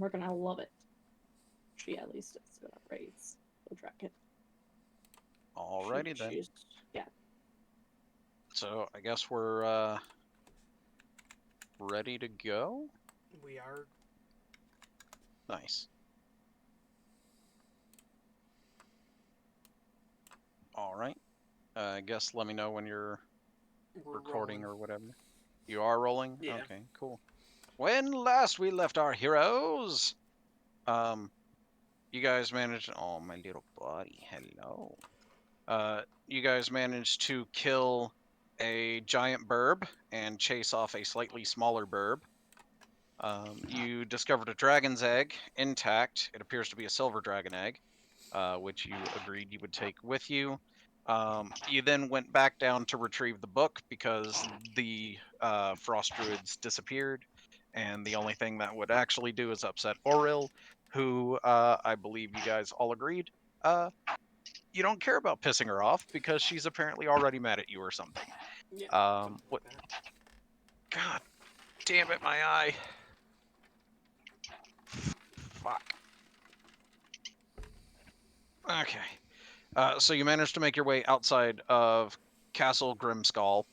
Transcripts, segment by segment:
we're gonna love it. She at least is gonna raise the dragon. Alrighty then. Yeah. So I guess we're ready to go. We are. Nice. All right. I guess let me know when you're recording or whatever. You are rolling? Yeah. Okay, cool. When last we left our heroes, you guys managed. Oh, my little buddy. Hello. You guys managed to kill a giant burb and chase off a slightly smaller burb. You discovered a dragon's egg intact. It appears to be a silver dragon egg, which you agreed you would take with you. You then went back down to retrieve the book because the frost druids disappeared, and the only thing that would actually do is upset Oril, who I believe you guys all agreed you don't care about pissing her off because she's apparently already mad at you or something. Yeah. What? God damn it, my eye. Fuck. Okay. So you managed to make your way outside of Castle Grimskull.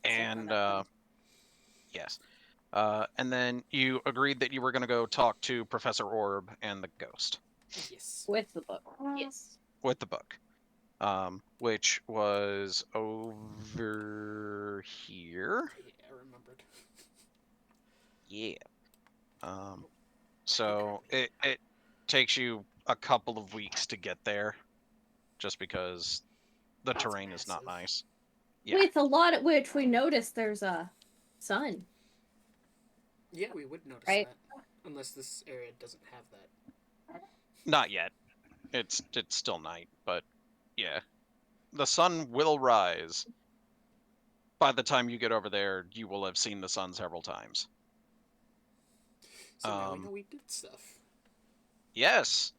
And, yes. And then you agreed that you were going to go talk to Professor Orb and the ghost. Yes. With the book. Yes. With the book. Which was over here. Yeah, I remembered. Yeah. So it takes you a couple of weeks to get there, just because the terrain is not nice. Yeah. With a lot at which we noticed there's a sun. Yeah, we would notice right? that. Unless this area doesn't have that. Not yet. It's still night, but yeah. The sun will rise. By the time you get over there, you will have seen the sun several times. So now we know we did stuff. Yes.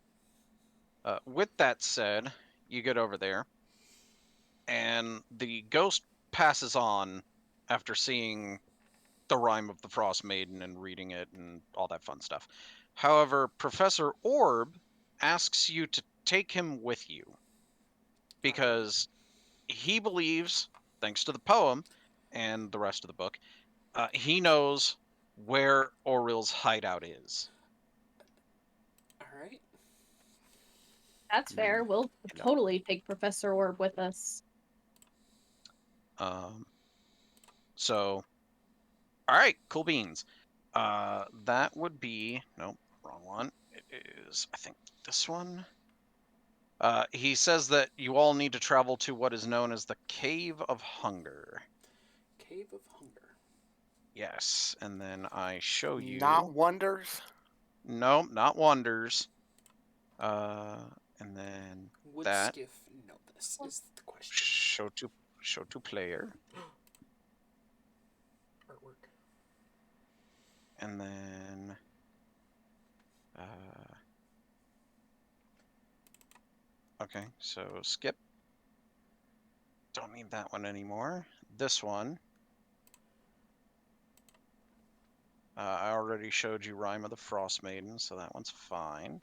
With that said, you get over there, and the ghost passes on after seeing the Rime of the Frost Maiden and reading it and all that fun stuff. However, Professor Orb asks you to take him with you because he believes, thanks to the poem and the rest of the book, he knows where Oril's hideout is. All right. That's fair. We'll totally take Professor Orb with us. So, all right, cool beans. That would be, nope, wrong one. It is, I think, this one. He says that you all need to travel to what is known as the Cave of Hunger. Cave of Hunger. Yes, and then I show you... Not Wonders? No, not Wonders. And then Would that... Skiff know this is the question. Show to player. Artwork. And then... Okay, so skip. Don't need that one anymore. This one. I already showed you Rime of the Frost Maiden, so that one's fine.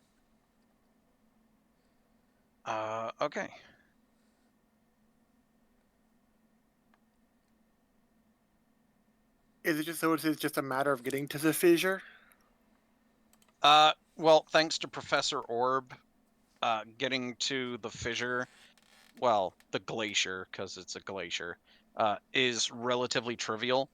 Okay. Is it just so it's just a matter of getting to the fissure? Well, thanks to Professor Orb, getting to the fissure, well, the glacier, because it's a glacier, is relatively trivial.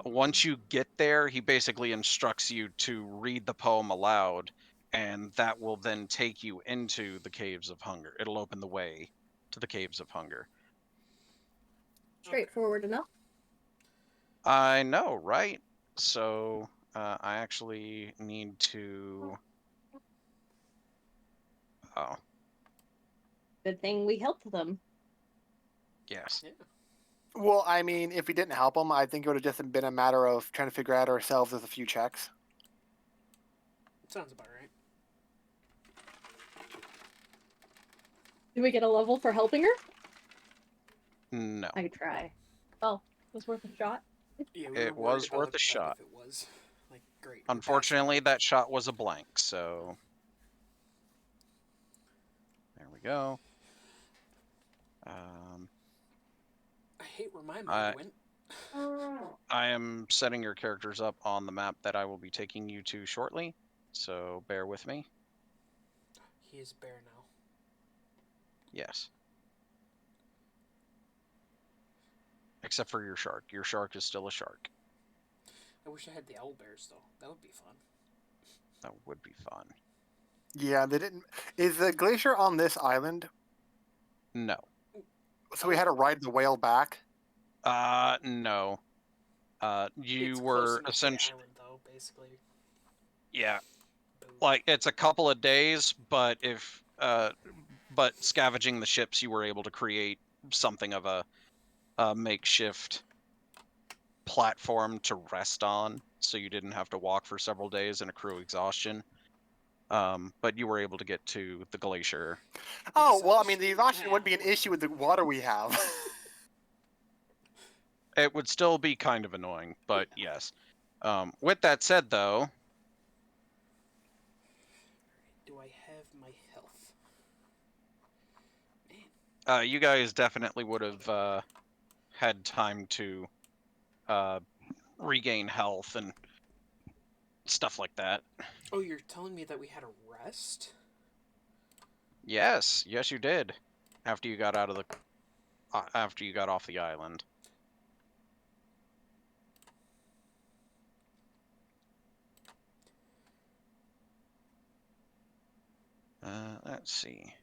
Once you get there, he basically instructs you to read the poem aloud, and that will then take you into the Caves of Hunger. It'll open the way to the Caves of Hunger. Straightforward enough. I know, right? So, I actually need to... Oh. Good thing we helped them. Yes. Yeah. Well, I mean, if we didn't help them, I think it would have just been a matter of trying to figure out ourselves with a few checks. Sounds about right. Did we get a level for helping her? No. I could try. Oh, it was worth a shot. Yeah, It was worth a shot. If it was like Great. we're passing Unfortunately, it. that shot was a blank, so there we go. I hate where my I- mind went. I am setting your characters up on the map that I will be taking you to shortly, so bear with me. He is a bear now. Yes. Except for your shark. Your shark is still a shark. I wish I had the owl bears though. That would be fun. That would be fun. Yeah, they didn't. Is the glacier on this island? No. So we had to ride the whale back. No. You It's close were enough to the essentially, island though, basically. yeah, Boo. like it's a couple of days, but but scavenging the ships, you were able to create something of a makeshift platform to rest on, so you didn't have to walk for several days and accrue exhaustion. But you were able to get to the glacier. Oh well, I mean Exhaustion? the exhaustion Yeah, wouldn't be an whatever. issue with the water we have. It would still be kind of annoying, but yes. With that said, though, Do I have my health? Man. you guys definitely would have had time to regain health and stuff like that. Oh, you're telling me that we had a rest? Yes, yes, you did. After you got out of the, after you got off the island. Let's see.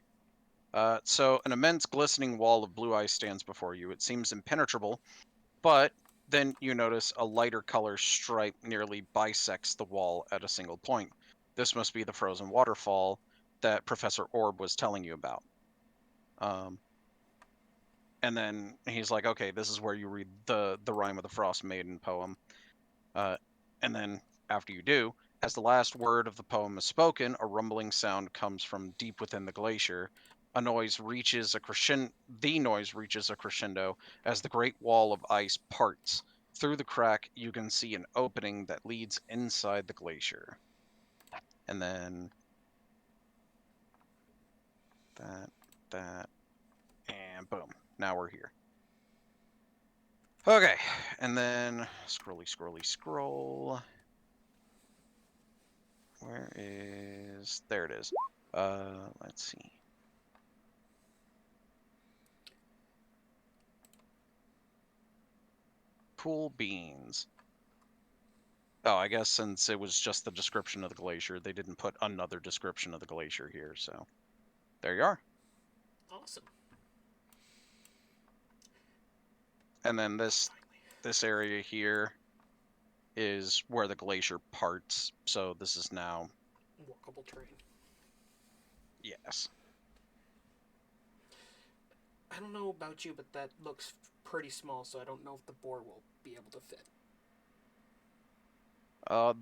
So an immense glistening wall of blue ice stands before you. It seems impenetrable, but then you notice a lighter color stripe nearly bisects the wall at a single point. This must be the frozen waterfall that Professor Orb was telling you about. And then he's like, okay, this is where you read the Rime of the Frost Maiden poem. And then after you do, as the last word of the poem is spoken, a rumbling sound comes from deep within the glacier. The noise reaches a crescendo as the great wall of ice parts. Through the crack, you can see an opening that leads inside the glacier. And then that, and boom. Now we're here. Okay, and then scroll. Where is... There it is. Let's see. Cool beans. Oh, I guess since it was just the description of the glacier, they didn't put another description of the glacier here, so there you are. Awesome. And then this area here is where the glacier parts, so this is now... Walkable terrain. Yes. I don't know about you, but that looks pretty small, so I don't know if the boar will be able to fit.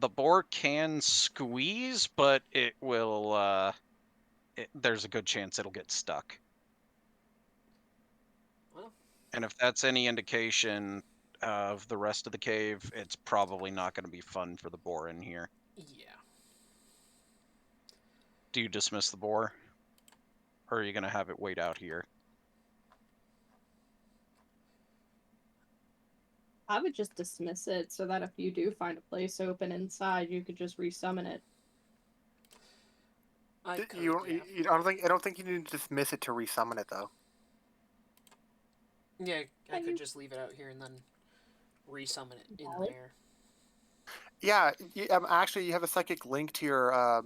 The boar can squeeze, but it will, there's a good chance it'll get stuck. Well, And if that's any indication of the rest of the cave, it's probably not going to be fun for the boar in here. yeah. Do you dismiss the boar? Or are you going to have it wait out here? I would just dismiss it so that if you do find a place open inside, you could just resummon it. I could, You, yeah. you, I don't think you need to dismiss it to resummon it though. Yeah, I And could you- just leave it out here and then resummon it in Valid. there. Yeah, actually, you have a psychic link to your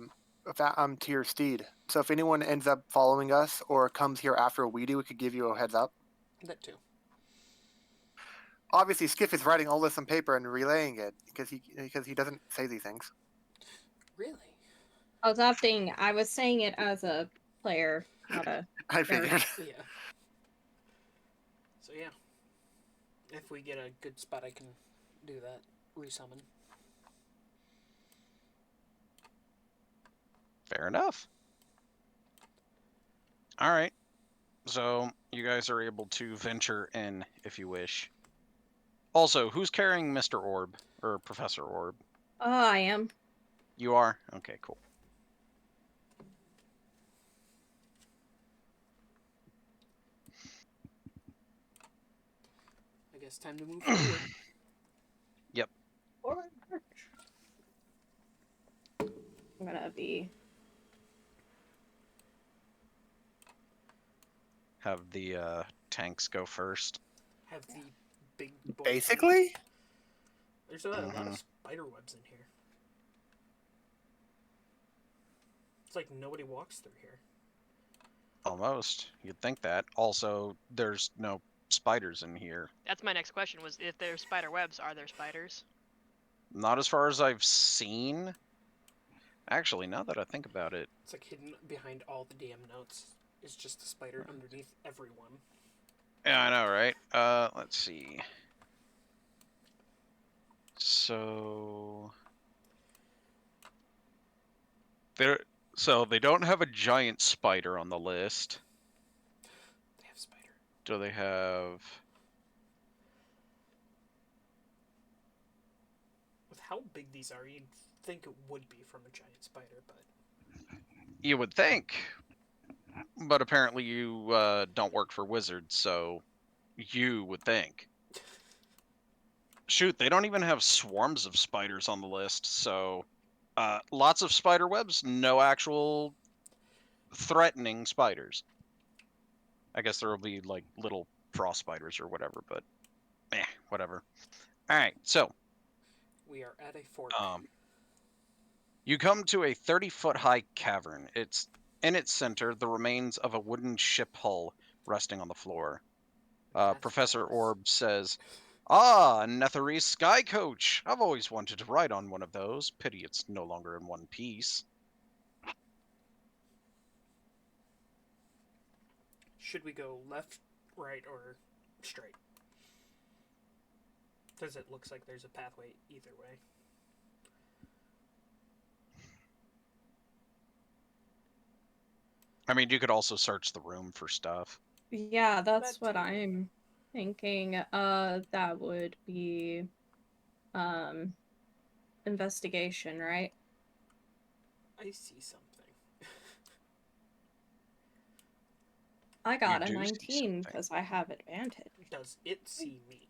steed. So if anyone ends up following us or comes here after we do, we could give you a heads up. That too. Obviously, Skiff is writing all this on paper and relaying it because he doesn't say these things. Really? I was saying it as a player, not a I Fair. figured. Yeah. So yeah. If we get a good spot, I can do that. Resummon. Fair enough. All right. So you guys are able to venture in if you wish. Also, who's carrying Mr. Orb or Professor Orb? I am. You are? Okay, cool. I guess time to move forward. Yep. Forward march. I'm gonna be. Have the tanks go first. Have the big boy. Basically, There's a lot Mhm. of spider webs in here. It's like nobody walks through here. Almost. You'd think that. Also, there's no spiders in here. That's my next question. Was if there's spider webs, are there spiders? Not as far as I've seen. Actually, now that I think about it, It's like hidden behind all the damn notes. It's just a spider underneath everyone. yeah, I know, right? Let's see. So they don't have a giant spider on the list. They have spider. Do they have? With how big these are, you'd think it would be from a giant spider, but You would think, but apparently you don't work for Wizards, so you would think. Shoot, they don't even have swarms of spiders on the list, so lots of spider webs, no actual threatening spiders. I guess there will be like little frost spiders or whatever, but whatever. All right, so we are at a fork. you come to a 30-foot high cavern. It's in its center, the remains of a wooden ship hull resting on the floor. That's Professor what it is. Orb says, "Ah, Netherese Sky Coach. I've always wanted to ride on one of those. Pity it's no longer in one piece." Should we go left, right, or straight? Because it looks like there's a pathway either way. I mean, you could also search the room for stuff. Yeah, that's That what too. I'm thinking. That would be, investigation, right? I see something. I got a do see 19 something. because I have advantage. Does it see me?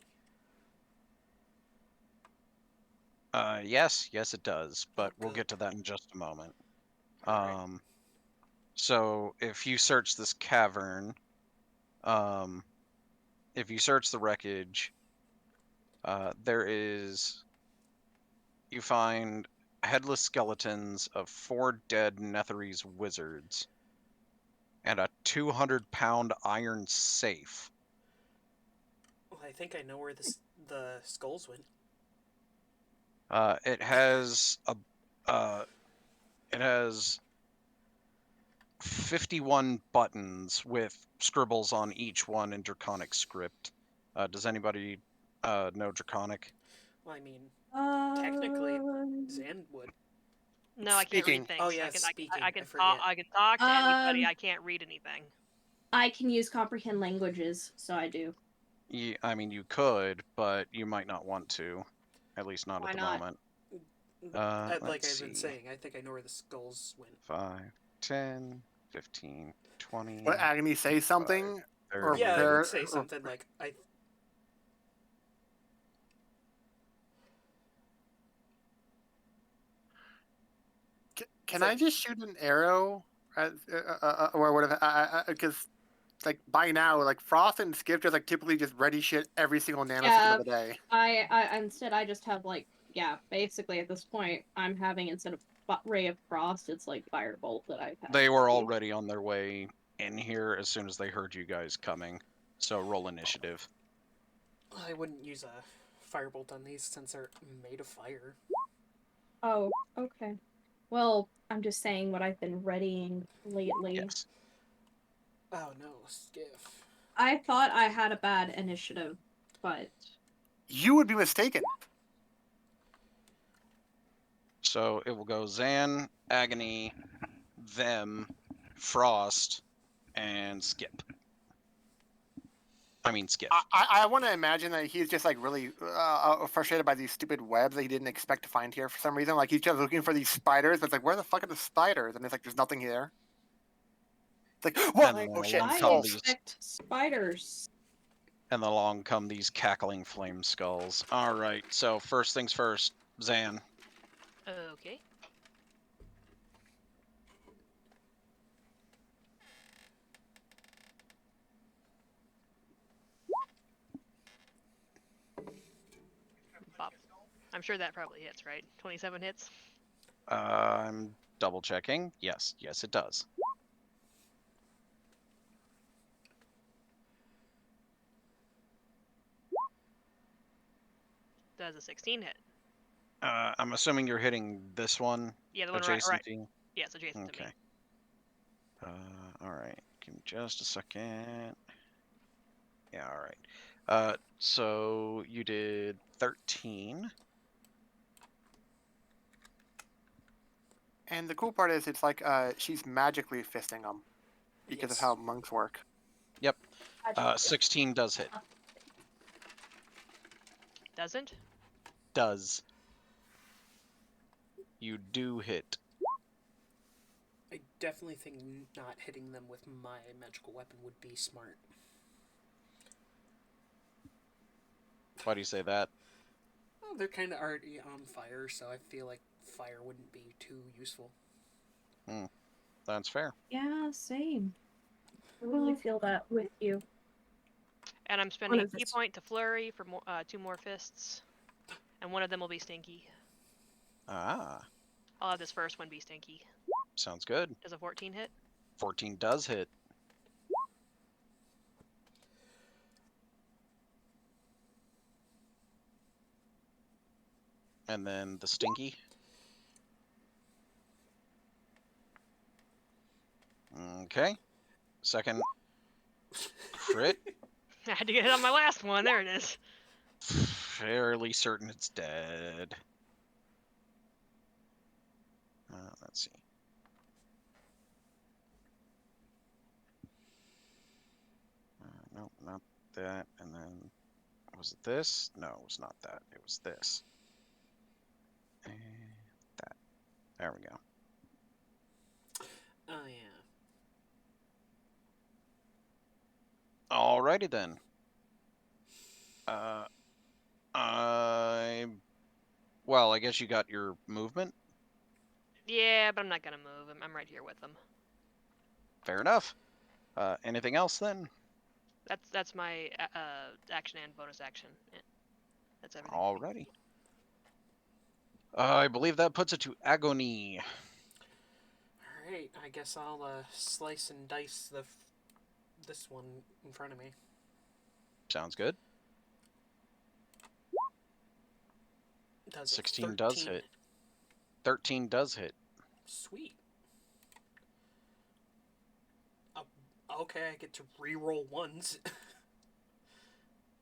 Yes, it does, but we'll good. get to that in just a moment. Alright. So if you search this cavern, if you search the wreckage, you find headless skeletons of 4 dead Netherese wizards and a 200-pound iron safe. Well, I think I know where the skulls went. It has 51 buttons with scribbles on each one in Draconic script. Does anybody know Draconic? Well, I mean, technically, Zan would. No, I can't Speaking. read things. Oh, yeah, I can speaking. I can I forget. I can talk to anybody. Um, I can't read anything. I can use comprehend languages, so I do. I mean, you could, but you might not want to. At least not Why at the not? moment. Like Let's I've been see. saying, I think I know where the skulls went. 5, 10, 15, 20. What, Agony, say something? Or 30. Yeah, I prepare- would say or- something like Can It's I like- just shoot an arrow at, or whatever? Because like by now, like Frost and Skip just like typically just ready shit every single nanosecond of the day. I instead I just have like, yeah, basically at this point I'm having, instead of ray of frost, it's like firebolt that I've had. They were already on their way in here as soon as they heard you guys coming. So roll initiative. I wouldn't use a firebolt on these since they're made of fire. Oh, okay. Well, I'm just saying what I've been readying lately. Yes. Oh no, Skiff. I thought I had a bad initiative, but You would be mistaken. So it will go Zan, Agony, them, Frost, and Skip. I mean skiff. I want to imagine that he's just like really frustrated by these stupid webs that he didn't expect to find here for some reason. Like he's just looking for these spiders. But it's like, where the fuck are the spiders? And it's like, there's nothing here. It's like, what? And Oh shit! along I come Skulls. these, expect spiders. and along come these cackling flame skulls. All right. So first things first, Zan. Okay. Bop. I'm sure that probably hits, right? 27 hits. I'm double checking. Yes, it does. Does a 16 hit? I'm assuming you're hitting this one Yeah, the one adjacent right. to you. Yes, adjacent to Okay. me. All right. Give me just a second. Yeah. All right. So you did 13. And the cool part is, it's like she's magically fisting them because of Yes. how monks work. Yep. 16 does hit. Doesn't? Does. You do hit. I definitely think not hitting them with my magical weapon would be smart. Why do you say that? Well, they're kind of already on fire, so I feel like fire wouldn't be too useful. That's fair. Yeah, same. I really feel that with you. And I'm spending a of key this- point to flurry for 2 more fists. And one of them will be stinky. Ah, I'll have this first one be stinky. sounds good. Does a 14 hit? 14 does hit. And then the stinky. Okay. Second crit. I had to get it on my last one. There it is. Fairly certain it's dead. Let's see. Nope, not that. And then, was it this? No, it was not that. It was this. And that. There we go. Oh, yeah. Alrighty then. Well, I guess you got your movement. Yeah, but I'm not gonna move. I'm right here with them. Fair enough. Anything else then? That's my action and bonus action. Yeah, that's everything. Alrighty. I believe that puts it to agony. Alright, I guess I'll slice and dice this one in front of me. Sounds good. Does 16 does 13. hit. 13 does hit. Sweet. Okay, I get to re-roll ones.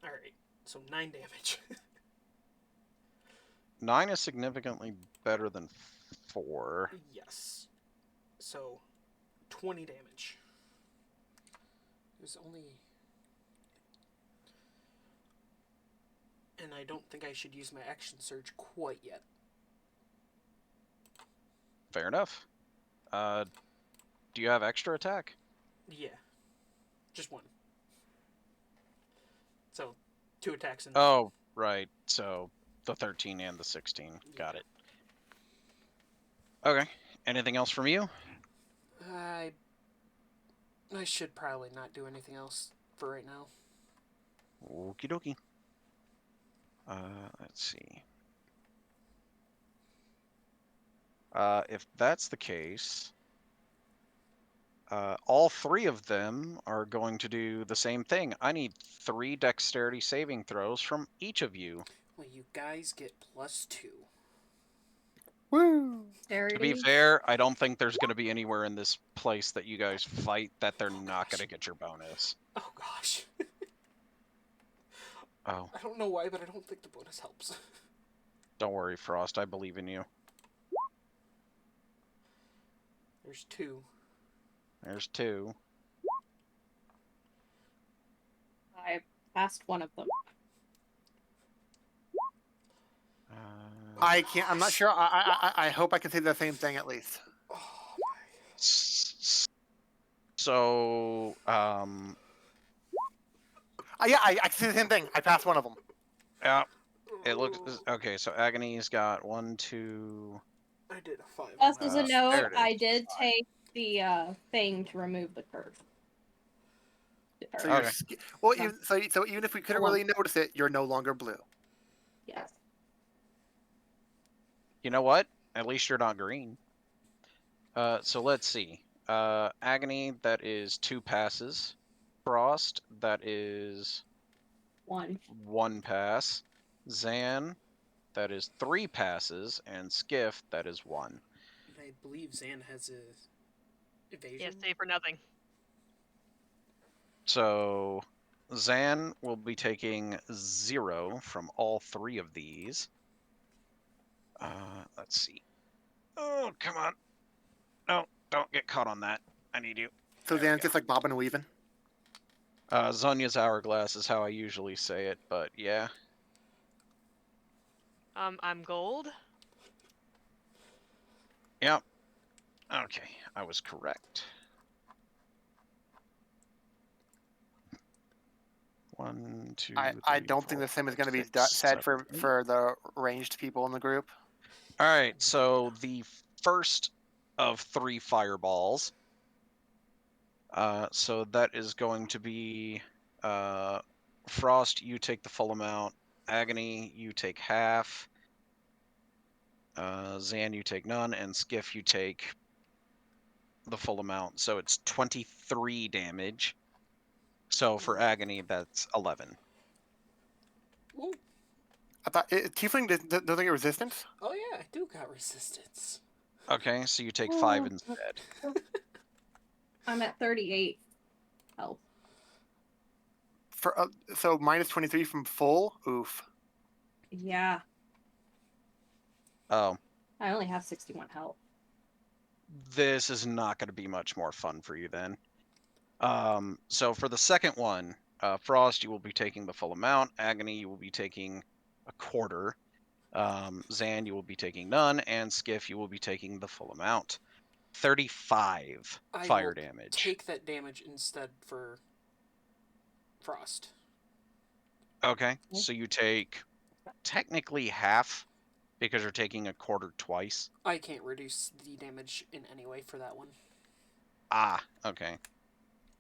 Alright, so 9 damage. 9 is significantly better than 4. Yes. So, 20 damage. There's only... And I don't think I should use my action surge quite yet. Fair enough. Do you have extra attack? Yeah. Just one. So, 2 attacks in Oh, right. So the 13 and the 16. Got it. Okay. Anything else from you? I should probably not do anything else for right now. Okie dokie. Let's see. If that's the case, all 3 of them are going to do the same thing. I need 3 dexterity saving throws from each of you. Well, you guys get +2. Woo! To be fair, I don't think there's going to be anywhere in this place that you guys fight that they're Oh, not going gosh. to get your bonus. Oh gosh. Oh, I don't know why, but I don't think the bonus helps. don't worry, Frost. I believe in you. There's 2. There's 2. passed one of them. I can't. I'm not sure. I hope I can say the same thing at least. So, Yeah, I can say the same thing. I passed one of them. yeah, it looks okay. So Agony's got 1, 2. I did a 5. Just as a there note, it is. I did take the thing to remove the curse. So Or- you're well. So even if we couldn't Hold on. really notice it, you're no longer blue. Yes. You know what? At least you're not green. So let's see. Agony, that is 2 passes. Frost, that is 1. 1 pass. Zan, that is 3 passes, and Skiff, that is 1. I believe Zan has a evasion. Yeah, save for nothing. So Zan will be taking 0 from all 3 of these. Let's see. Oh, come on. No, don't get caught on that. I need you. So There we then go. it's just like bobbing and weaving. Zonya's hourglass is how I usually say it, but yeah. I'm gold. Yep. Okay, I was correct. 1, 2, I 3, don't think 4, the same is 5, going to be 6, said 7, 8. for the ranged people in the group. All right, so the first of 3 fireballs. So that is going to be Frost, you take the full amount. Agony, you take half. Zan, you take none. And Skiff, you take the full amount. So it's 23 damage. So for Agony, that's 11. Ooh. I thought Tiefling doesn't get resistance. Oh yeah, I do got resistance. Okay, so you take 5 instead. I'm at 38 health. For so minus 23 from full. Oof. Yeah. Oh, I only have 61 health. this is not going to be much more fun for you then. So for the second one, Frost, you will be taking the full amount. Agony, you will be taking a quarter. Zan, you will be taking none. And Skiff, you will be taking the full amount. 35 I fire will damage. take that damage instead for Frost. Okay, so you take technically half because you're taking a quarter twice. I can't reduce the damage in any way for that one. Ah, okay.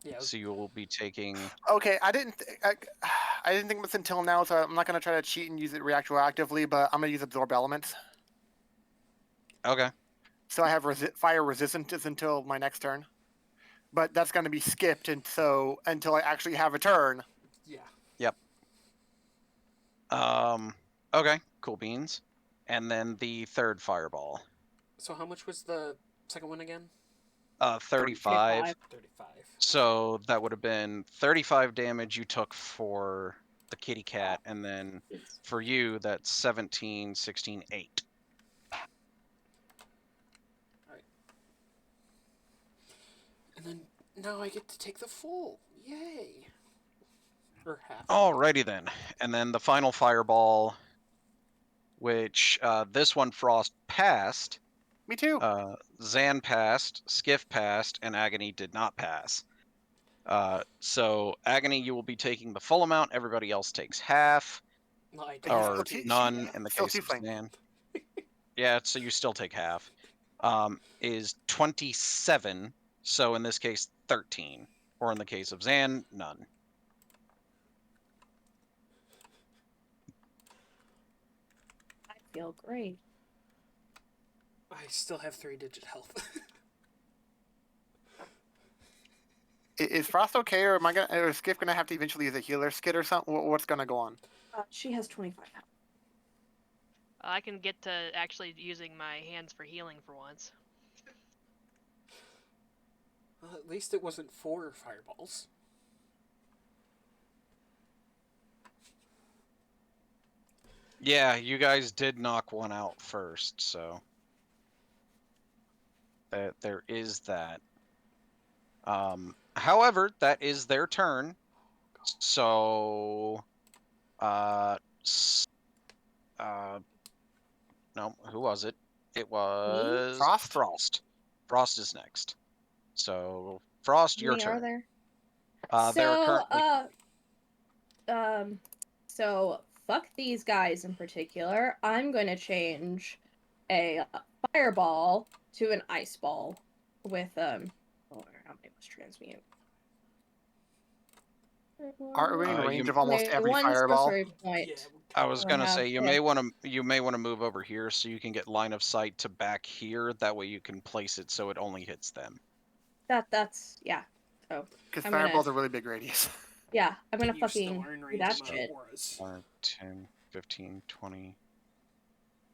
Yeah. So you will be taking. Okay, I didn't think of this until now, so I'm not going to try to cheat and use it retroactively, but I'm going to use absorb elements. Okay. So I have fire resistance until my next turn, but that's going to be skipped, and so until I actually have a turn. Yeah. Yep. Okay, cool beans. And then the third fireball. So how much was the second one again? 35. 35. So that would have been 35 damage you took for the kitty cat, and then for you, that's 17, 16, 8. And then now I get to take the full. Yay. Or half. Alrighty then. And then the final fireball, which this one Frost passed. Me too. Zan passed, Skiff passed, and Agony did not pass. So Agony, you will be taking the full amount. Everybody else takes half, No, I But he's or still none in the still case of tiefling. Zan. Yeah, so you still take half. Is 27. So in this case, 13. Or in the case of Zan, none. I feel great. I still have 3-digit health. Is Frost okay, or is Skiff gonna have to eventually use a healer skid or something? What's gonna go on? She has 25 health. I can get to actually using my hands for healing for once. Well, at least it wasn't 4 fireballs. Yeah, you guys did knock one out first, so there is that. However, that is their turn. So, no, who was it? It was Frost? Frost. Frost is next. So, Frost, How your many are turn. there? There are So, currently. so fuck these guys in particular. I'm going to change a fireball to an ice ball with how many was transmute? Aren't we in You- range of almost Okay, every one fireball? sorcery point. Yeah. I was I gonna have say you may want to move over here so you can get line of sight to back here. That way you can place it so it only hits them. That's yeah. So Because I'm gonna fireball's a really big radius. yeah, I'm gonna And you still fucking are in do range that of my shit. auras. 5, 10, 15, 20.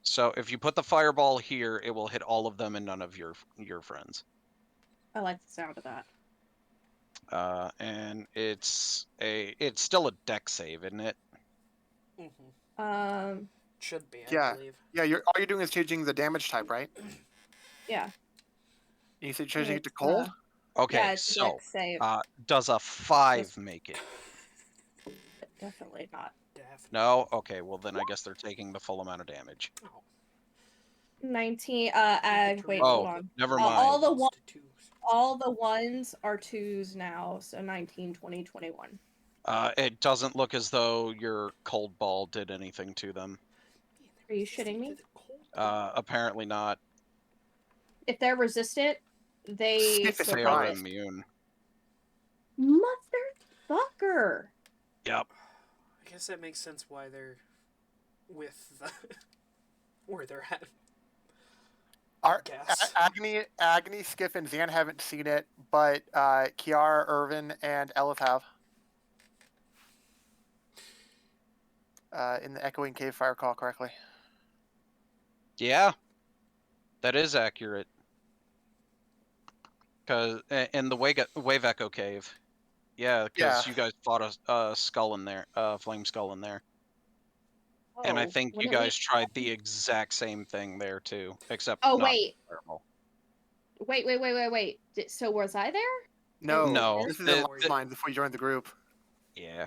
So if you put the fireball here, it will hit all of them and none of your friends. I like the sound of that. And it's still a deck save, isn't it? Mm-hmm. Should be, I Yeah. believe. Yeah, all you're doing is changing the damage type, right? Yeah. You said changing it to It's, cold? Okay, yeah, it's a so dex save. does a 5 Just- make it? Definitely not. Definitely. No? Okay, well then I guess they're taking the full amount of damage. Oh. 19 wait, Oh, hold on. never all mind. the Lost to 2s. all the ones are 2s now, so 19, 20, 21. It doesn't look as though your cold ball did anything to them. Are you shitting me? Apparently not. If they're resistant, they Skiff is still They take are it. immune. Motherfucker! Yep. I guess that makes sense why they're with the where they're at. Guess. Agni, Skiff, and Zan haven't seen it, but Kiara, Irvin, and Elif have. In the Echoing Cave, if I recall correctly. Yeah. That is accurate. Cause in the wave echo cave. Yeah, because you guys fought a skull in there, flame skull in there. And I Oh, think you wouldn't we- guys tried the exact same thing there too, except Oh, not wait. fireball. Wait. So was I there? No, No, this is the- in Lifeline before you joined the group. Yeah.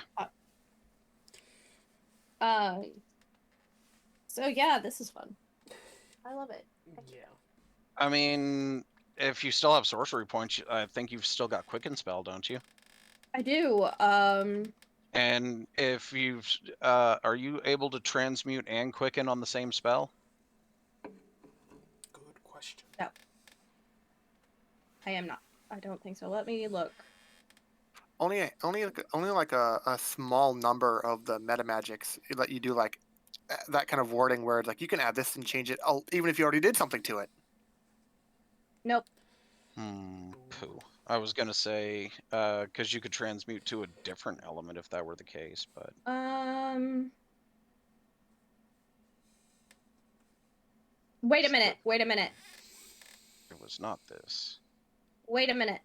So yeah, this is fun. I love it. Yeah. I mean, if you still have sorcery points, I think you've still got Quicken Spell, don't you? I do. And if you've, are you able to transmute and quicken on the same spell? Good question. No. I am not. I don't think so. Let me look. Only like a small number of the meta magics let you do like that kind of wording where it's like you can add this and change it, even if you already did something to it. Nope. Poo. I was gonna say, because you could transmute to a different element if that were the case, but Wait a minute. it was not this. Wait a minute.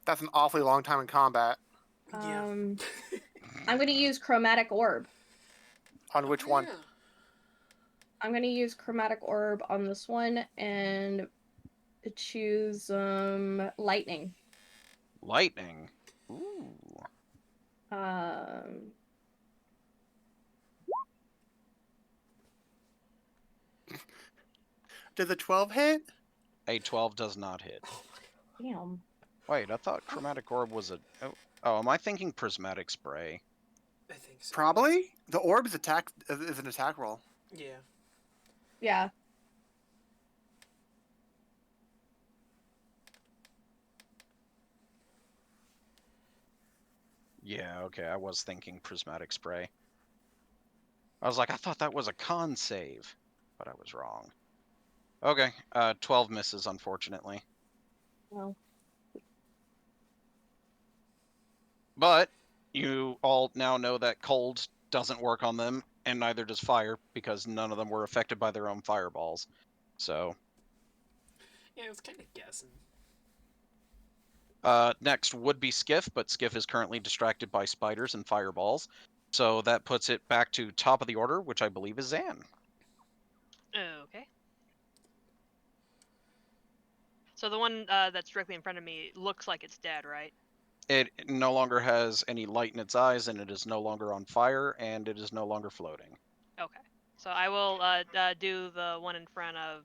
That's an awfully long time in combat. Yeah. I'm gonna use chromatic orb. On which one? Yeah. I'm gonna use chromatic orb on this one and choose lightning. Lightning. Ooh. Does a 12 hit? A 12 does not hit. Damn. Wait, I thought chromatic orb was a. Oh, am I thinking prismatic spray? I think so. Probably. The orb is an attack roll. Yeah. Yeah. Yeah, okay, I was thinking prismatic spray. I was like, I thought that was a con save, but I was wrong. Okay, 12 misses, unfortunately. Well. But you all now know that cold doesn't work on them, and neither does fire, because none of them were affected by their own fireballs. So, Yeah, I was kind of guessing. next would be Skiff, but Skiff is currently distracted by spiders and fireballs. So that puts it back to top of the order, which I believe is Zan. Okay. So the one that's directly in front of me looks like it's dead, right? It no longer has any light in its eyes, and it is no longer on fire, and it is no longer floating. Okay. So I will do the one in front of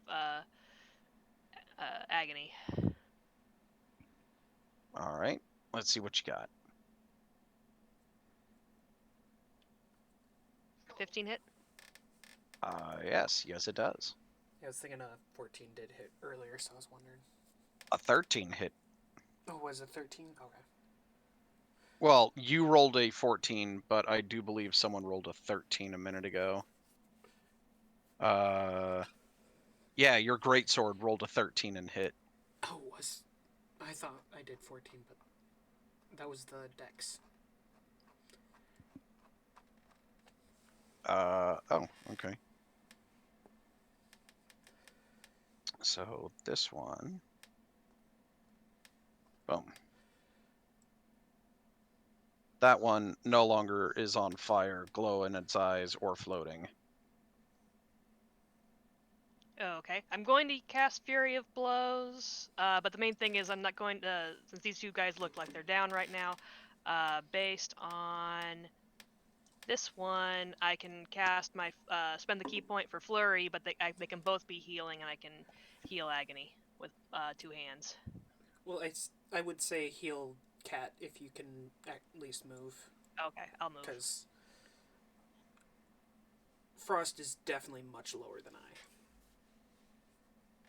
Agony. All right. Let's see what you got. 15 hit. Yes, it does. Yeah, I was thinking 14 did hit earlier, so I was wondering. A 13 hit. Oh, was it 13? Okay. Well, you rolled a 14, but I do believe someone rolled a 13 a minute ago. Yeah, your greatsword rolled a 13 and hit. Oh, I thought I did 14, but that was the dex. Oh, okay. So this one. Boom. That one no longer is on fire, glow in its eyes, or floating. Okay. I'm going to cast Fury of Blows, but the main thing is I'm not going to, since these two guys look like they're down right now, based on this one, I can cast my, spend the key point for Flurry, but they can both be healing, and I can heal Agony with 2 hands. Well, I would say heal Cat if you can at least move. Okay, I'll move. Because Frost is definitely much lower than I.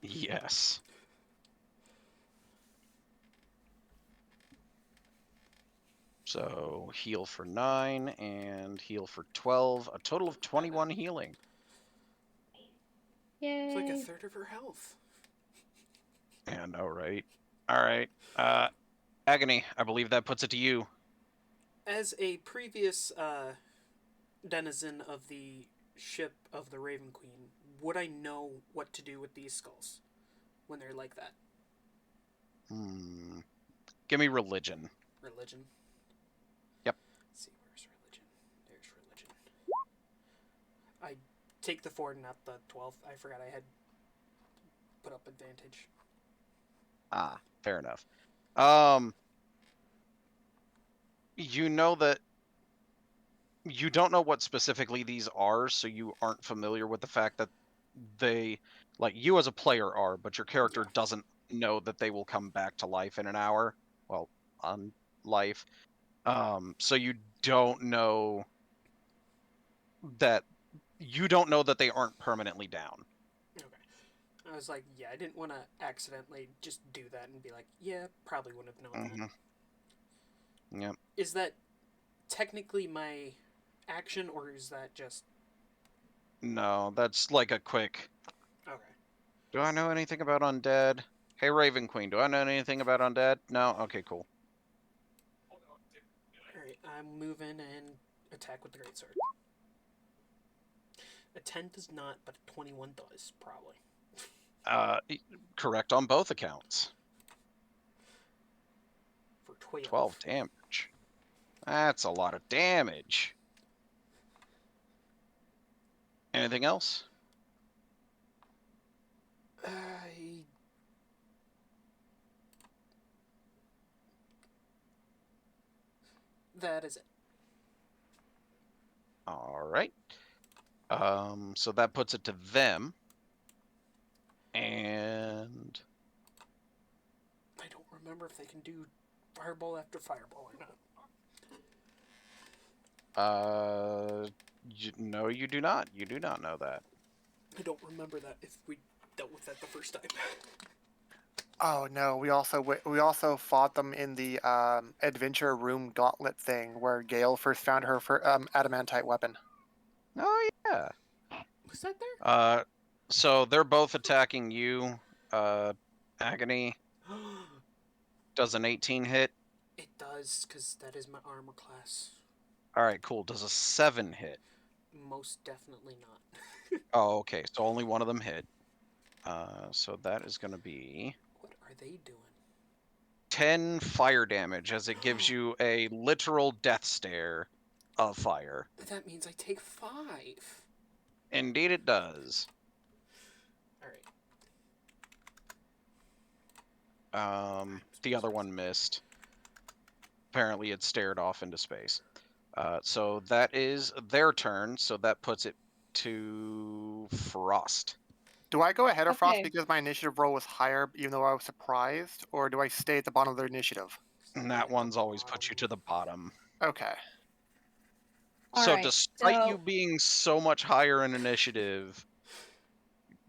Yes. So heal for 9 and heal for 12. A total of 21 healing. Yay. It's like a third of her health. Yeah, no, right? All right. Agony, I believe that puts it to you. As a previous denizen of the ship of the Raven Queen, would I know what to do with these skulls when they're like that? Give me religion. Religion? Yep. Let's see, where's religion? There's religion. I take the 4, not the 12. I forgot I had put up advantage. Ah, fair enough. You know that you don't know what specifically these are, so you aren't familiar with the fact that they, like, you as a player are, but your character doesn't know that they will come back to life in an hour. Well, on life. So you don't know that they aren't permanently down. Okay. I was like, yeah, I didn't want to accidentally just do that and be like, yeah, probably wouldn't have known that. Yep. Is that technically my action, or is that just... No, that's like a quick. Okay. Do I know anything about undead? Hey, Raven Queen, do I know anything about undead? No? Okay, cool. Alright, I'm moving and attack with the greatsword. A 10 does not, but a 21 does, probably. Correct on both accounts. For 12. 12 damage. That's a lot of damage. Anything else? That is it. All right. So that puts it to them. And I don't remember if they can do fireball after fireball or not. no, you do not. You do not know that. I don't remember that if we dealt with that the first time. Oh no, we also fought them in the adventure room gauntlet thing where Gale first found her adamantite weapon. Oh yeah. Was that there? So they're both attacking you. Agony does an 18 hit. It does, because that is my armor class. All right, cool. Does a 7 hit? Most definitely not. Oh, okay. So only one of them hit. So that is going to be What are they doing? 10 fire damage as it gives you a literal death stare of fire. That means I take 5. Indeed it does. Alright. The other one missed. apparently it stared off into space. So that is their turn. So that puts it to Frost. Do I go ahead of Frost Okay. because my initiative roll was higher, even though I was surprised, or do I stay at the bottom of their initiative? And that one's always put you to the bottom. Okay. So Alright, despite you so being so much higher in initiative,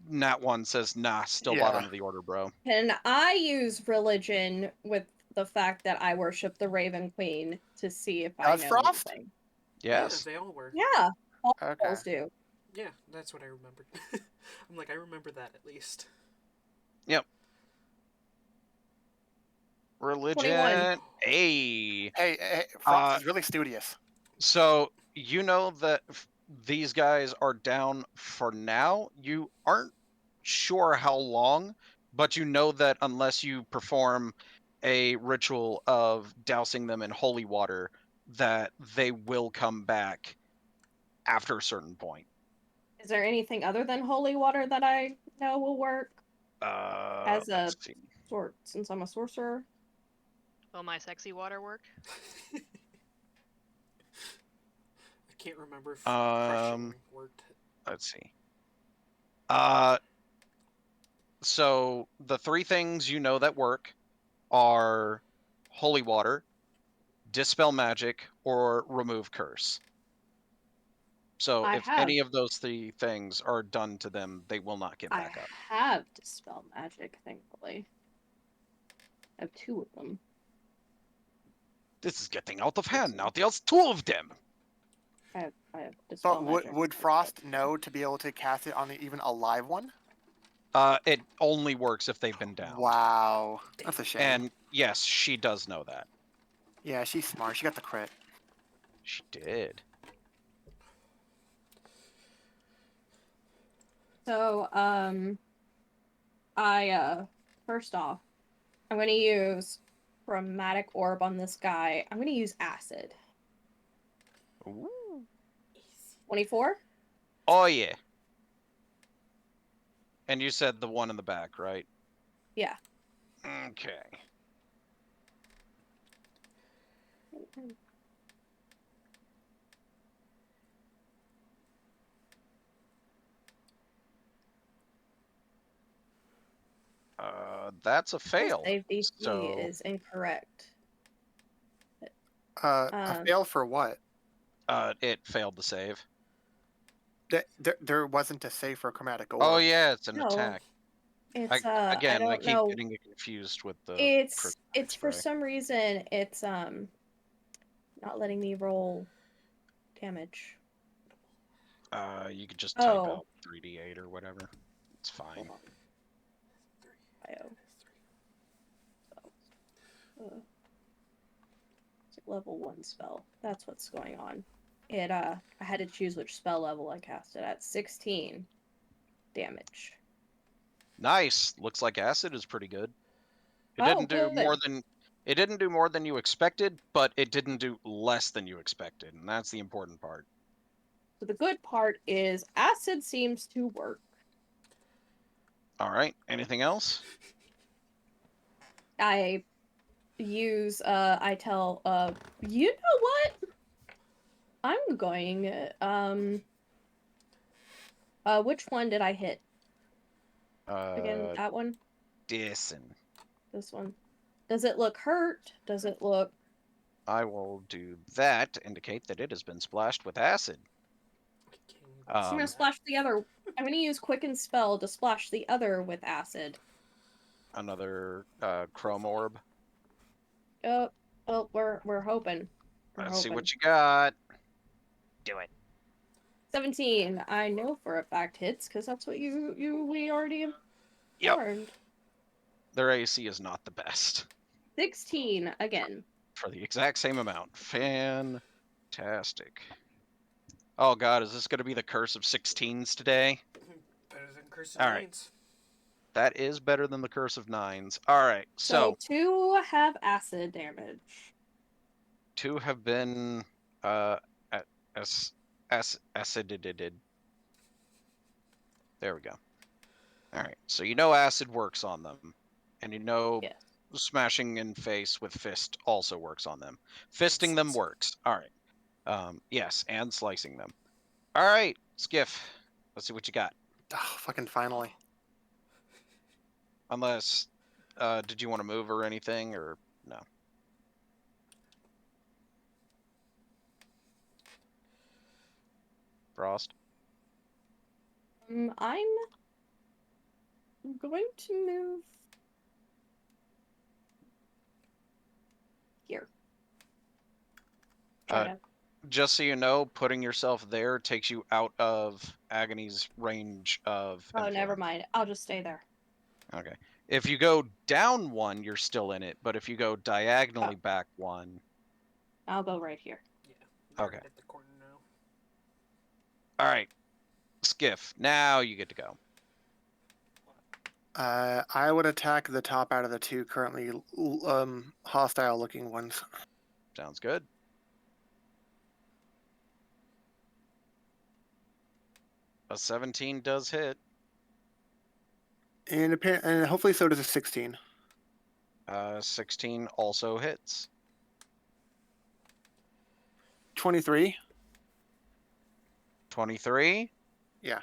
Nat 1 says, nah, still Yeah. bottom of the order, bro. can I use religion with the fact that I worship the Raven Queen to see if I Does know Frost? anything? Yes. Yeah, they all were. Yeah, all Okay. girls do. Yeah, that's what I remembered. I'm like, I remember that at least. Yep. Religion. 21. Hey. Hey, Frost is really studious. So you know that these guys are down for now. You aren't sure how long, but you know that unless you perform a ritual of dousing them in holy water, that they will come back after a certain point. Is there anything other than holy water that I know will work as a Let's see. since I'm a sorcerer? Will my sexy water work? I can't remember if Um, crushing worked. Let's see. So the three things you know that work are holy water, dispel magic, or remove curse. So I if have any of those three things are done to them, they will not get I back up. have dispel magic, thankfully. I have 2 of them. This is getting out of hand. Now there's 2 of them. I have dispel But magic. would Frost know to be able to cast it on the even a live one? It only works if they've been downed. Wow. That's a shame. And yes, she does know that. Yeah, she's smart. She got the crit. She did. So, first off, I'm gonna use chromatic orb on this guy. I'm gonna use acid. Ooh. 24? Oh yeah. And you said the one in the back, right? Yeah. Okay. That's a fail. Save DC So is incorrect. A fail for what? it failed to save. There wasn't a save for chromatic orb. Oh yeah, it's an No, attack. it's I I don't keep know. getting it confused with the It's prismatic for spray. some reason it's not letting me roll damage. You could just type Oh. out 3d8 or whatever. It's fine. Hold on. Bio. It's a level 1 spell. That's what's going on. It I had to choose which spell level I cast it at. 16 damage. Nice. Looks like acid is pretty good. It Oh, didn't do good. more than you expected, but it didn't do less than you expected, and that's the important part. So the good part is acid seems to work. All right. Anything else? I use I tell you know what? I'm going which one did I hit? Again, that one? Listen. This one. Does it look hurt? Does it look I will do that to indicate that it has been splashed with acid. I'm gonna splash the other. I'm gonna use Quicken Spell to splash the other with acid. Another chrome orb. Oh, well, we're hoping. Let's see what you got. Do it. 17. I know for a fact hits because that's what we already have learned. Their AC is not the best. 16 again. For the exact same amount. Fantastic. Oh god, is this going to be the curse of 16s today? Better than Curse of All right. Nines. That is better than the curse of 9s. All right, So 2 have acid damage. 2 have been acided. There we go. All right, so you know acid works on them, and you know Yes. smashing in face with fist also works on them. Fisting them slicing. works. All right. Yes, and slicing them. All right, Skiff. Let's see what you got. Oh, fucking finally. Unless, did you want to move or anything, or no? Frost. I'm going to move here. Try Uh, to. Just so you know, putting yourself there takes you out of Agony's range of Oh, never influence. mind. I'll just stay there. Okay. If you go down one, you're still in it, but if you go diagonally back one, I'll go right here. Yeah. You're Okay. right at the corner now. all right, Skiff. Now you get to go. I would attack the top out of the two currently hostile-looking ones. Sounds good. A 17 does hit. And hopefully so does a 16. 16 also hits. 23. 23. Yeah.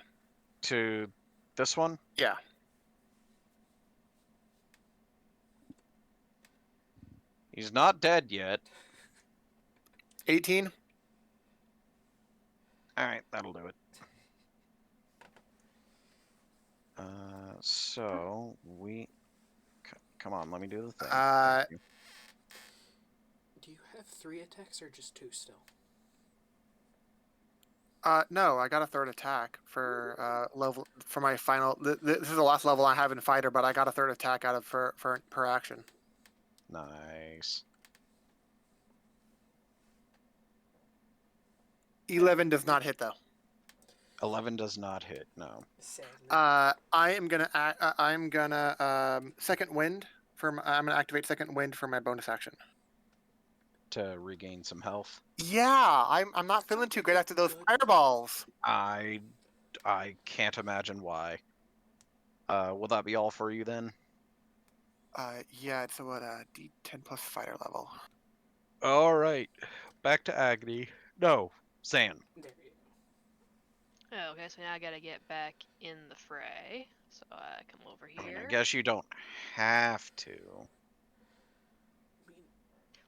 To this one. Yeah. He's not dead yet. 18. All right, that'll do it. So we come on. Let me do the thing. Thank you. Do you have 3 attacks or just 2 still? No, I got a third attack for level for my final. This is the last level I have in fighter, but I got a third attack out of for per action. Nice. 11 does not hit though. 11 does not hit. No. Sadly. I'm gonna second wind I'm gonna activate second wind for my bonus action. To regain some health. Yeah, I'm not feeling too good after those fireballs. I can't imagine why. Will that be all for you then? Yeah, it's what D10 plus fighter level. All right. Back to Agony. No, Zan. There you go. Oh, okay, so now I gotta get back in the fray. So I come over I mean, I here. guess you don't have to. I mean,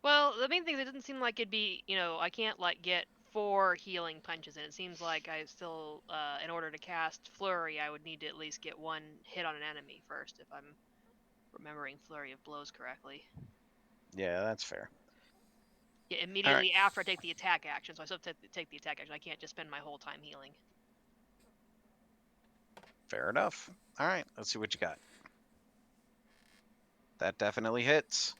Well, the main thing is it doesn't seem like it'd be, I can't like get 4 healing punches, and it seems like I still, in order to cast Flurry, I would need to at least get 1 hit on an enemy first, if I'm remembering Flurry of Blows correctly. Yeah, that's fair. Yeah, immediately after I take the attack action, so I still have to take the attack action. I can't just spend my whole time healing. Fair enough. All right, let's see what you got. That definitely hits.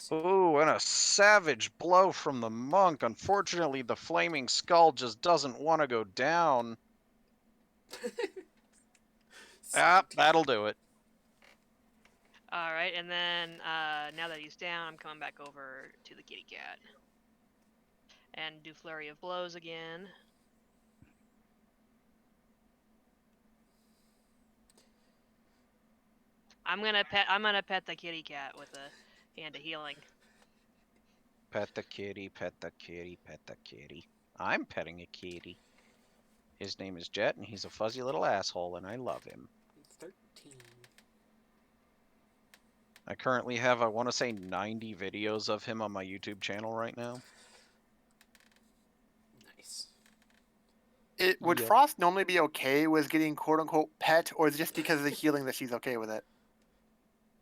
crazy. Ooh, and a savage blow from the monk. Unfortunately, the flaming skull just doesn't want to go down. Ah, that'll do it. Alright, and then now that he's down, I'm coming back over to the kitty cat. And do Flurry of Blows again. I'm gonna pet the kitty cat with a hand of healing. Pet the kitty, pet the kitty, pet the kitty. I'm petting a kitty. His name is Jet, and he's a fuzzy little asshole, and I love him. 13. I currently have, I want to say, 90 videos of him on my YouTube channel right now. Nice. Would Yep. Frost normally be okay with getting quote unquote pet, or is it just because of the healing that she's okay with it?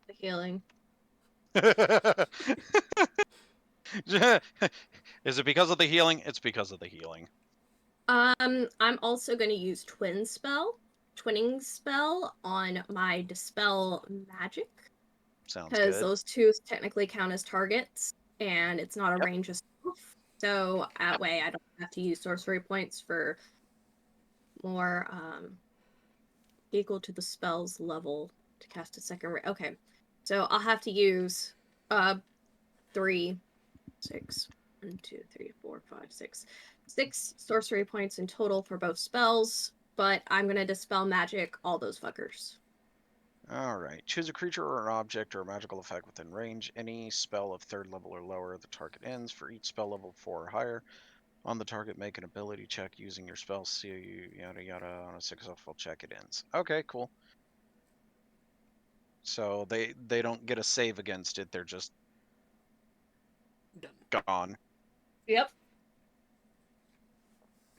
The healing. Is it because of the healing? It's because of the healing. I'm also going to use twinning spell on my dispel magic Sounds because good. those two technically count as targets, and it's not a Yep. range of stuff. So that way, I don't have to use sorcery points for more equal to the spell's level to cast a second. Okay, so I'll have to use 3, 6, 1, 2, 3, 4, 5, 6. 6 sorcery points in total for both spells, but I'm gonna dispel magic all those fuckers. All right. Choose a creature or an object or a magical effect within range. Any spell of 3rd level or lower, the target ends. For each spell level 4 or higher, on the target, make an ability check using your spell. See yada yada. On a successful check, it ends. Okay, cool. So they don't get a save against it. They're just Done. gone. Yep.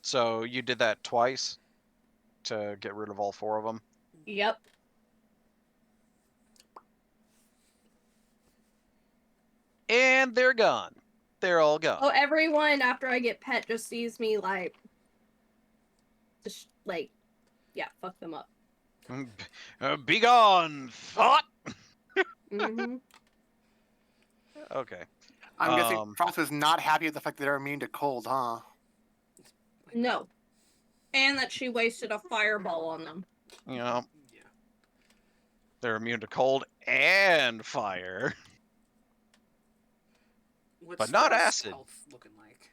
So you did that twice to get rid of all 4 of them. Yep. And they're gone. They're all gone. Oh, everyone after I get pet just sees me like, just like, yeah, fuck them up. Be gone, thought. Mm-hmm. Okay. I'm guessing Frost was not happy with the fact that they're immune to cold, huh? No. And that she wasted a fireball on them. You know, Yeah. they're immune to cold and fire. What's But not Frost's acid. health looking like?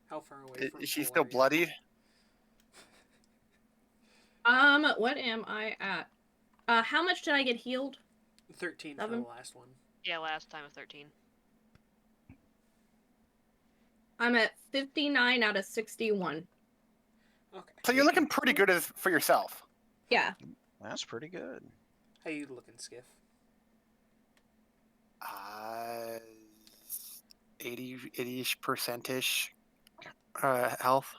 How far away from Is she full still are you? bloodied? What am I at? How much did I get healed? 13 for 7? the last one. Yeah, last time was 13. I'm at 59 out of 61. Okay. So you're looking pretty good for yourself. Yeah. That's pretty good. How you looking, Skiff? 80-ish percent-ish health.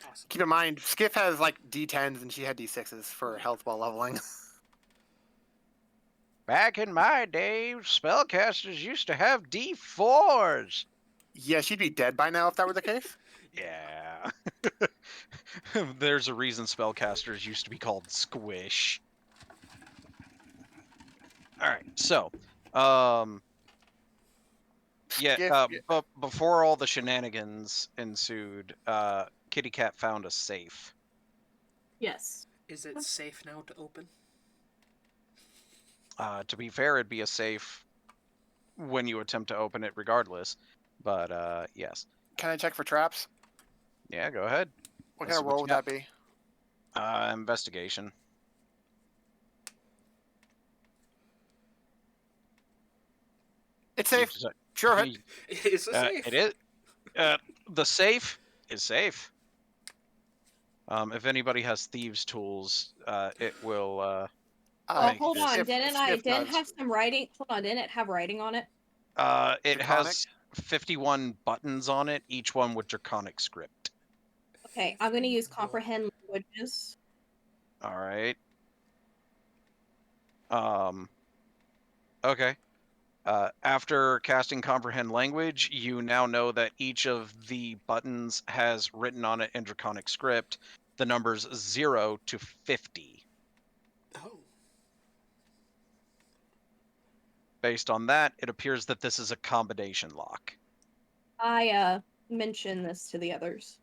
Awesome. Keep in mind, Skiff has like D10s and she had D6s for health while leveling. Back in my day, spellcasters used to have D4s. Yeah, she'd be dead by now if that were the case. Yeah. There's a reason spellcasters used to be called Squish. Alright, so, yeah, but before all the shenanigans ensued, Kitty Cat found a safe. Yes. Is it safe now to open? To be fair, it'd be a safe when you attempt to open it regardless, but, yes. Can I check for traps? Yeah, go ahead. What Let's kind of see what roll you would got. that be? Investigation. It's safe. Sure of it. It's a safe. It is. The safe is safe. If anybody has thieves' tools, it will. Oh, make hold this- on. Skiff- Didn't Skiff it does. have some writing? Hold on. Didn't it have writing on it? It Draconic? has 51 buttons on it, each one with Draconic script. Okay, I'm going to use comprehend languages. All right. Okay. After casting Comprehend Language, you now know that each of the buttons has written on it in Draconic script the numbers 0 to 50. Oh. Based on that, it appears that this is a combination lock. I mentioned this to the others.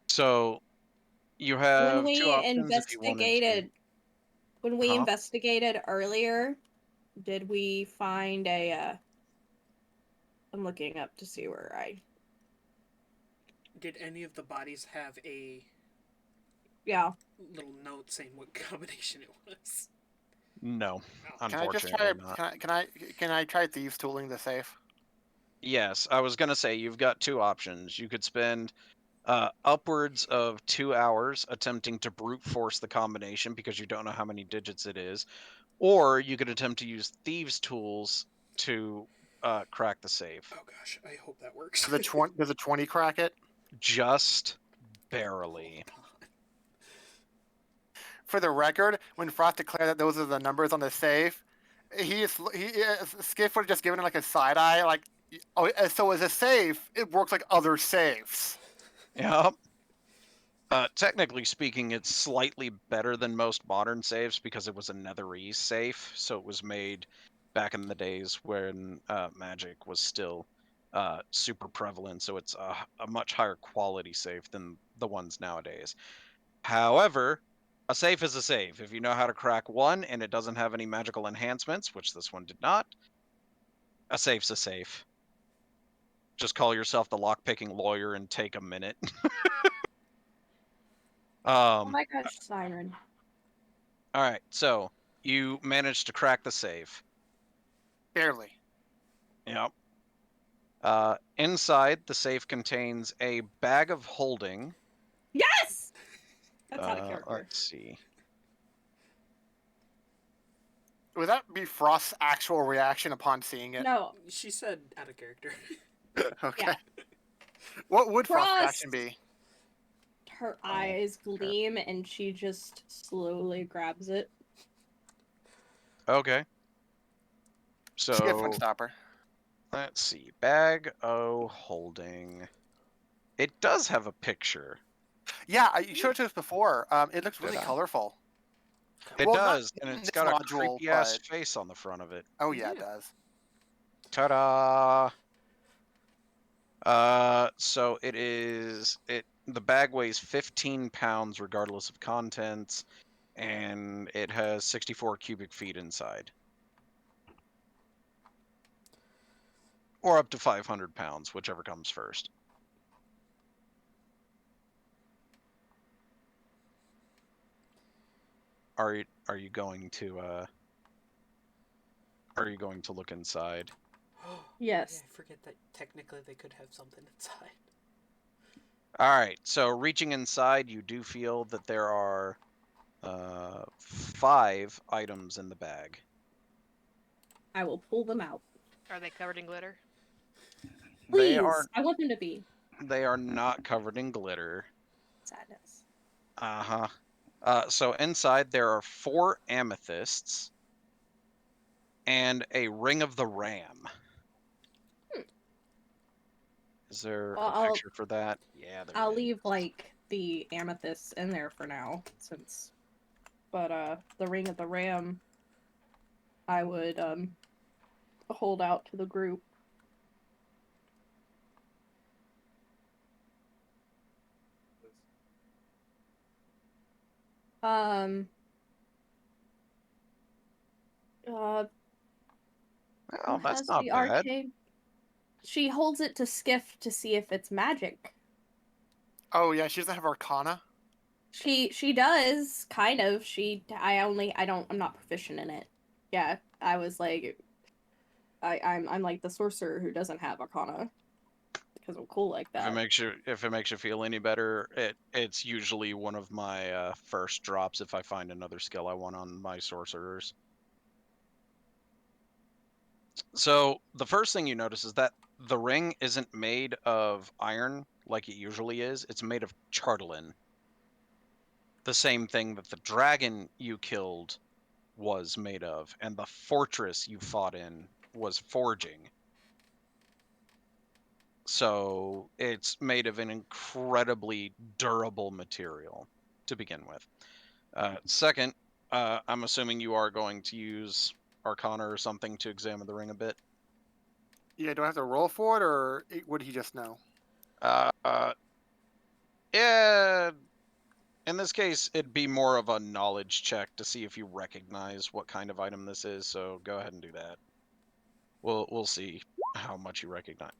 So you have When two we options if you wanted to. investigated earlier, did we find a I'm looking up to see where I Did any of the bodies have a little note saying what combination it was? No, Can I just unfortunately try? not. Can I try thieves tooling the safe? Yes, I was gonna say you've got two options. You could spend upwards of 2 hours attempting to brute force the combination because you don't know how many digits it is, or you could attempt to use thieves' tools to crack the safe. Oh gosh, I hope that works. Does a 20 crack it? Just barely. For the record, when Frost declared that those are the numbers on the safe, Skiff would have just given it like a side eye, like, oh, so as a safe, it works like other safes. Yep. Technically speaking, it's slightly better than most modern safes because it was a Netherese safe, so it was made back in the days when magic was still super prevalent, so it's a much higher quality safe than the ones nowadays. However, a safe is a safe. If you know how to crack one and it doesn't have any magical enhancements, which this one did not, a safe's a safe. just call yourself the lockpicking lawyer and take a minute. Oh my gosh, Siren. All right, so you managed to crack the safe. Barely. Yep. Inside, the safe contains a bag of holding. Yes! That's out of character. Let's see. Would that be Frost's actual reaction upon seeing it? No, She said out of character. Okay. Yeah. What would Frost's Frost! reaction be? her eyes gleam and she just slowly grabs it. Okay. Skiff would So stop her. let's see. Bag o holding. It does have a picture. Yeah, you showed it to us before. It looks really Did I? colorful. It Well, not does, and in it's this got a module, creepy ass but face on the front of it. oh yeah, Yeah. it does. Ta-da! So it is the bag weighs 15 pounds regardless of contents, and it has 64 cubic feet inside. Or up to 500 pounds, whichever comes first. Are you going to look inside? Yes. Yeah, I forget that technically they could have something inside. All right. So reaching inside, you do feel that there are 5 items in the bag. I will pull them out. Are they covered in glitter? They Please! are I want them to be. not covered in glitter. Sadness. Uh-huh. So inside there are 4 amethysts and a ring of the ram. Is there Well, a picture for that? Yeah, there I'll is. leave, like, the amethysts in there for now, since... But, the ring of the ram, I would, hold out to the group. Um... Oh, Who that's has not the bad. arcane? She holds it to Skiff to see if it's magic. Oh yeah, she doesn't have Arcana. She does, kind of. I'm not proficient in it. Yeah, I was like, I'm like the sorcerer who doesn't have Arcana. Because I'm cool like that. If it makes you feel any better, it's usually one of my first drops if I find another skill I want on my sorcerers. So the first thing you notice is that the ring isn't made of iron like it usually is. It's made of chartolin. The same thing that the dragon you killed was made of, and the fortress you fought in was forging. So it's made of an incredibly durable material to begin with. Second, I'm assuming you are going to use Arcana or something to examine the ring a bit. Yeah, do I have to roll for it, or would he just know? Yeah. In this case, it'd be more of a knowledge check to see if you recognize what kind of item this is. So go ahead and do that. We'll see how much you recognize.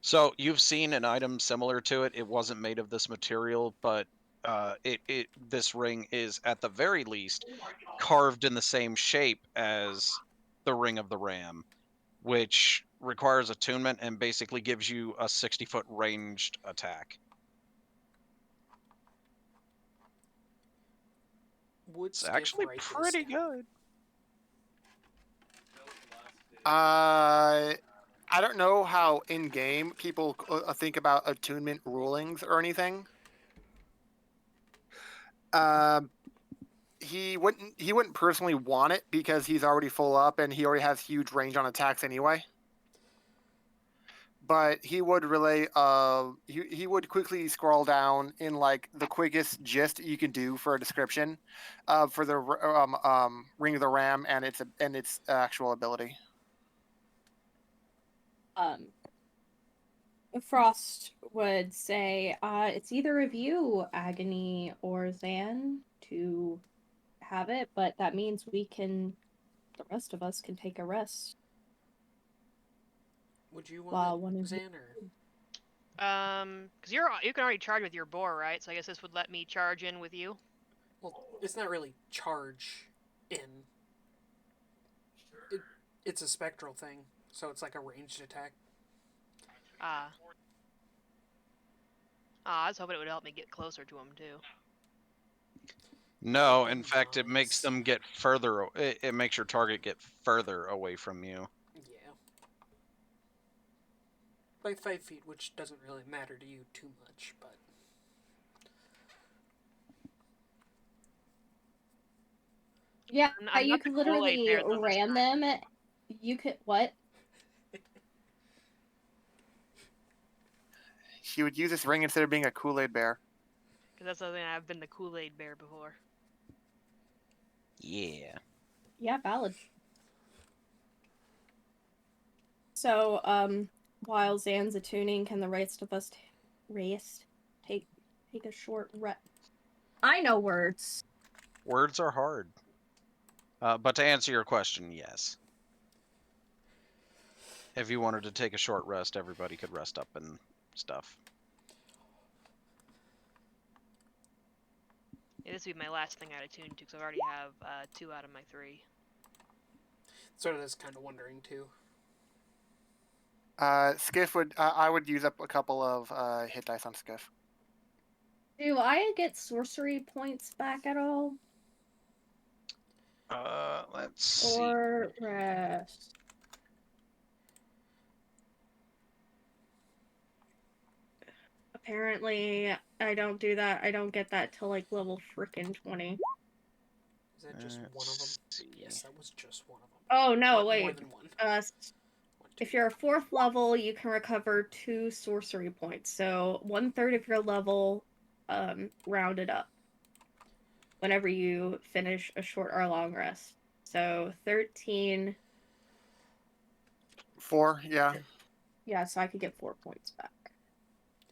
So you've seen an item similar to it. It wasn't made of this material, but this ring is at the very least carved in the same shape as the ring of the ram, which requires attunement and basically gives you a 60-foot ranged attack. Would It's Skiff actually write pretty this down? good. I don't know how in game people think about attunement rulings or anything. He wouldn't personally want it because he's already full up and he already has huge range on attacks anyway. But he would relay. He would quickly scroll down in like the quickest gist you can do for a description, for the ring of the ram and its actual ability. Frost would say, it's either of you, Agony or Zan, to have it, but that means the rest of us can take a rest. Would you want Wow, it, one of Zan, or... Because you can already charge with your boar, right? So I guess this would let me charge in with you. Well, it's not really charge in. It's a spectral thing, so it's like a ranged attack. Ah. I was hoping it would help me get closer to him too. No, It'd in be fact, it makes nice. them get further. It makes your target get further away from you. Yeah. By 5 feet, which doesn't really matter to you too much, but... Yeah, I'm you not the could Kool-Aid literally bear though this ram time. them. You could what? She would use this ring instead of being a Kool-Aid bear. Because that's something I've been the Kool-Aid bear before. Yeah. Yeah, valid. So, while Zan's attuning, can the rest of us take a short rest? I know words. Words are hard. But to answer your question, yes. If you wanted to take a short rest, everybody could rest up and stuff. Yeah, this would be my last thing I'd attune to, because I already have 2 out of my 3. Sort of just kind of wondering, too. Skiff would. I would use up a couple of hit dice on Skiff. Do I get sorcery points back at all? Let's see. Or rest? Apparently, I don't do that. I don't get that till like level frickin' 20. Is that just one of them? Let's see. Yes, that was just one of them. Oh no, More wait. than one. Uh, One, if two. you're a 4th level, you can recover 2 sorcery points. So 1/3 of your level, rounded up. Whenever you finish a short or long rest. So 13. 4, yeah. Yeah, so I could get 4 points back.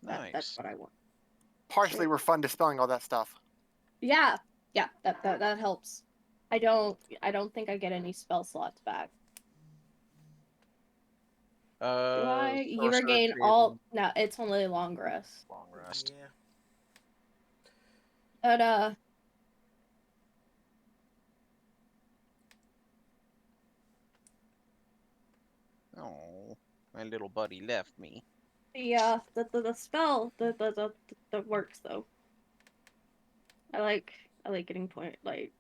That's Nice. what I want. Partially, we're fun dispelling all that stuff. Yeah, that helps. I don't think I get any spell slots back. Do I? You Sorcerer regain created all. No, it's only long rest. long rest. Yeah. But Oh, my little buddy left me. the spell that works though. I like getting point like.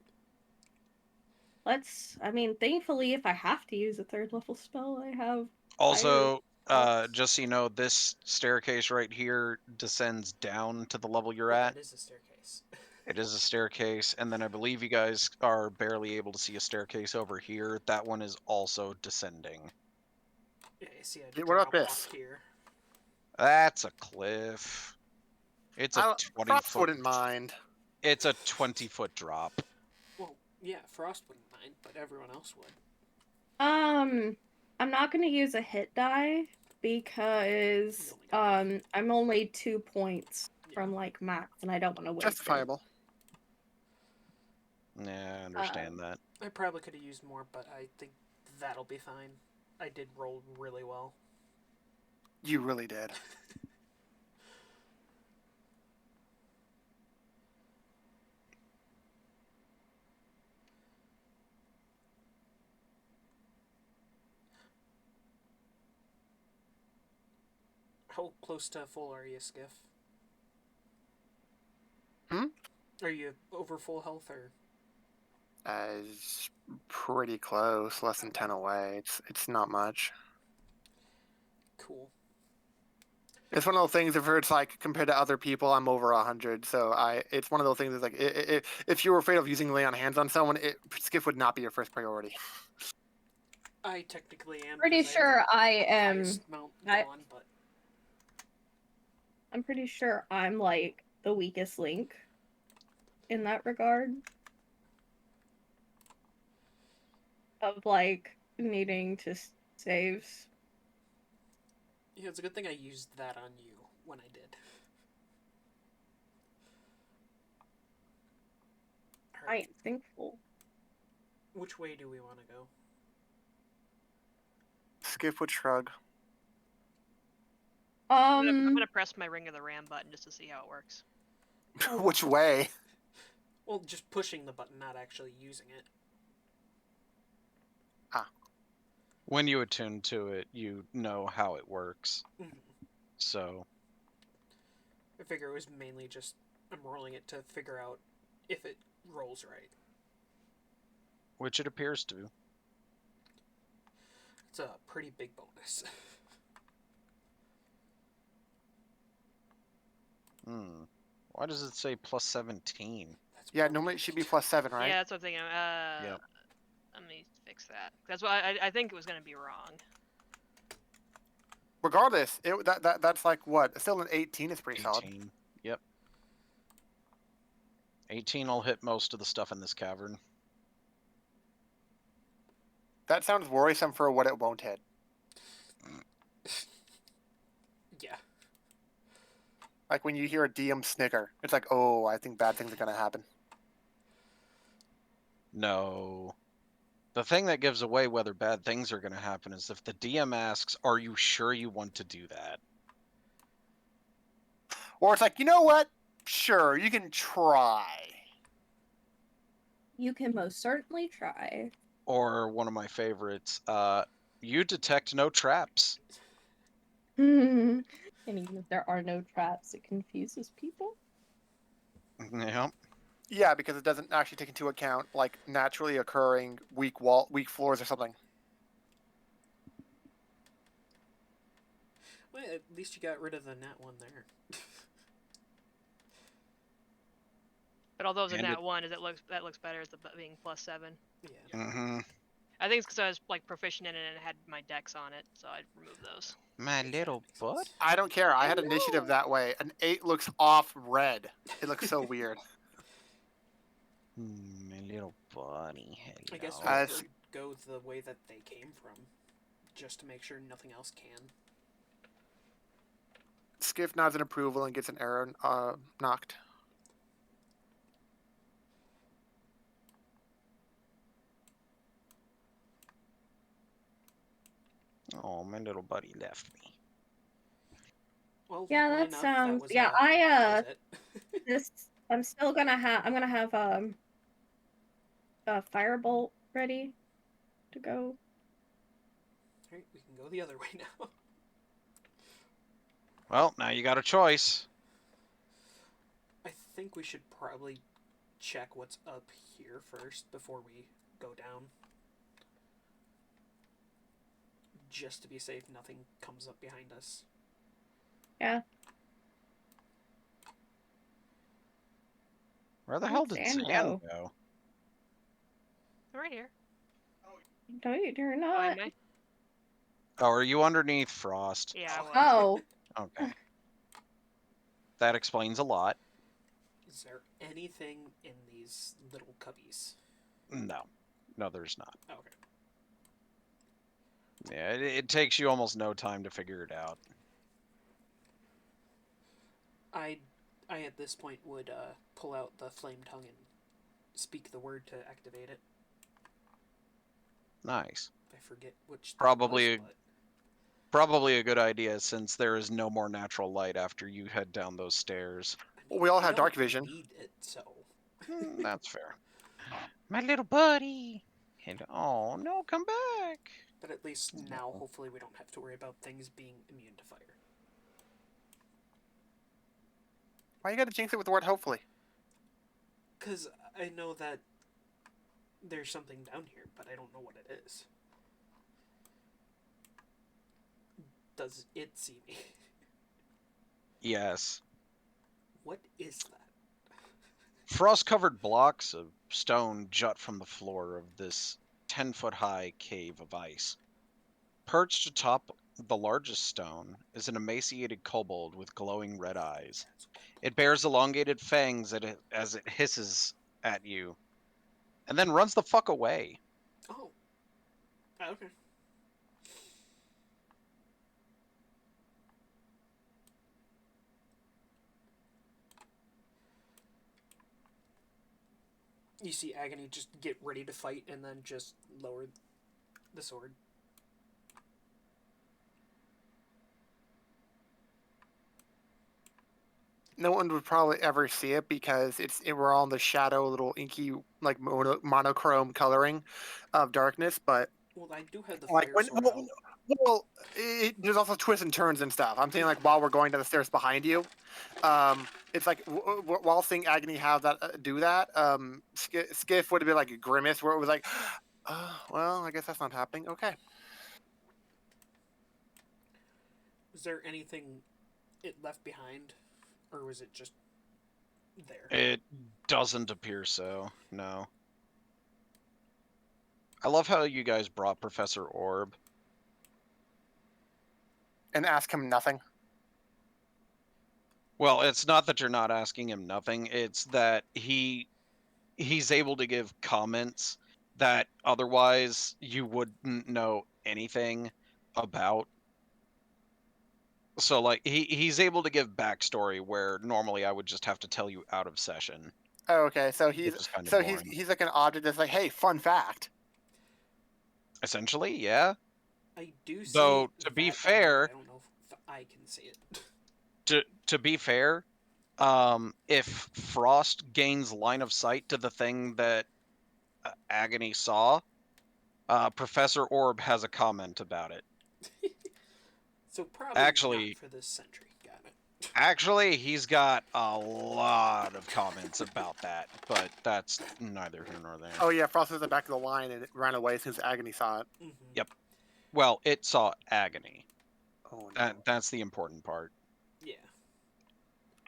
I mean, thankfully, if I have to use a 3rd level spell, I have. Also, higher just so you know, this staircase right here descends down to the level you're Oh, at. that is a staircase. It is a staircase, and then I believe you guys are barely able to see a staircase over here. That one is also descending. Yeah, I see a Yeah, what about drop this? off here. That's a cliff. It's a 20 Frost foot. wouldn't mind. It's a 20-foot drop. Well, yeah, Frost wouldn't mind, but everyone else would. I'm not gonna use a hit die because I'm only 2 points from like max, and I don't want to waste Justifiable. Yeah, I understand that. I probably could have used more, but I think that'll be fine. I did roll really well. You really did. How close to full are you, Skiff? Hmm? Are you over full health, or? It's pretty close. Less than 10 away. It's not much. Cool. It's one of those things. If it's like compared to other people, I'm over 100. So it's one of those things. That's like if you were afraid of using lay on hands on someone, Skiff would not be your first priority. I technically am. Pretty 'cause sure have the I am. highest mount I- gone, but I'm pretty sure I'm like the weakest link in that regard. Of like needing to saves. yeah, it's a good thing I used that on you when I did. I am thankful. Which way do we want to go? Skiff would shrug. I'm gonna press my Ring of the Ram button just to see how it works. Which way? Well, just pushing the button, not actually using it. When you attune to it, you know how it works. Mhm. So, I figure it was mainly just I'm rolling it to figure out if it rolls right. which it appears to. It's a pretty big bonus. Why does it say plus 17? That's Yeah, probably normally it should be right. +7, right? Yeah, that's what I'm thinking. Yep. Let me fix that. That's why I think it was gonna be wrong. Regardless, that's like what? Still an 18 is pretty solid. 18. Yep. 18 will hit most of the stuff in this cavern. That sounds worrisome for what it won't hit. Yeah. Like when you hear a DM snicker, it's like, oh, I think bad things are gonna happen. No. The thing that gives away whether bad things are going to happen is if the DM asks, are you sure you want to do that? Or it's like, you know what? Sure, you can try. You can most certainly try. Or one of my favorites, you detect no traps. And even if there are no traps, it confuses people. Yep. Yeah, because it doesn't actually take into account like naturally occurring weak weak floors or something. Well, at least you got rid of the nat one there. But although it's a And nat 1, that looks better as being +7. Yeah. Mm-hmm. I think it's because I was like proficient in it and it had my dex on it, so I'd remove those. My little makes butt. sense. I don't care. I had I initiative know. that way. An 8 looks off red. It looks so weird. My little buddy. Hello. I guess Uh, we'll go the way that they came from, just to make sure nothing else can. Skiff nods in approval and gets an arrow knocked. Oh, my little buddy left me. Well, Yeah, luckily that enough, sounds. was, Yeah, that was it. this. I'm still gonna have. I'm gonna have a firebolt ready to go. Alright, we can go the other way now. Well, now you got a choice. I think we should probably check what's up here first before we go down. Just to be safe, nothing comes up behind us. Yeah. Where the Where'd hell did Zan Zan go? go? I'm right here. No, you're Oh, not. am I? Oh, are you underneath Frost? Yeah, I was. Oh, Okay. That explains a lot. Is there anything in these little cubbies? No. No, there's not. Oh, okay. Yeah, it takes you almost no time to figure it out. I at this point would pull out the flame tongue and speak the word to activate it. Nice. I forget which. Probably that was, Probably a good idea since there is no more natural light after you head down those stairs. but, We all we have dark don't vision. Need it, so. That's fair. My little buddy. And oh no, come back. But at least now, hopefully, we don't have to worry about things being immune to fire. Why you gotta jinx it with the word hopefully? Because I know that there's something down here, but I don't know what it is. Does it see me? Yes. What is that? Frost-covered blocks of stone jut from the floor of this 10-foot-high cave of ice. Perched atop the largest stone is an emaciated kobold with glowing red eyes. It bears elongated fangs as it hisses at you, and then runs the fuck away. Oh. Okay. You see Agony just get ready to fight and then just lower the sword. no one would probably ever see it because we're all in the shadow, little inky like monochrome coloring of darkness. But Well, I do have the like fire when sword well, out. well there's also twists and turns and stuff. I'm saying like while we're going down the stairs behind you, it's like while seeing Agony have that do that, Skiff would have been like a grimace where it was like, well, I guess that's not happening. Okay. Was there anything it left behind, or was it just there? It doesn't appear so, no. I love how you guys brought Professor Orb. And ask him nothing. Well, it's not that you're not asking him nothing, it's that he's able to give comments that otherwise you wouldn't know anything about. So like he's able to give backstory where normally I would just have to tell you out of session, Oh, okay. So which is kind of so boring. he's like an object that's like, hey, fun fact. Essentially, yeah. I do see Though to be that, fair, I don't know if I can see it. to be fair, if Frost gains line of sight to the thing that Agony saw, Professor Orb has a comment about it. So probably not Actually, for this century. Got it. actually, he's got a lot of comments about that, but that's neither here nor there. Oh yeah, Frost was at the back of the line and it ran away since Agony saw it. Mm-hmm. Yep. Well, it saw Agony. Oh no. That's the important part. Yeah.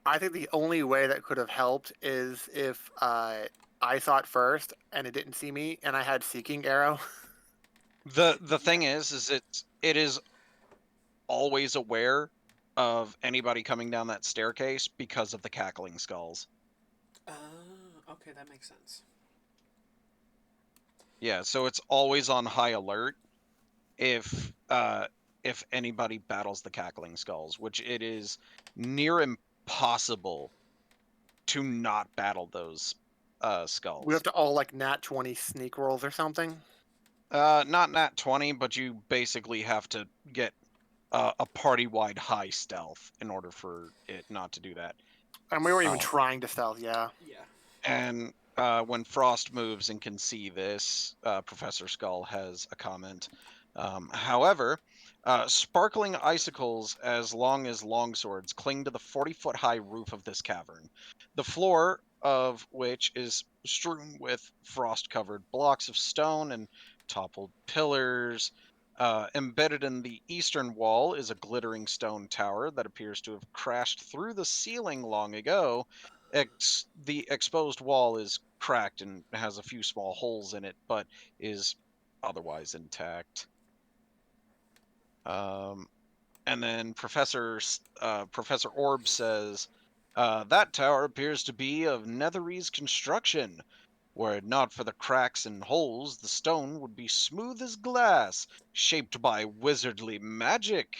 I think the only way that could have helped is if I saw it first and it didn't see me and I had Seeking Arrow. The thing is it is always aware of anybody coming down that staircase because of the cackling skulls. Okay, that makes sense. Yeah, so it's always on high alert if anybody battles the cackling skulls, which it is near impossible to not battle those skulls. We have to all like nat 20 sneak rolls or something. Not nat 20, but you basically have to get a party-wide high stealth in order for it not to do that. And we weren't even Oh. trying to stealth, yeah. Yeah. And when Frost moves and can see this, Professor Skull has a comment. However, sparkling icicles as long as longswords cling to the 40-foot high roof of this cavern, the floor of which is strewn with frost-covered blocks of stone and toppled pillars. Embedded in the eastern wall is a glittering stone tower that appears to have crashed through the ceiling long ago. The exposed wall is cracked and has a few small holes in it, but is otherwise intact. And then Professor Orb says, that tower appears to be of Netherese construction. Were it not for the cracks and holes, the stone would be smooth as glass, shaped by wizardly magic.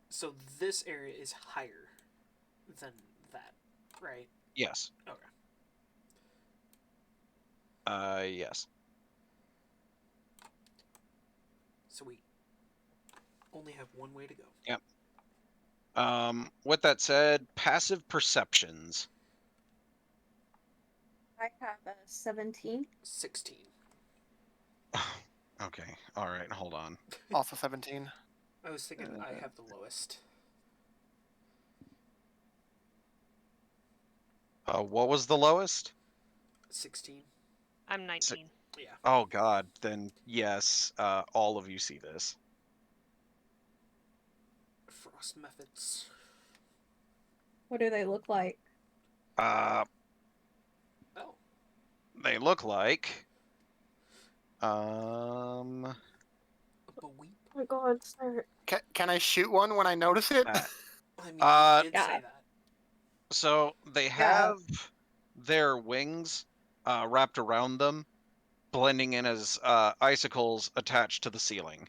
So this area is higher than that, right? Yes. Okay. Yes. So we only have one way to go. Yep. With that said, passive perceptions. I have a 17. 16. Okay. All right. Hold on. Also 17. I was thinking I have the lowest. What was the lowest? 16. I'm 19. Yeah. Oh God. Then yes. All of you see this. Frost methods. What do they look like? Uh, Oh. they look like. A beweep. Oh my god, sir. Can I shoot one when I notice it? Uh, I mean, Uh, you did Yeah. say that. So they have their wings wrapped around them, blending in as icicles attached to the ceiling.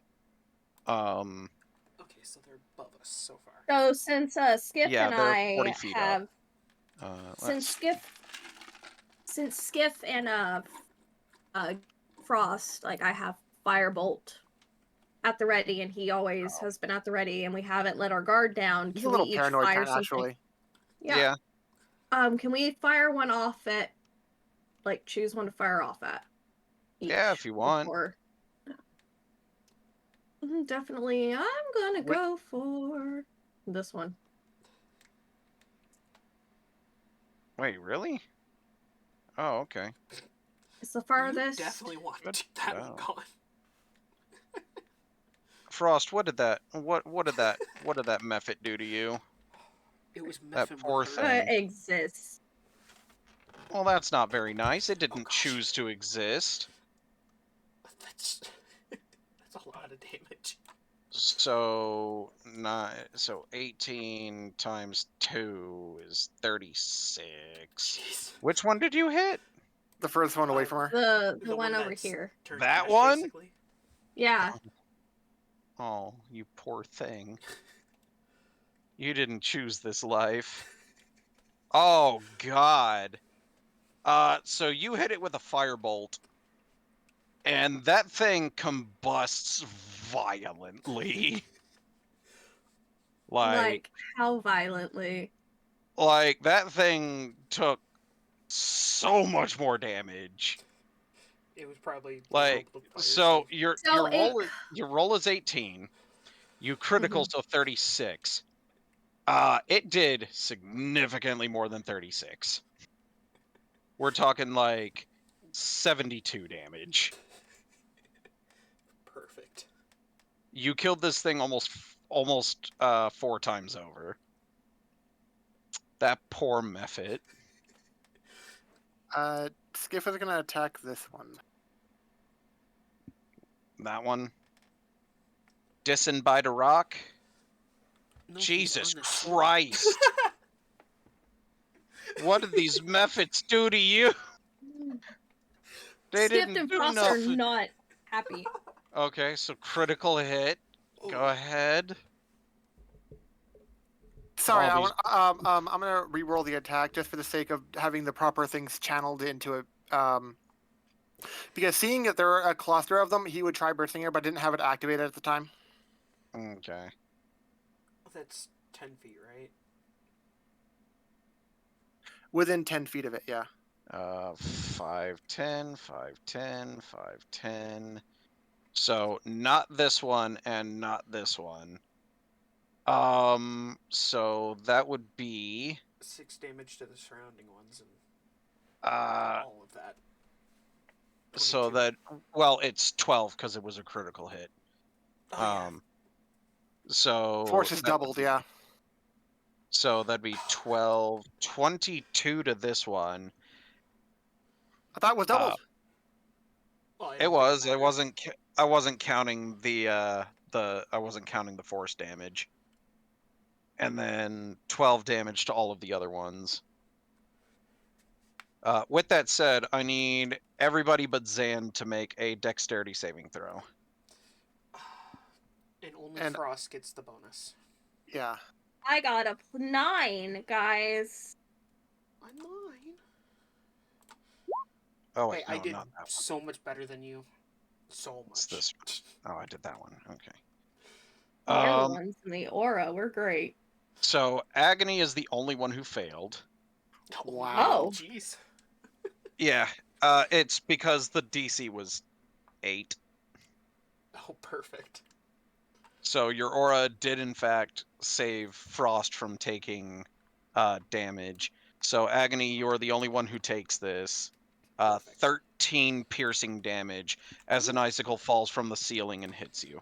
Okay, so they're above us so far. So since Skiff Yeah, and they're I 40 feet have up. since Skiff and Frost, like I have Firebolt. at the ready, and he always has been at the ready, and we haven't let our guard down. He's Can a we little each paranoid, fire kind of, something? naturally. Yeah. Can we fire one off at, like, choose one to fire off at? Yeah, Each if you want. before. Definitely, I'm gonna Wait. go for this one. Wait, really? Oh, okay. It's the You farthest. definitely want Good that to one know. gone. Frost, what did that method do to you? It was That Mephin poor with her. thing. Exists. Well, that's not very nice. It didn't gosh. choose to exist. That's that's a lot of damage. So 18 times 2 is 36. Jeez. Which one did you hit? The first one away from her. The one over that's here. turned That ash, one? Basically. Yeah. Oh, you poor thing. You didn't choose this life. Oh god. So you hit it with a firebolt, and that thing combusts violently. Like how violently? Like that thing took so much more damage. It was probably the Like help of fire so save. your roll is 18. You critical so 36. It did significantly more than 36. We're talking like 72 damage. Perfect. You killed this thing almost 4 times over. That poor Mephit. Skiff is gonna attack this one. That one. Disinbite a rock. No, he's Jesus on the shield. Christ. What did these Mephits do to you? They Skip didn't and do Frost are nothing. not happy. Okay, so critical hit. Go Oh, ahead. Sorry, All these- I'm gonna re-roll the attack just for the sake of having the proper things channeled into it. Because seeing that there are a cluster of them, he would try bursting here, but didn't have it activated at the time. Okay. that's 10 feet, right? Within 10 feet of it, yeah. 5, 10, 5, 10, 5, 10. So not this one and not this one. So that would be 6 damage to the surrounding ones and uh all of that. so 22. that well it's 12 because it was a critical hit. Oh, yeah. So Force is that would doubled, be- yeah. So that'd be 12, 22 to this one. I thought it was doubled. Well, I It don't think was. I matters. wasn't. I wasn't counting the. I wasn't counting the force damage. And then 12 damage to all of the other ones. With that said, I need everybody but Zan to make a dexterity saving throw. And only And- Frost gets the bonus. Yeah. I got a 9, guys. I'm mine. Oh Hey, wait, I no, did not that one. so much better than you. So much. It's this one. Oh, I did that one. Okay. We're the ones in the aura. We're great. So Agony is the only one who failed. Wow. Jeez. Yeah. It's because the DC was 8. Oh, perfect. So your aura did in fact save Frost from taking damage. So Agony, you're the only one who takes this. Perfect. 13 piercing damage as an icicle falls from the ceiling and hits you.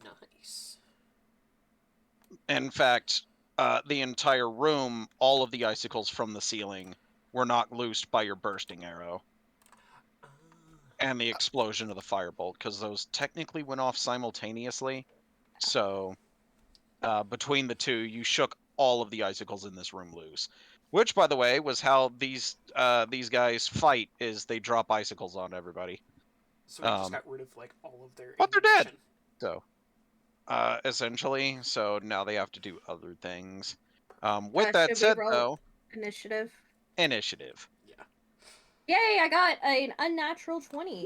Nice. In fact, the entire room, all of the icicles from the ceiling were knocked loose by your bursting arrow and the explosion of the firebolt, because those technically went off simultaneously. So between the two, you shook all of the icicles in this room loose. Which, by the way, was how these guys fight: is they drop icicles on everybody. So we just got rid of like all of their But they're dead! ammunition. So, essentially, so now they have to do other things. With Should that we said, roll though, initiative? initiative. Yeah. Yay! I got an unnatural 20.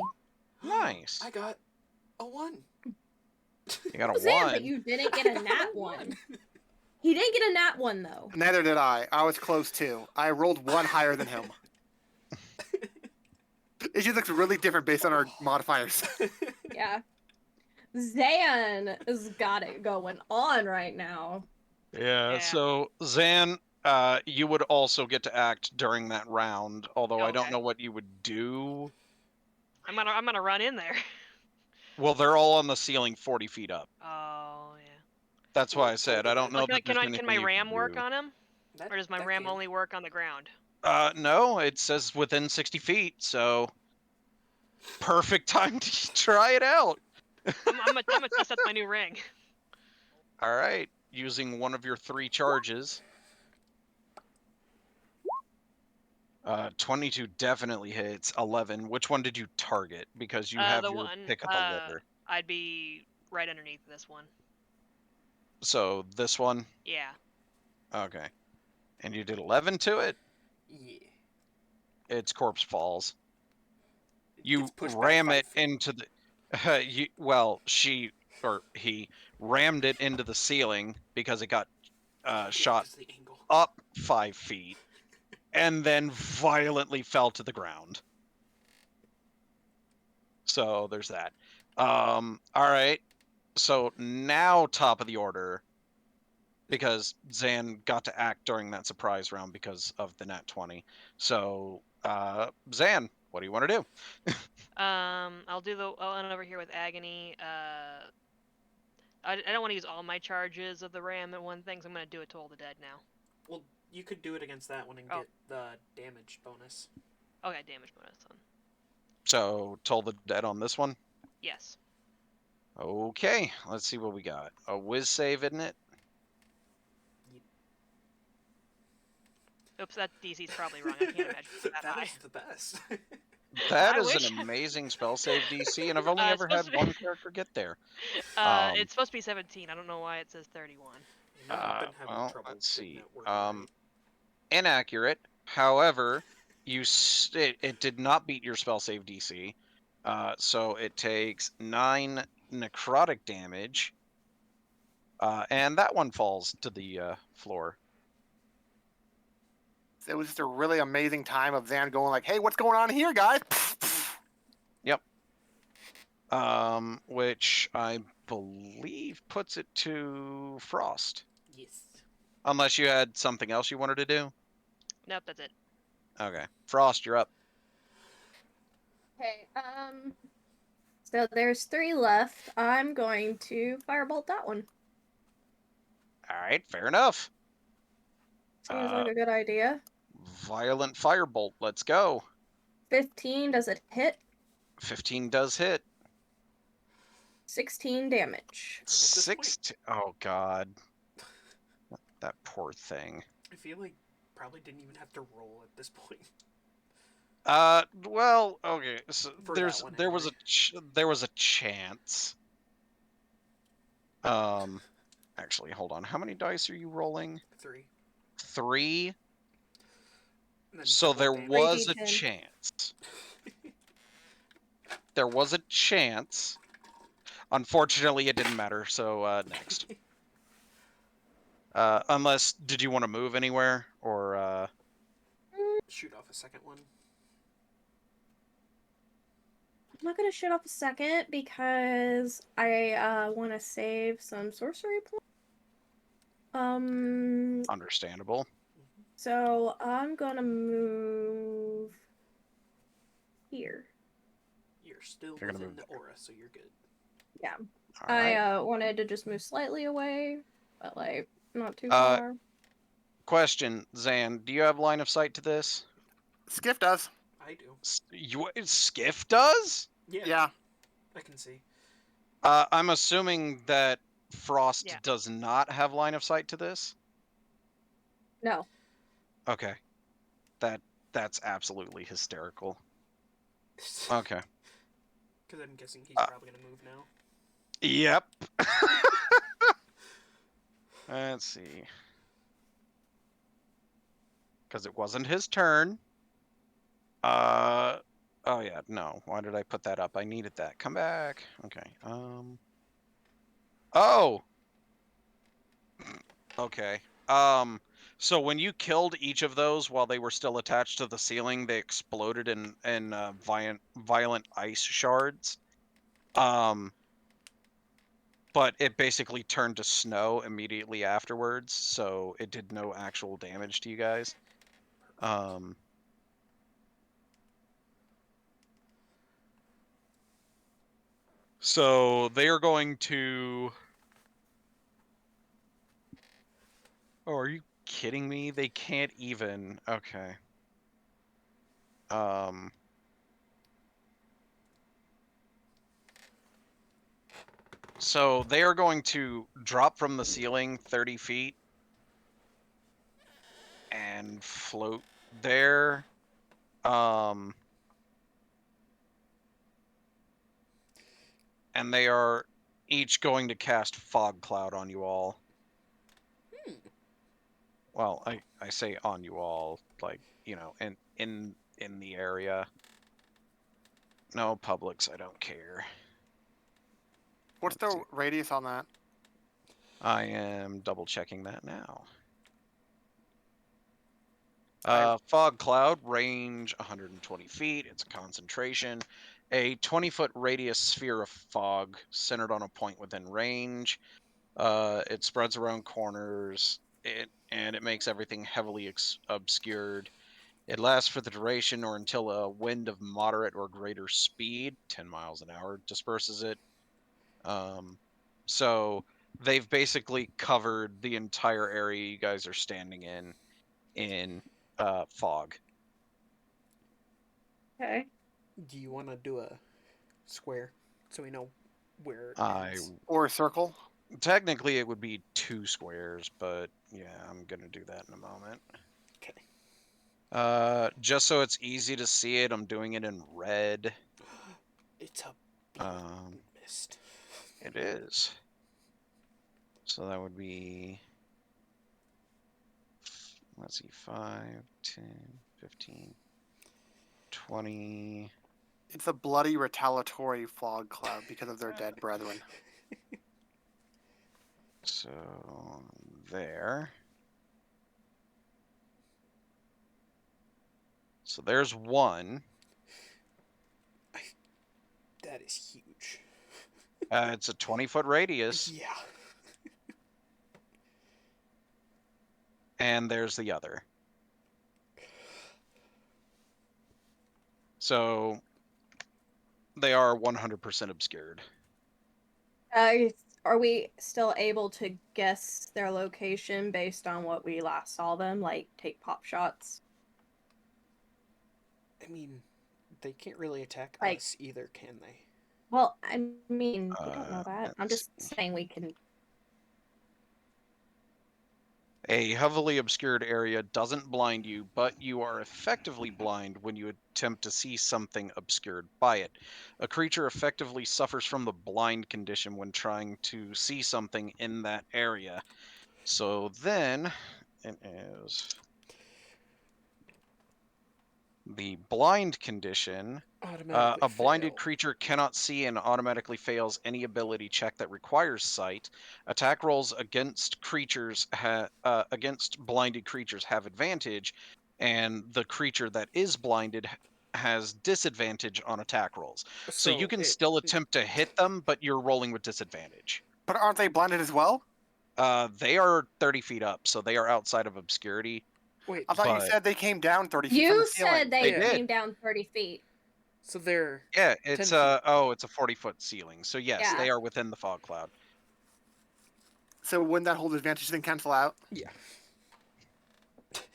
Nice. I got a 1. You got a Sam, 1. but you didn't get a nat one. He didn't get a nat one though. Neither did I. I was close too. I rolled 1 higher than him. It just looks really different based on our modifiers. Yeah. Zan has got it going on right now. Yeah, Yeah. so Zan, you would also get to act during that round, although I don't Okay. know what you would do. I'm gonna run in there. Well, they're all on the ceiling 40 feet up. Oh yeah. That's why I said I don't know Well, that there's can anything my you ram can work do. on him, or does my ram only work on the ground? No, it says within 60 feet, so perfect time to try it out. I'm gonna test out my new ring. All right, using one of your 3 charges. 22 definitely hits. 11. Which one did you target? Because you have The your one. pick of the litter. I'd be right underneath this one. So this one. Yeah. Okay. And you did 11 to it. Yeah. Its corpse falls. It You gets pushed back ram 5 it feet. into the. She or he rammed it into the ceiling because it got Yeah, shot 'cause the angle. up 5 feet, and then violently fell to the ground. So there's that. All right. So now top of the order, because Zan got to act during that surprise round because of the nat 20. So Zan, what do you want to do? I'll do the one over here with agony. I don't want to use all my charges of the ram at one thing, so I'm gonna do it to all the dead now. Well, you could do it against that one and get the damage bonus. Okay, damage bonus on. So toll the dead on this one. Yes. Okay, let's see what we got. A whiz save, isn't it? Oops, that DC's probably wrong. I can't imagine it's that high. That is the best. That I is wish. an amazing spell save DC, and I've only It's ever had supposed to be- one character get there. It's supposed to be 17. I don't know why it says 31. You know, I've been having Well, trouble let's getting see. that working right. Inaccurate. However, it did not beat your spell save DC, so it takes 9 necrotic damage, and that one falls to the floor. It was just a really amazing time of Zan going like, "Hey, what's going on here, guys?" Yep. Which I believe puts it to Frost. Yes. Unless you had something else you wanted to do. Nope, that's it. Okay. Frost, you're up. Okay, so there's 3 left. I'm going to firebolt that one. Alright, fair enough. Seems like a good idea. Violent firebolt, let's go. 15, does it hit? 15 does hit. 16 damage. 16. Oh god. That poor thing. I feel like probably didn't even have to roll at this point. Well, okay. So For there that one, was there was a chance. Actually, hold on. How many dice are you rolling? 3. 3. And then So double there damage. was a 3d10. chance. There was a chance. Unfortunately, it didn't matter. So next. Unless, did you want to move anywhere or? Shoot off a second one. I'm not gonna shoot off a second because I want to save some sorcery points. Understandable. So I'm gonna move here. You're still You're gonna within move the there. aura, so you're good. Yeah. All right. I wanted to just move slightly away, but like not too far. Question, Zan, do you have line of sight to this? Skiff does. I do. Skiff does? Yeah. I can see. I'm assuming that Frost Yeah. does not have line of sight to this. No. Okay, that's absolutely hysterical. Okay. Because I'm guessing he's probably going to move now. Yep. Let's see. Because it wasn't his turn. Oh yeah, no. Why did I put that up? I needed that. Come back. Okay. Oh. Okay. So when you killed each of those while they were still attached to the ceiling, they exploded in violent ice shards. But it basically turned to snow immediately afterwards, so it did no actual damage to you guys. So they are going to... Oh, are you kidding me? They can't even... Okay. So they are going to drop from the ceiling 30 feet and float there. And they are each going to cast Fog Cloud on you all. Well, I say on you all, like, you know, in the area. No, Publix, I don't care. What's Let's the see. radius on that? I am double checking that now. I- Fog Cloud, range 120 feet. It's a concentration. A 20-foot radius sphere of fog centered on a point within range. It spreads around corners. And it makes everything heavily obscured. It lasts for the duration or until a wind of moderate or greater speed, 10 miles an hour, disperses it. So they've basically covered the entire area you guys are standing in fog. Okay. Do you want to do a square so we know where it I ends? Or a circle? technically it would be 2 squares, but yeah, I'm gonna do that in a moment. Okay. Just so it's easy to see it, I'm doing it in red. It's a blood Um, mist. it is. So that would be, let's see, 5, 10, 15, 20. It's a bloody retaliatory fog cloud because of their dead brethren. So there. So there's one. That is huge. It's a 20-foot radius, Yeah. and there's the other. So they are 100% obscured. Are we still able to guess their location based on what we last saw them? Like, take pop shots? I mean, they can't really attack Like- us either, can they? Well, I mean, we don't know that. I'm let's just saying we can. A heavily obscured area doesn't blind you, but you are effectively blind when you attempt to see something obscured by it. A creature effectively suffers from the blind condition when trying to see something in that area. So then it is the blind condition. Automatically A blinded fail. creature cannot see and automatically fails any ability check that requires sight. Attack rolls against creatures against blinded creatures have advantage, and the creature that is blinded has disadvantage on attack rolls. So you can still attempt to hit them, but you're rolling with disadvantage. But aren't they blinded as well? They are 30 feet up, so they are outside of obscurity. Wait, I thought you But- said they came down 30 feet from You the ceiling. said they They came did. down 30 feet. so they're Yeah, it's 10 feet. it's a 40-foot ceiling. So yes, Yeah. they are within the fog cloud. So wouldn't that hold advantage then cancel out? Yeah.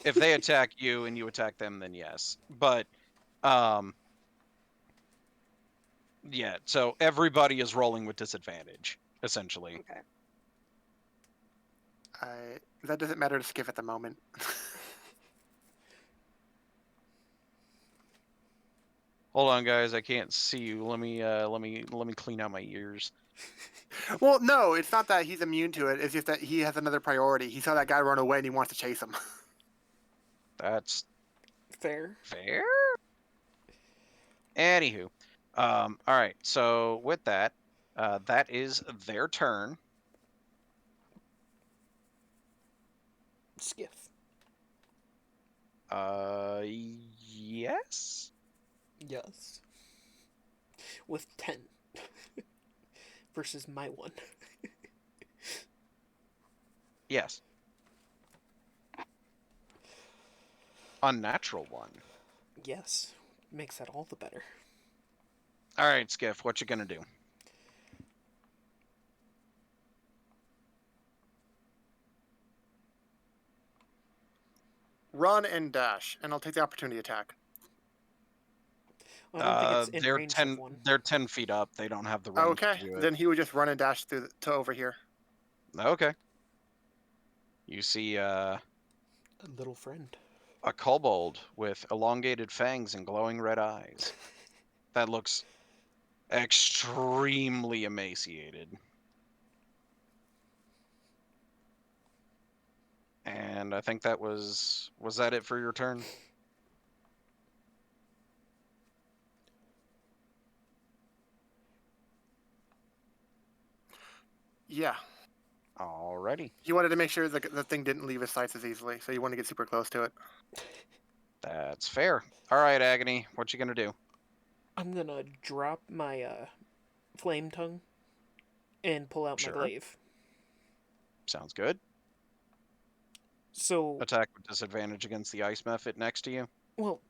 If they attack you and you attack them, then yes. But yeah, so everybody is rolling with disadvantage, essentially. Okay. That doesn't matter to Skiff at the moment. Hold on, guys, I can't see you. Let me clean out my ears. Well, no, it's not that he's immune to it. It's just that he has another priority. He saw that guy run away and he wants to chase him. That's Fair. fair. Anywho, all right. So with that, that is their turn. Skiff. Yes. Yes. With 10 versus my 1. Yes. Unnatural 1. Yes. Makes that all the better. All right, Skiff, what you gonna do? Run and dash, and I'll take the opportunity attack. I don't think it's in They're range 10. of 1. They're 10 feet up. They don't have the range Okay, to do it. then he would just run and dash to over here. Okay. You see A little friend. a kobold with elongated fangs and glowing red eyes. That looks extremely emaciated. And I think that was that it for your turn? Yeah. Alrighty. He wanted to make sure the thing didn't leave his sights as easily, so he wanted to get super close to it. That's fair. All right, Agony, what you gonna do? I'm gonna drop my flame tongue and pull out Sure. my glaive. Sounds good. So, Attack with disadvantage against the ice method next to you. well,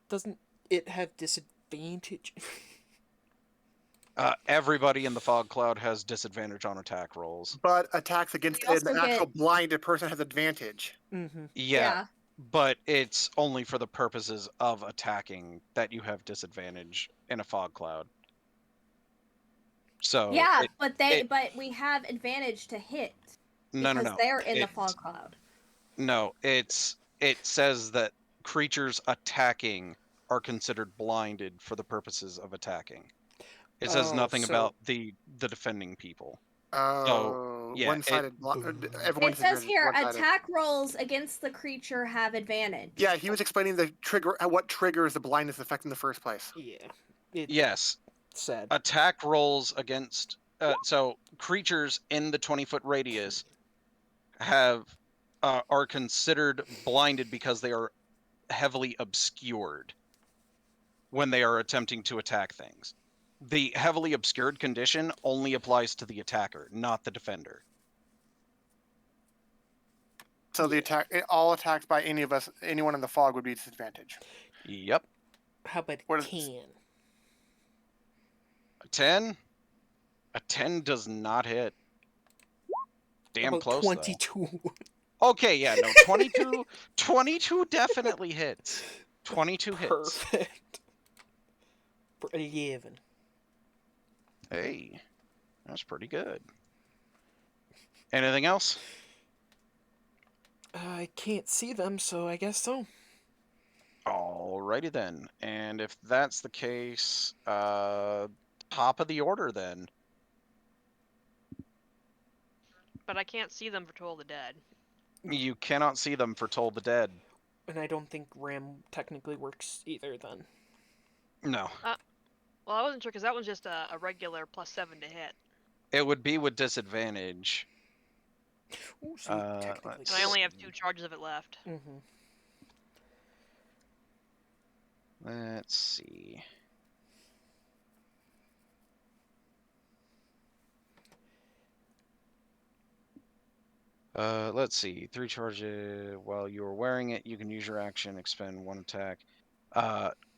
doesn't it have disadvantage? Everybody in the fog cloud has disadvantage on attack rolls. But attacks against We an also actual get- blinded person has advantage. Mm-hmm. Yeah, but it's only for the purposes of attacking that you have disadvantage in a fog cloud. So Yeah, it- but we have advantage to hit no, because no. they're in the It's- fog cloud. No, it says that creatures attacking are considered blinded for the purposes of attacking. It says Oh, nothing so- about the defending people. Oh, yeah, one-sided. Everyone It says disadvantage, here, one-sided. attack rolls against the creature have advantage. Yeah, he was explaining the trigger, what triggers the blindness effect in the first place. Yeah. It's Yes, sad. attack rolls against so creatures in the 20-foot radius are considered blinded because they are heavily obscured when they are attempting to attack things. The heavily obscured condition only applies to the attacker, not the defender. So the all attacks by anyone in the fog would be disadvantage. Yep. How about What a is- 10? A 10? A 10 does not hit. Damn About close 22. though. Okay, yeah, no, 22 22 definitely hits. 22 hits. Perfect. For 11. Hey, that's pretty good. Anything else? I can't see them, so I guess so. Alrighty then. And if that's the case, top of the order then. But I can't see them for Toll the Dead. You cannot see them for Toll the Dead. And I don't think Ram technically works either then. No. Well, I wasn't sure because that one's just a regular +7 to hit. It would be with disadvantage. Ooh, so technically. let's And I only have see. 2 charges of it left. Mm-hmm. Let's see. Let's see. 3 charges. While you are wearing it, you can use your action, expend 1 attack.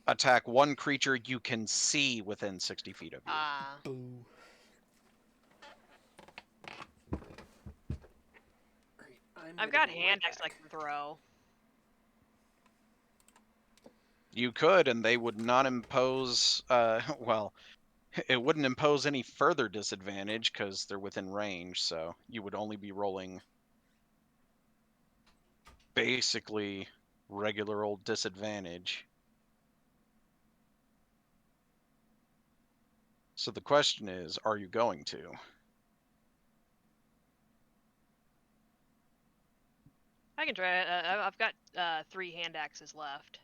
Attack 1 creature you can see within 60 feet of you. Boo. Right, I've got hand axe I can throw. You could, and they would not impose, well, it wouldn't impose any further disadvantage because they're within range, so you would only be rolling basically regular old disadvantage. So the question is, are you going to? I can try it. I've got 3 hand axes left.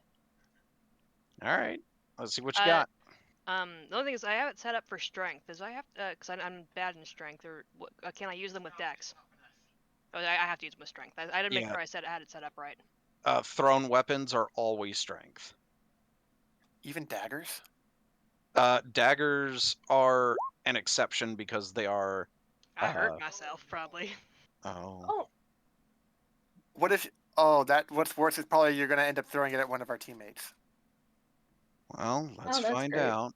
All right, let's see what you Uh, got. The only thing is I have it set up for strength. Is I have because I'm bad in strength, or can I use them with dex? Oh, I have to use my strength. I didn't make Yeah. sure I had it set up right. Thrown weapons are always strength. Even daggers? Daggers are an exception because they are. I hurt myself probably. Oh. Oh, What if? Oh, what's worse is probably you're gonna end up throwing it at one of our teammates. Well, let's that's find great. out.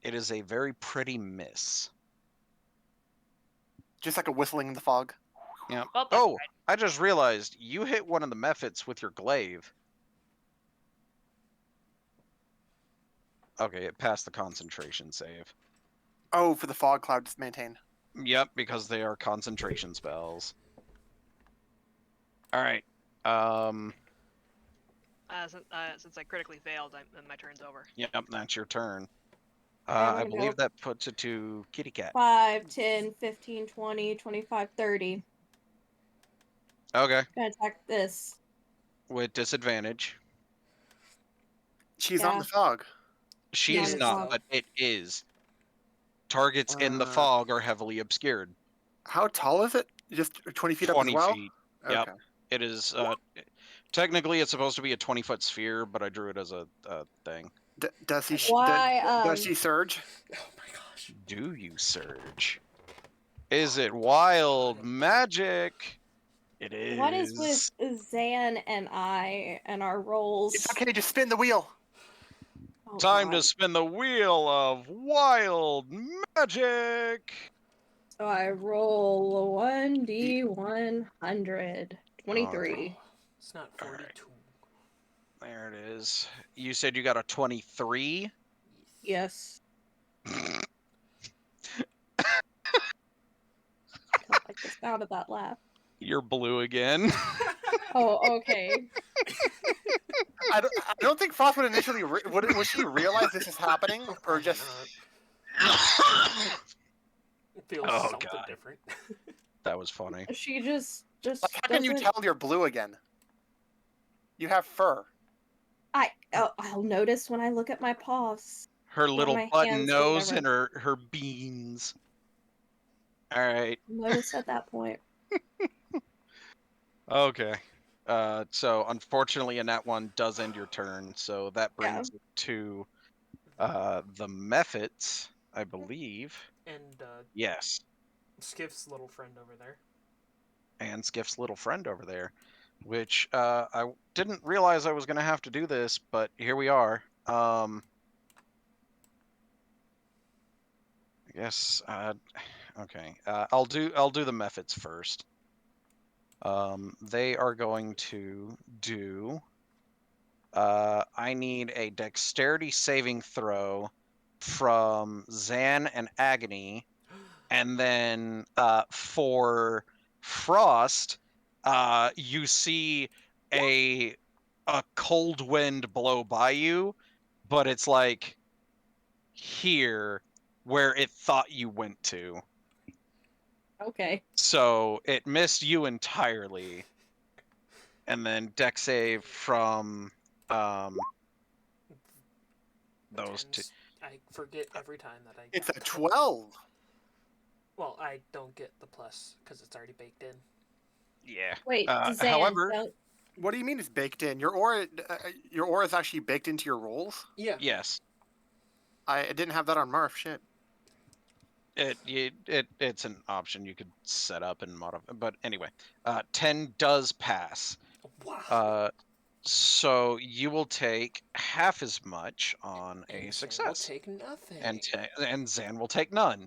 It is a very pretty miss. Just like a whistling in the fog. Yeah. Well, that's Oh, I just realized you hit one of the mephits with your glaive. Okay, it passed the concentration save. Oh, for the fog clouds maintain. Yep, because they are concentration spells. All right. Since I critically failed, then my turn's over. Yep, that's your turn. I'm I gonna believe go that puts it to Kitty Cat. 5, 10, 15, 20, 25, 30. Okay, Gonna attack this. with disadvantage. She's on the fog. She's is, not, though. but it is. Targets in the fog are heavily obscured. How tall is it? Just 20 feet up as 20 well? feet. Okay. Yep. It is. Technically, it's supposed to be a 20-foot sphere, but I drew it as a thing. Does he? Why, does she surge? Oh my gosh. Do you surge? Is it wild magic? It is. What is with Zan and I and our rolls? It's okay. Just spin the wheel. Oh, Time God. to spin the wheel of wild magic. So I roll 1d100. 23. It's not All right. 42. There it is. You said you got a 23? Yes. Don't like the sound of that laugh. You're blue again. Oh, okay. I don't think Frost would initially. Would she realize this is happening, or Probably just? not. It feels Oh, something God. different. That was funny. She just Like, how can you doesn't- tell you're blue again? You have fur. I'll notice when I look at my paws. Her little my button hands or nose whatever. and her beans. All right. I'll notice at that point. Okay. So unfortunately, in that one does end your turn. So that Yeah. brings it to the mephits, I believe. And Yes. Skiff's little friend over there. And Skiff's little friend over there, which I didn't realize I was going to have to do this, but here we are. I guess okay. I'll do the mephits first. They are going to do. I need a dexterity saving throw from Zan and Agony, and then for Frost, you see a cold wind blow by you, but it's like here where it thought you went to. Okay. So it missed you entirely. And then dex save from those two. I forget every time that I. It's a 12. Well, I don't get the plus because it's already baked in. Yeah. Wait, Zan, However, don't- What do you mean it's baked in? Your aura is actually baked into your rolls. Yeah. yes. I didn't have that on Murph. Shit. It's an option you could set up and modify. But anyway, 10 does pass. Wow. So you will take half as much on a And success. Zan will take nothing. And Zan will take none.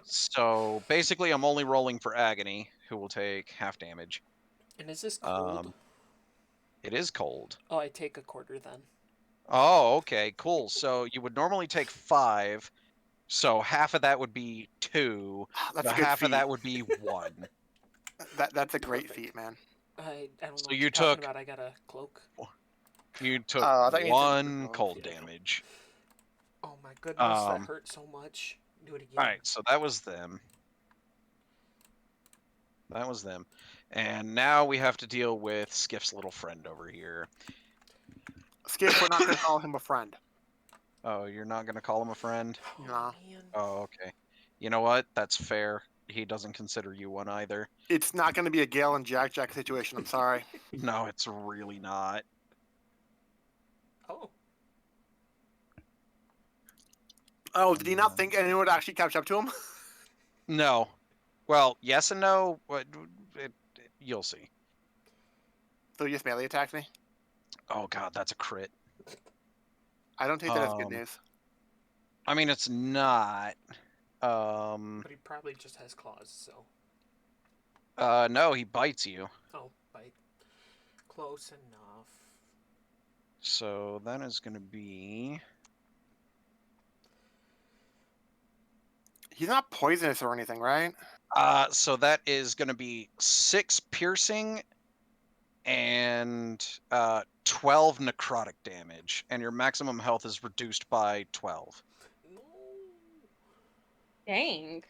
So basically, I'm only rolling for Agony, who will take half damage. And is this cold? It is cold. Oh, I take a quarter then. Oh, okay, cool. So you would normally take 5. So half of that would be 2. That's So a good half feat. of that would be 1. That's a great feat, man. I don't know So what you you're talking took- about. I got a cloak. You took I thought you said- 1 oh, cold yeah. damage. Oh my goodness, that Um, hurt so much. Do it again. All right, so that was them. That was them. And now we have to deal with Skiff's little friend over here. Skip, we're not going to call him a friend. Oh, you're not gonna call him a friend? Nah. Man. Oh, okay. You know what? That's fair. He doesn't consider you one either. It's not going to be a Gale and Jack situation. I'm sorry. No, it's really not. Oh. Oh, did he not think anyone would actually catch up to him? No. Well, yes and no. You'll see. So he just melee attacked me? Oh god, that's a crit. I don't take that as good news. I mean, it's not. But he probably just has claws, so. No, he bites you. Oh, bite. Close enough. So that is gonna be. He's not poisonous or anything, right? So that is gonna be 6 piercing and 12 necrotic damage, and your maximum health is reduced by 12. No. Dang.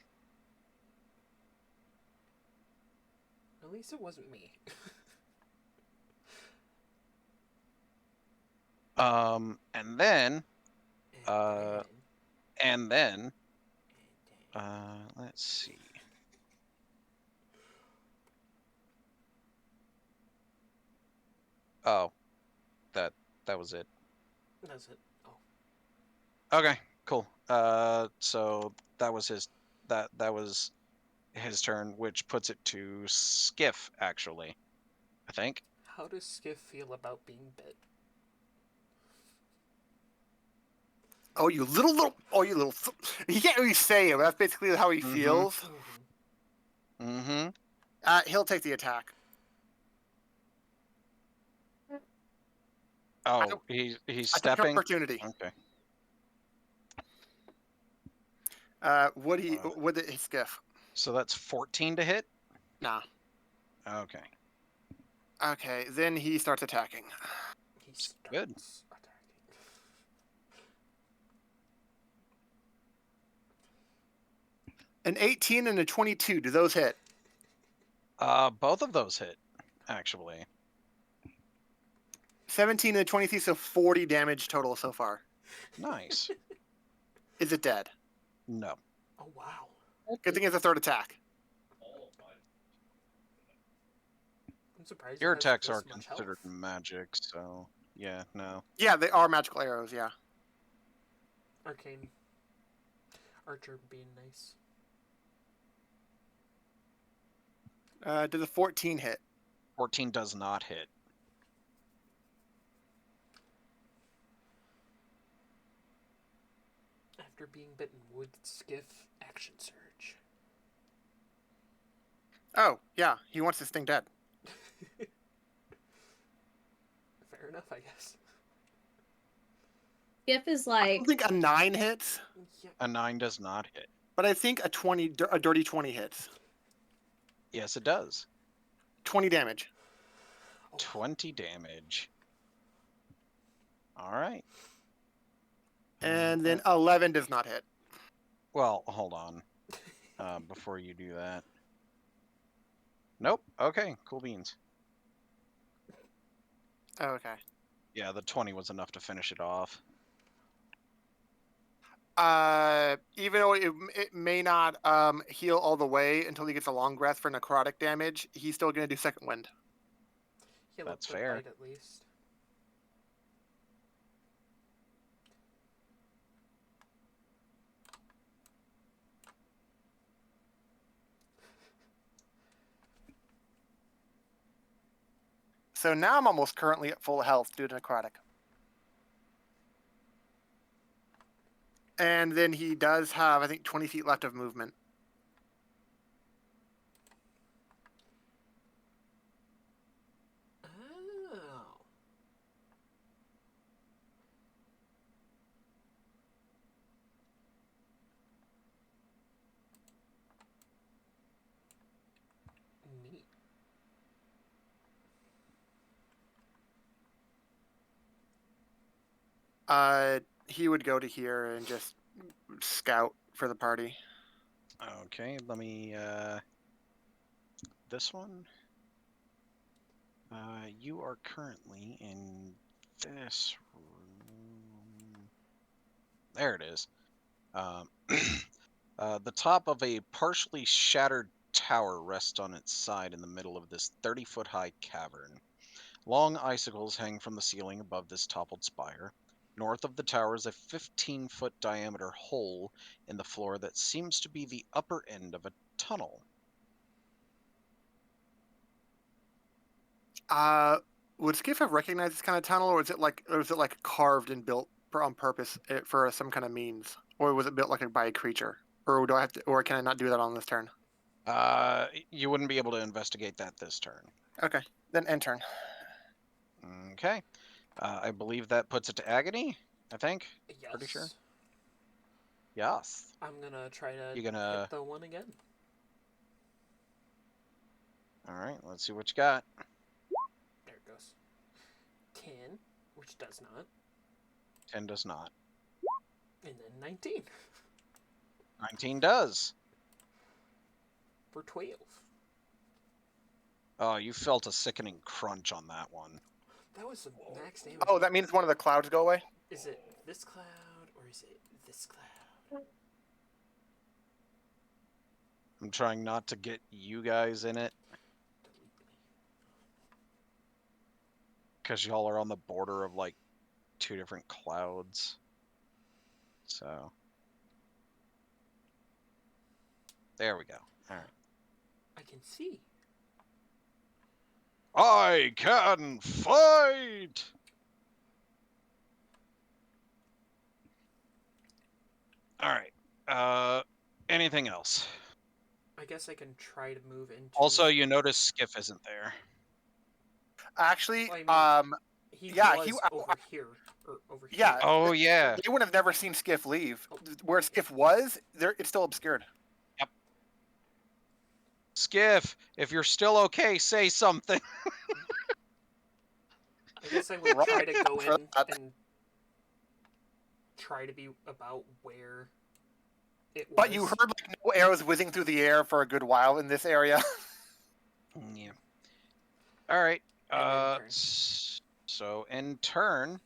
At least it wasn't me. And then, And and then, let's see. Oh, that was it. That's it. Oh. Okay, cool. So that was his turn, which puts it to Skiff, actually. I think. How does Skiff feel about being bit? Oh, you little. Oh, you little. He can't really say it, but that's basically how he Mhm. feels. Mm-hmm. He'll take the attack. Oh, he's Attack stepping. opportunity. Okay. Would he skiff? So that's 14 to hit. Nah. Okay. Okay, then he starts attacking. He starts Good. attacking. An 18 and a 22. Do those hit? Both of those hit, actually. 17 and a 23, so 40 damage total so far. Nice. Is it dead? No. Oh wow. Good thing it's a third attack. I'm surprised. Your it has attacks this are much considered health. magic, so yeah, no. Yeah, they are magical arrows, yeah. Arcane. Archer being nice. Did the 14 hit? 14 does not hit. After being bitten, would Skiff action surge? Oh, yeah, he wants this thing dead. Fair enough, I guess. Skiff is I like, don't think a 9 hits, Yeah. A 9 does not hit. but I think a dirty 20 hits. Yes, it does. 20 damage. Oh, 20 damage. All right. And then 11 does not hit. Well, hold on. Before you do that. Nope. Okay, cool beans. Oh, okay. Yeah, the 20 was enough to finish it off. Even though it may not heal all the way until he gets a long rest for necrotic damage, he's still going to do second wind. heal That's up the fair. bite at least. So now I'm almost currently at full health due to necrotic. And then he does have, I think, 20 feet left of movement. Oh. Neat. He would go to here and just scout for the party. Okay, let me, this one. You are currently in this room. There it is. The top of a partially shattered tower rests on its side in the middle of this 30-foot high cavern. Long icicles hang from the ceiling above this toppled spire. North of the tower is a 15-foot diameter hole in the floor that seems to be the upper end of a tunnel. Would Skiff have recognized this kind of tunnel, or is it like carved and built on purpose for some kind of means, or was it built by a creature, or do I have to, or can I not do that on this turn? You wouldn't be able to investigate that this turn. Okay, then end turn. Okay. I believe that puts it to Agony, I think. Yes. Pretty sure. Yes. I'm gonna try to You gonna... hit the one again. Alright, let's see what you got. There it goes. 10, which does not. 10 does not. And then 19 19 does. for 12. Oh, you felt a sickening crunch on that one. That was the max damage. Oh, that means one of the clouds go away? Is it this cloud or is it this cloud? I'm trying not to get you guys in it, Delete me. because y'all are on the border of, like, 2 different clouds. So... There we go. Alright. I can see. I can fight! Alright. Anything else? I guess I can try to move into. Also, you notice Skiff isn't there. Actually, I mean, he yeah, was he- over here or over Yeah. here. Oh, yeah. you would have never seen Skiff leave. Where Skiff was, there it's still obscured. Skiff, if you're still okay, say something. I guess I would try to go For in that. and try to be about where it was. But you heard no arrows whizzing through the air for a good while in this area. Yeah. Alright. And then turn. So, in turn,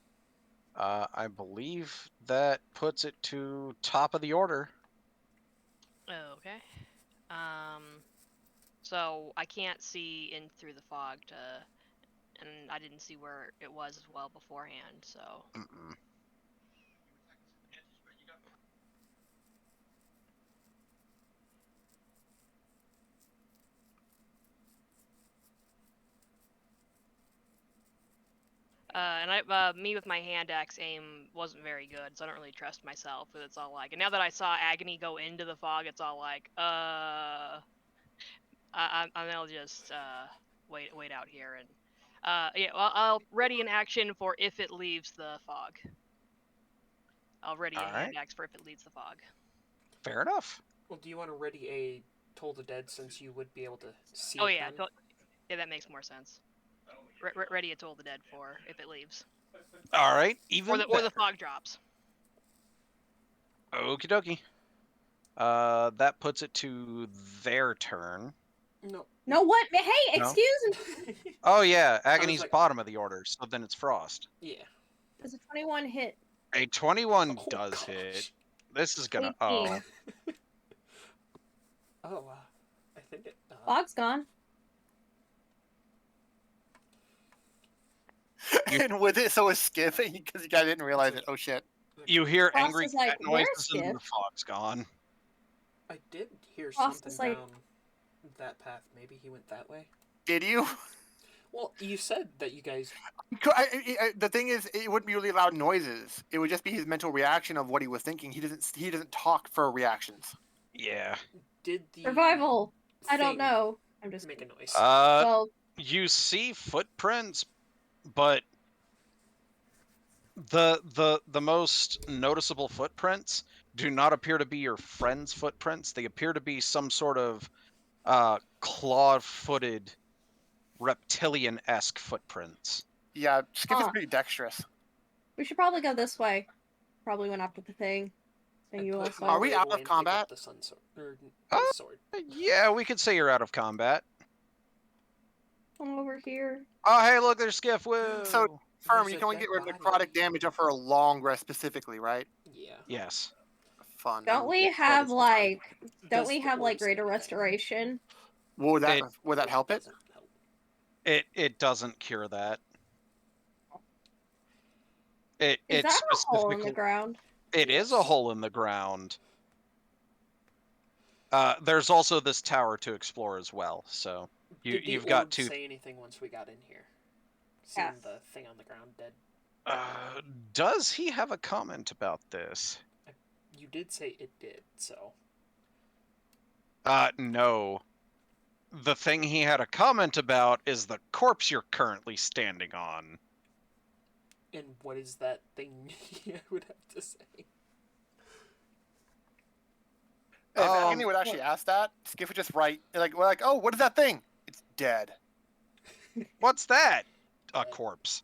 I believe that puts it to top of the order. Okay. So I can't see in through the fog and I didn't see where it was as well beforehand. So Mm-mm. me with my hand axe aim wasn't very good, so I don't really trust myself. But it's all like, and now that I saw Agony go into the fog, it's all like, I'll just wait out here and yeah. Well, I'll ready an action for if it leaves the fog. I'll ready a hand axe for if it leaves the fog. Fair enough. Well, do you want to ready a Toll the Dead since you would be able to see? Oh it yeah, then? yeah, that makes more sense. Ready a Toll the Dead for if it leaves. All right, even Or the fog drops. Okie dokie. That puts it to their turn. No. No, what? Hey, No? excuse me. Oh yeah, Agony's like- bottom of the order, so then it's Frost. Yeah. Does a 21 hit? A 21 Oh, does gosh. hit. This is gonna... 18. Oh, I think it. Fog's gone. And with it, so is Skiff, because you guys didn't realize it. Oh shit. You hear Frost angry is like, cat "Where's noises and then the Skiff?" fog's gone. I did hear Frost something is like- down that path. Maybe he went that way. Did you? Well, you said that you guys. The thing is, it wouldn't be really loud noises. It would just be his mental reaction of what he was thinking. He doesn't talk for reactions. Yeah. Did the Survival. I don't thing know. I'm just make a noise. well. You see footprints, but the most noticeable footprints do not appear to be your friend's footprints. They appear to be some sort of claw-footed, reptilian-esque footprints. Yeah, Skiff is Huh. pretty dexterous. We should probably go this way. Probably went after the thing. I And you put also. my Are we way out away of and pick combat? up the sun sword, or Uh, the sword. Yeah, we could say you're out of combat. Come over here. Oh, hey, look, there's Skiff. Woo! So, Firm, There's you a can only dead get rid of body. necrotic damage up for a long rest specifically, right? Yeah. Yeah. Yes. Fun. Don't we have greater restoration? Would that It- help it? Doesn't help. It doesn't cure that. Is It's that a hole in the specifically. ground? It is a Yes. hole in the ground. There's also this tower to explore as well, so Did the you've got orb two. say anything once we got in here? Seeing Yes. the thing on the ground dead. Does he have a comment about this? You did say it did, so. No. The thing he had a comment about is the corpse you're currently standing on. And what is that thing I would have to say? If Um, anyone would actually ask that, Skip would just write like, we're like, oh, what is that thing? It's dead. What's that? A Dead. corpse.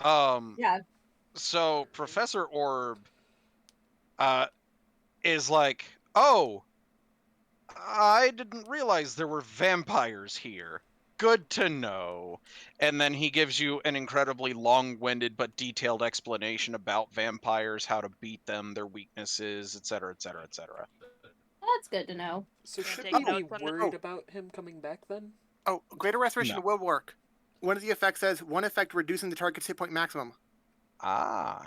Yeah. So Professor Orb is like, oh, I didn't realize there were vampires here. Good to know. And then he gives you an incredibly long-winded but detailed explanation about vampires, how to beat them, their weaknesses, etc., etc., etc. That's good to know. So Yeah, should taking we be notes on worried about him coming back then? Oh, greater restoration No. will work. One of the effects says one effect reducing the target's hit point maximum. Ah.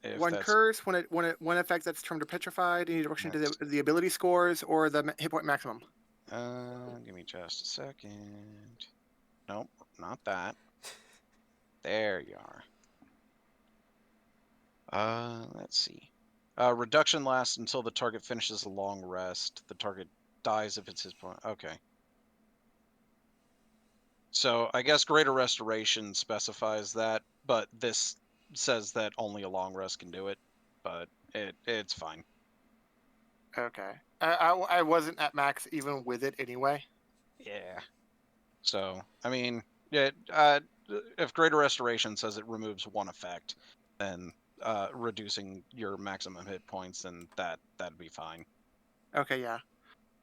If One that's curse, one effect that's termed petrified, any reduction to the ability scores or the hit point maximum. give me just a second. Nope, not that. There you are. Let's see. Reduction lasts until the target finishes a long rest. The target dies if it's his point. Okay. So I guess Greater Restoration specifies that, but this says that only a long rest can do it. But it's fine. Okay. I wasn't at max even with it anyway. Yeah. So I mean, if Greater Restoration says it removes one effect, then reducing your maximum hit points, then that'd be fine. Okay, yeah.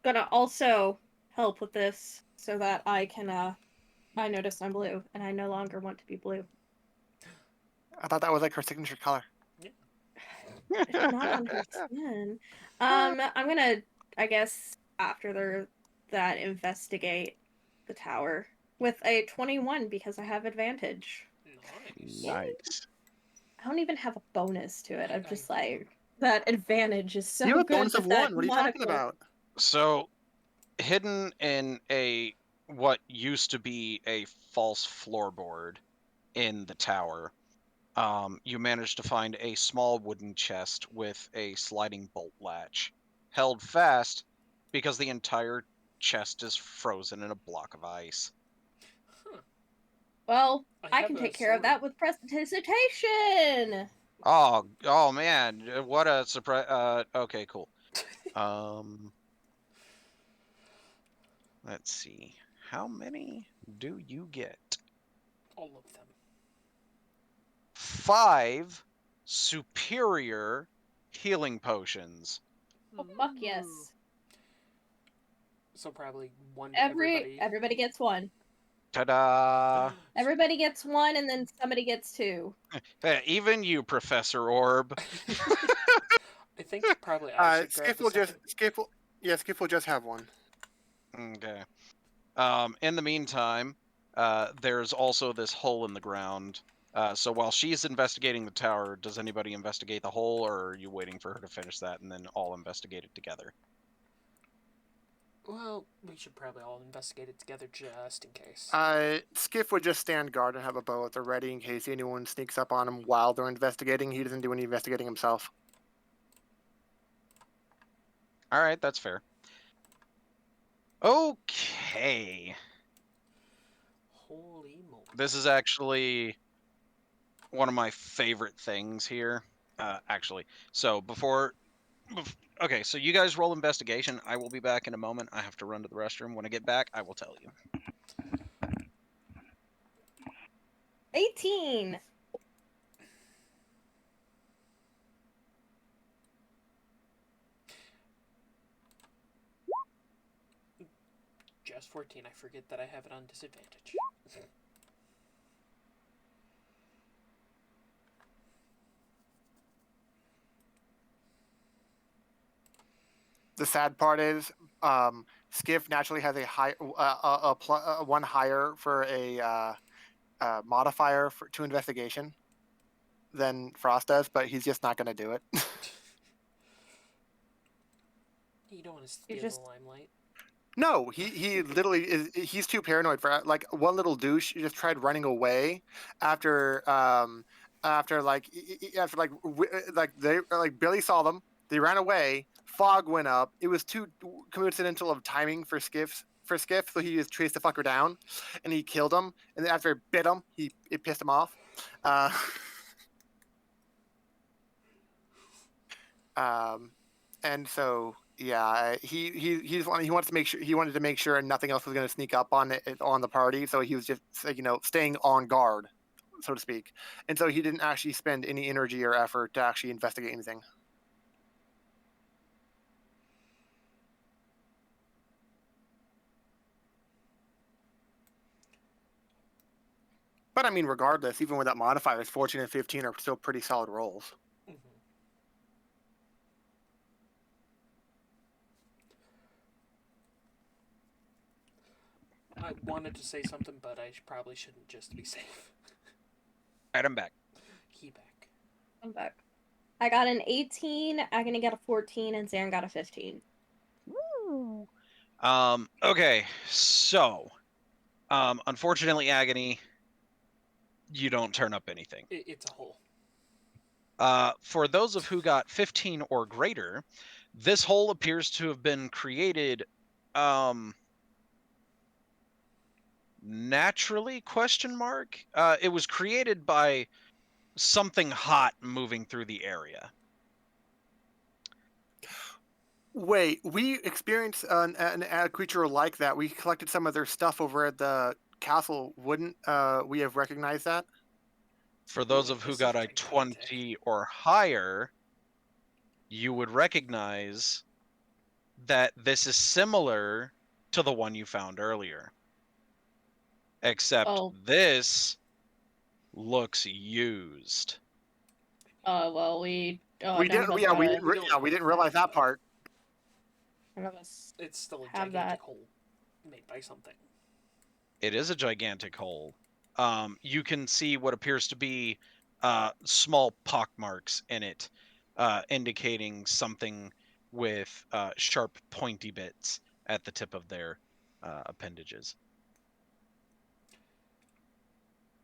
Gonna also help with this so that I can I noticed I'm blue and I no longer want to be blue. I thought that was like her signature color. It's not on her skin. I'm gonna, I guess, after that, investigate the tower with a 21 because I have advantage. Nice. Nice. I don't even have a bonus to it. I'm just like, that advantage is so You have a good bonus of with that one. What are you talking monocle. about? So, hidden in what used to be a false floorboard in the tower, you managed to find a small wooden chest with a sliding bolt latch, held fast because the entire chest is frozen in a block of ice. Huh. Well, I have can a take care of sword. that with prestidigitation. Oh man, what a surprise! Okay, cool. Let's see. How many do you get? All of them. 5 superior healing potions. Oh, fuck Ooh. yes. So probably one to Everybody gets one. Ta-da! Everybody gets one, and then somebody gets two. Even you, Professor Orb. I think probably I should grab Skip the will second. Skip will just have one. Okay. In the meantime, there's also this hole in the ground. So while she's investigating the tower, does anybody investigate the hole, or are you waiting for her to finish that and then all investigate it together? Well, we should probably all investigate it together just in case. Skip would just stand guard and have a bow at the ready in case anyone sneaks up on him while they're investigating. He doesn't do any investigating himself. All right, that's fair. Okay. Holy moly. This is actually one of my favorite things here. Actually, so okay, so you guys roll investigation. I will be back in a moment. I have to run to the restroom. When I get back, I will tell you. 18. Just 14. I forget that I have it on disadvantage. the sad part is, Skiff naturally has a high, one higher for a modifier to investigation than Frost does, but he's just not going to do it. You don't want to You steal just the limelight. No, he literally is. He's too paranoid for like one little douche. Just tried running away after after like after like they like Billy saw them. They ran away. Fog went up. It was too coincidental of timing for Skiff, so he just chased the fucker down, and he killed him. And then after it bit him, it pissed him off. Uh, um, and so yeah, he wants to make sure he wanted to make sure nothing else was going to sneak up on on the party, so he was just staying on guard, so to speak, and so he didn't actually spend any energy or effort to actually investigate anything. But I mean, regardless, even with that modifiers, 14 and 15 are still pretty solid rolls. Mm-hmm. I wanted to say something, but I probably shouldn't, just to be safe. Right, I'm back. Key back. I'm back. I got an 18, Agony got a 14, and Zarin got a 15. Woo. Okay, so unfortunately, Agony, you don't turn up anything. It's a hole. For those of who got 15 or greater, this hole appears to have been created naturally, question mark. It was created by something hot moving through the area. Wait, we experienced a creature like that. We collected some of their stuff over at the castle. Wouldn't we have recognized that? For those of who got a Assistant 20 or higher, you would recognize that this is similar to the one you found earlier. Except this looks used. Well, we we didn't. Yeah, we didn't realize that part. None of us It's still a have gigantic that. hole made by something. It is a gigantic hole. You can see what appears to be small pock marks in it, indicating something with sharp, pointy bits at the tip of their appendages.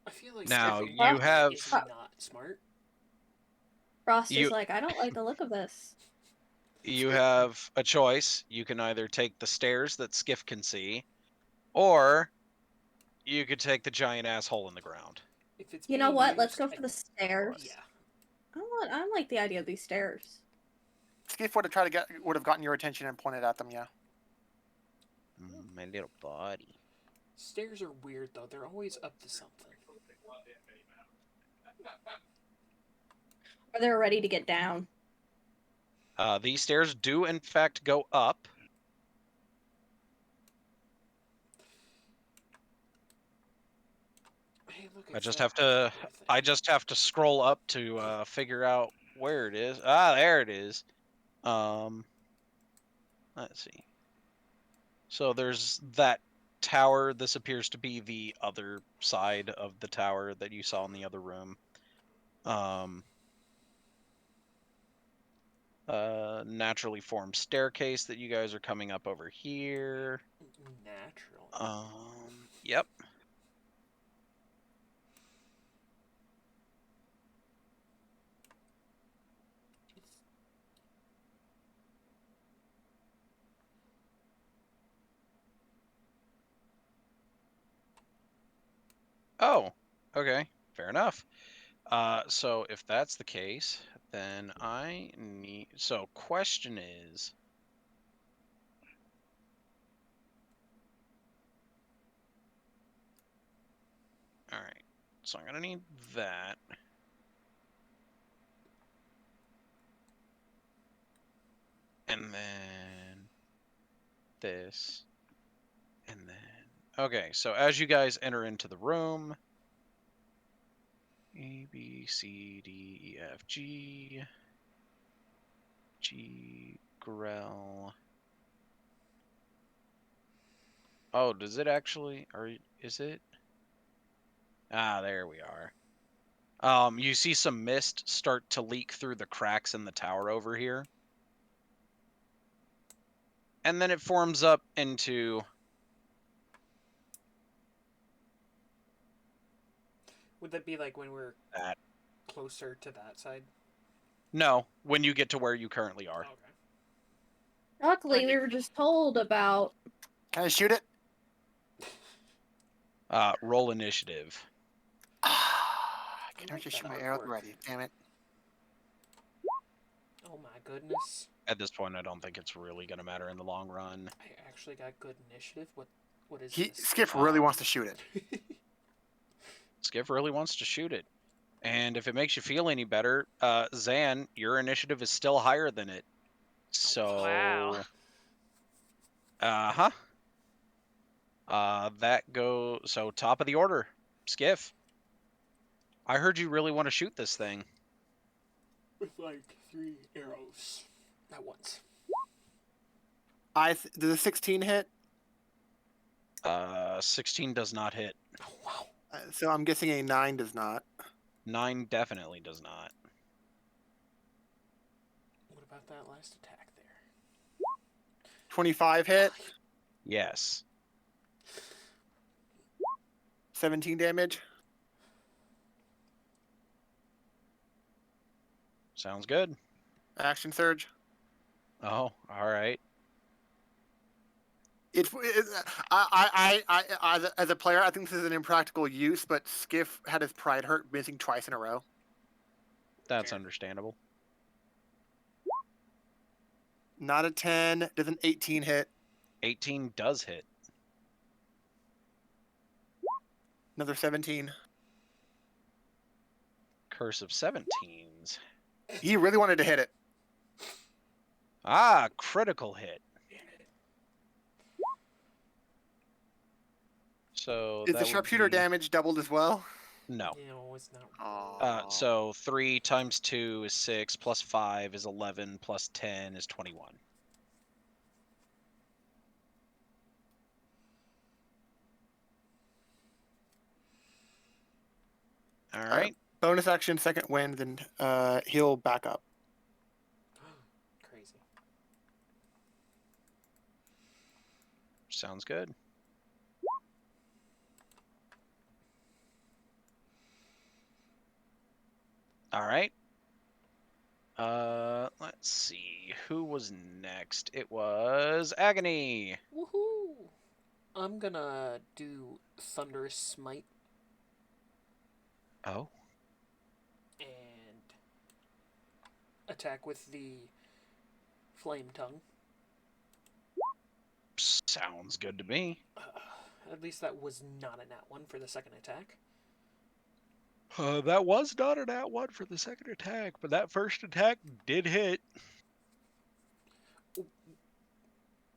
I feel like Now, stepping you on have- is not smart. Frost You- is like, I don't like the look of this. You have a choice. You can either take the stairs that Skiff can see, or you could take the giant asshole in the ground. If it's You know being what? Let's used, go for the stairs. Yeah. I like the idea of these stairs. Skiff would have gotten your attention and pointed at them. Yeah. My little buddy. Stairs are weird though. They're always up to something. Or they're ready to get down. These stairs do, in fact, go up. Hey, look, I it's just that have to. thing. I just have to scroll up to figure out where it is. Ah, there it is. Let's see. So there's that tower. This appears to be the other side of the tower that you saw in the other room. Naturally formed staircase that you guys are coming up over here. Natural. Yep. Oh, okay, fair enough. So if that's the case, then I need. So question is, all right. So I'm gonna need that. And then this. And then. Okay, so as you guys enter into the room, A, B, C, D, E, F, G, G, Grell, Oh, does it actually? Or is it? Ah, there we are. You see some mist start to leak through the cracks in the tower over here. And then it forms up into... Would that be like when we're that. closer to that side? No, when you get to where you currently are. Okay. Luckily, we Okay. were just told about. Can I shoot it? Roll initiative. Can I like just that shoot my arrow artwork. already? Damn it. Oh my goodness. At this point, I don't think it's really going to matter in the long run. I actually got good initiative. What is this? Skiff really wants to shoot it. Skiff really wants to shoot it. And if it makes you feel any better, Zan, your initiative is still higher than it. So... Wow. Uh-huh. That goes... So, top of the order. Skiff. I heard you really want to shoot this thing. With like 3 arrows at once. Does a 16 hit? 16 does not hit. Oh wow. So I'm guessing a 9 does not. 9 definitely does not. What about that last attack there? 25 hit, Yes. 17 damage. Sounds good. Action surge. Oh, all right. As a player, I think this is an impractical use, but Skiff had his pride hurt missing twice in a row. That's Fair. understandable. Not a 10. Does an 18 hit? 18 does hit. Another 17. Curse of 17s. He really wanted to hit it. Ah, critical hit. So Is that the would sharpshooter be... damage doubled as well? No. No, it's not. So 3 times 2 is 6, plus 5 is 11, plus 10 is 21. All right. Bonus action, second wind, then heal back up. Crazy. Sounds good. All right. Let's see. Who was next? It was Agony. Woohoo! I'm gonna do Thunderous Smite Oh. and attack with the Flame Tongue. Sounds good to me. At least that was not a nat 1 for the second attack. That was not an at one for the second attack, but that first attack did hit.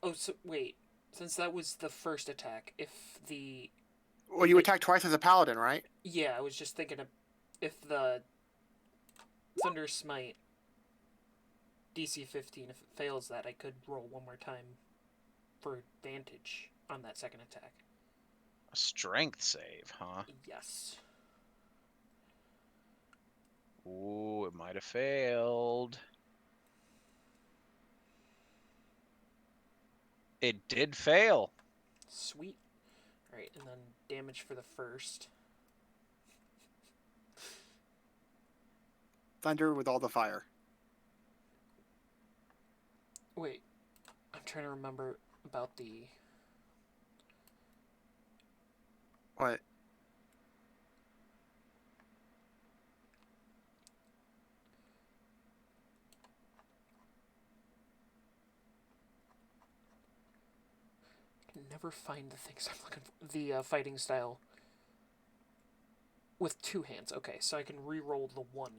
Oh, so wait. Since that was the first attack, if the... Well, you attack twice as a paladin, right? Yeah, I was just thinking of if the Thunder Smite DC 15, if it fails that, I could roll one more time for advantage on that second attack. A strength save, huh? Yes. Ooh, it might have failed. It did fail. Sweet. Alright, and then damage for the first. Thunder with all the fire. Wait. I'm trying to remember about the... What? I can never find the things I'm looking for. The fighting style. With 2 hands. Okay, so I can re-roll the 1.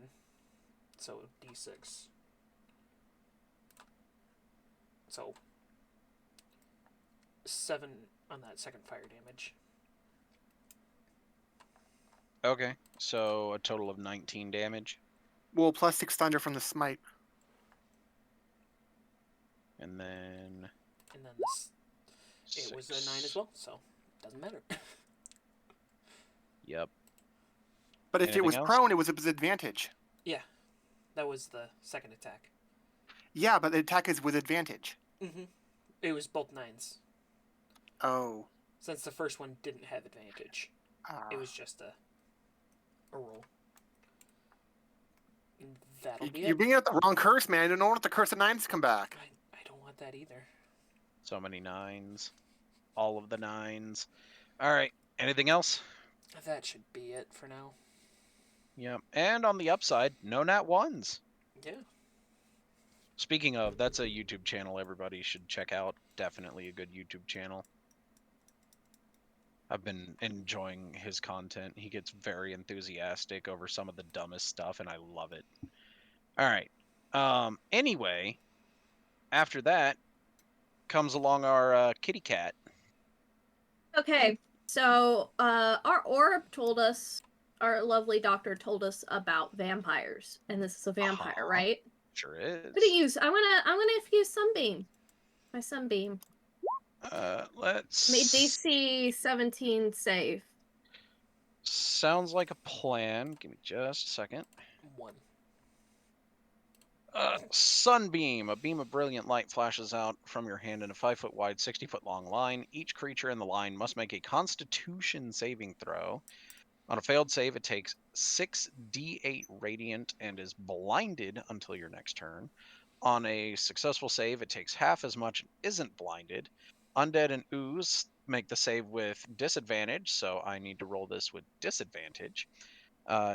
So, d6. So, 7 on that second fire damage. Okay, so a total of 19 damage. Well, plus 6 thunder from the smite. And then... And then this It was a 9 as well, so doesn't matter. Yep. But if it Anything was else? prone, it was a disadvantage. Yeah, that was the second attack. Yeah, but the attack is with advantage. Mm-hmm. It was both 9s. Oh. Since the first one didn't have advantage. It was just a roll. And that'll be You're it. bringing out the wrong curse, man. I don't want the curse of 9s to come back. I don't want that either. So many 9s. All of the 9s. All right. Anything else? That should be it for now. Yep. And on the upside, no nat 1s. Yeah. Speaking of, that's a YouTube channel everybody should check out. Definitely a good YouTube channel. I've been enjoying his content. He gets very enthusiastic over some of the dumbest stuff, and I love it. All right. Anyway, after that comes along our kitty cat. Okay, so our orb told us, our lovely doctor told us about vampires, and this is a vampire, Uh-huh. right? Sure is. I'm gonna use Sunbeam. My Sunbeam. Let's. Made DC 17 save. Sounds like a plan. Give me just a second. 1. Sunbeam. A beam of brilliant light flashes out from your hand in a 5-foot wide, 60-foot long line. Each creature in the line must make a Constitution saving throw. On a failed save, it takes 6d8 radiant and is blinded until your next turn. On a successful save, it takes half as much and isn't blinded. Undead and ooze make the save with disadvantage, so I need to roll this with disadvantage.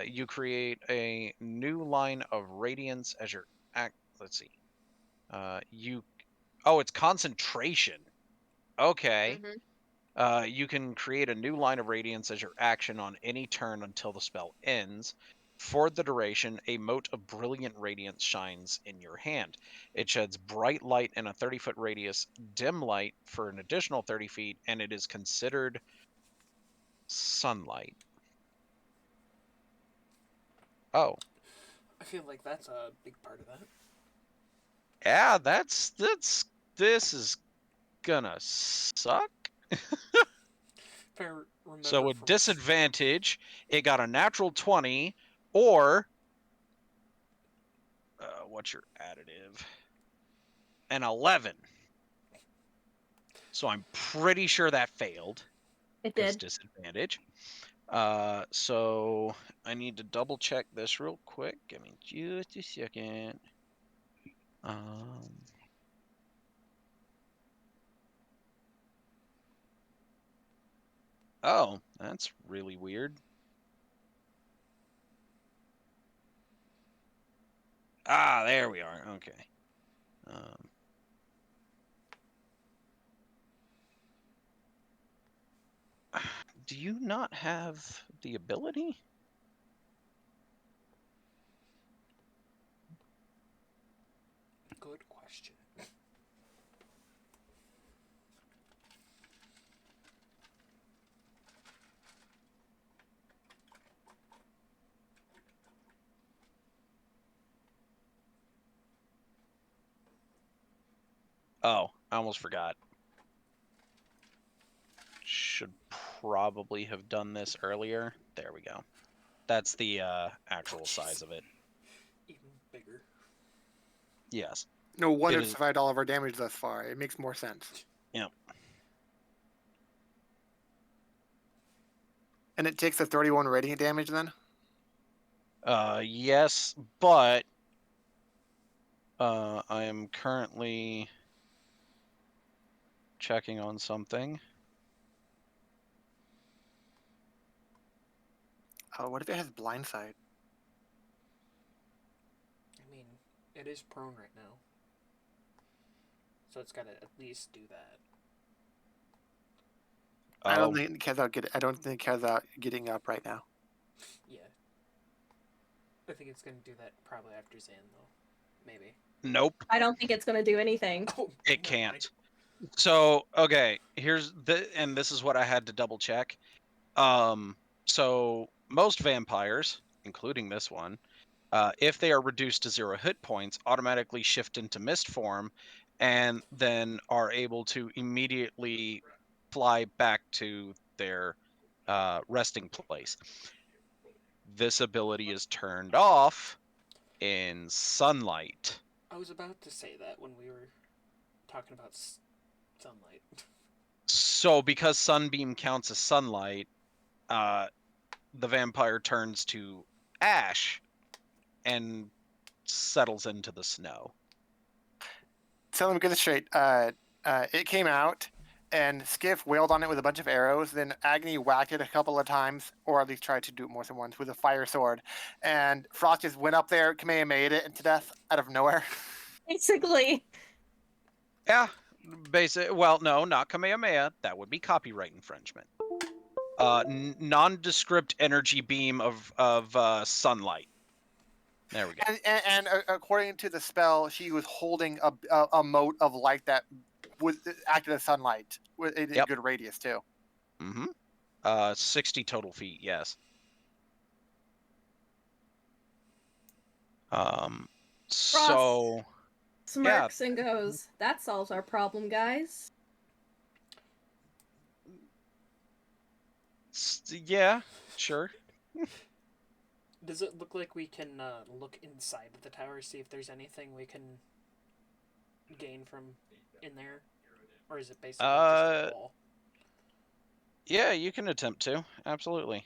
You create a new line of radiance as your act. Let's see. It's concentration. Okay. You can create a new line of radiance as your action on any turn until the spell ends. For the duration, a mote of brilliant radiance shines in your hand. It sheds bright light in a 30-foot radius, dim light for an additional 30 feet, and it is considered sunlight. Oh. I feel like that's a big part of that. Yeah, this is gonna suck. If I remember So with from disadvantage, it got a natural 20, or what's your additive? An 11. So I'm pretty sure that failed. It Because did. disadvantage. So I need to double check this real quick. Give me just a second. Oh, that's really weird. Ah, there we are. Okay. Do you not have the ability? Good question. Oh, I almost forgot. Should probably have done this earlier. There we go. That's the actual size of it. Even bigger. Yes. No wonder It it's is- survived all of our damage thus far. It makes more sense. Yep. And it takes the 31 radiant damage then? Yes, but I am currently checking on something. Oh, what if it has blindside? I mean, it is prone right now. So it's gotta at least do that. I don't think it cares about getting up right now. Yeah. I think it's gonna do that probably after Zan, though. Maybe. Nope, I don't think it's gonna do anything. Oh, it never mind. can't. So, okay, and this is what I had to double check. So most vampires, including this one, if they are reduced to 0 hit points, automatically shift into mist form and then are able to immediately fly back to their resting place. This ability is turned off in sunlight. I was about to say that when we were talking about sunlight. So because sunbeam counts as sunlight, the vampire turns to ash and settles into the snow. So let me get this straight. It came out, and Skiff wailed on it with a bunch of arrows. Then Agony whacked it a couple of times, or at least tried to do it more than once with a fire sword. And Frost just went up there, Kamehameha it to death out of nowhere. Basically. Yeah, well, no, not Kamehameha. That would be copyright infringement. Nondescript energy beam of sunlight. There we go. And according to the spell, she was holding a mote of light that was acted as sunlight in a Yep. good radius too. Mm-hmm. 60 total feet. Yes. So Smirks and goes, that solves our problem, guys. yeah, sure. Does it look like we can look inside of the tower, see if there's anything we can gain from in there? Or is it basically just a wall? Yeah, you can attempt to. Absolutely.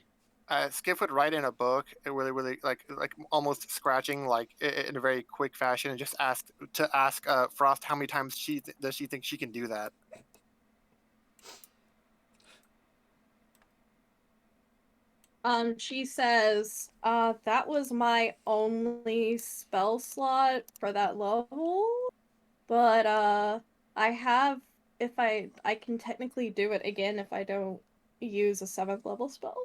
Skiff would write in a book, really like almost scratching like in a very quick fashion, and just ask Frost how many times does she think she can do that. She says, that was my only spell slot for that level, but I have, if I can technically do it again if I don't use a 7th level spell.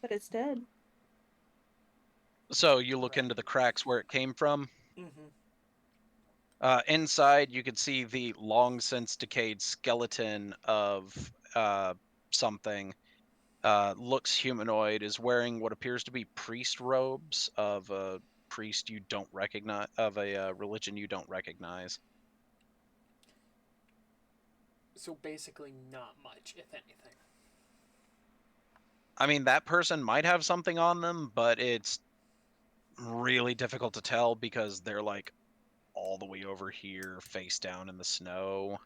But it's dead. So you look into the cracks where it came from. Mm-hmm. Inside, you could see the long since decayed skeleton of something. Looks humanoid, is wearing what appears to be priest robes of a priest you don't recognize, of a religion you don't recognize. So basically not much, if anything. I mean, that person might have something on them, but it's really difficult to tell because they're like all the way over here, face down in the snow.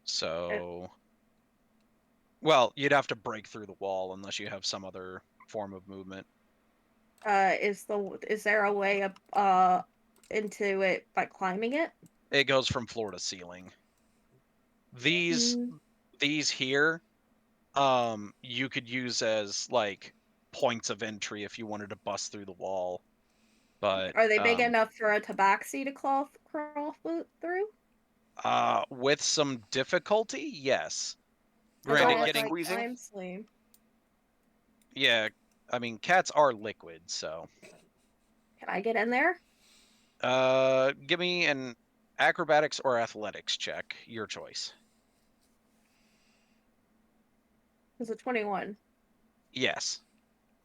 So, well, you'd have to break through the wall unless you have some other form of movement. Is there a way up into it by climbing it? It goes from floor to ceiling. These here, you could use as like points of entry if you wanted to bust through the wall. But are they big enough for a tabaxi to crawl through? With some difficulty, yes. Granted, Getting squeezing. Yeah, I mean cats are liquid, so. Can I get in there? Give me an acrobatics or athletics check, your choice. It's a 21. Yes,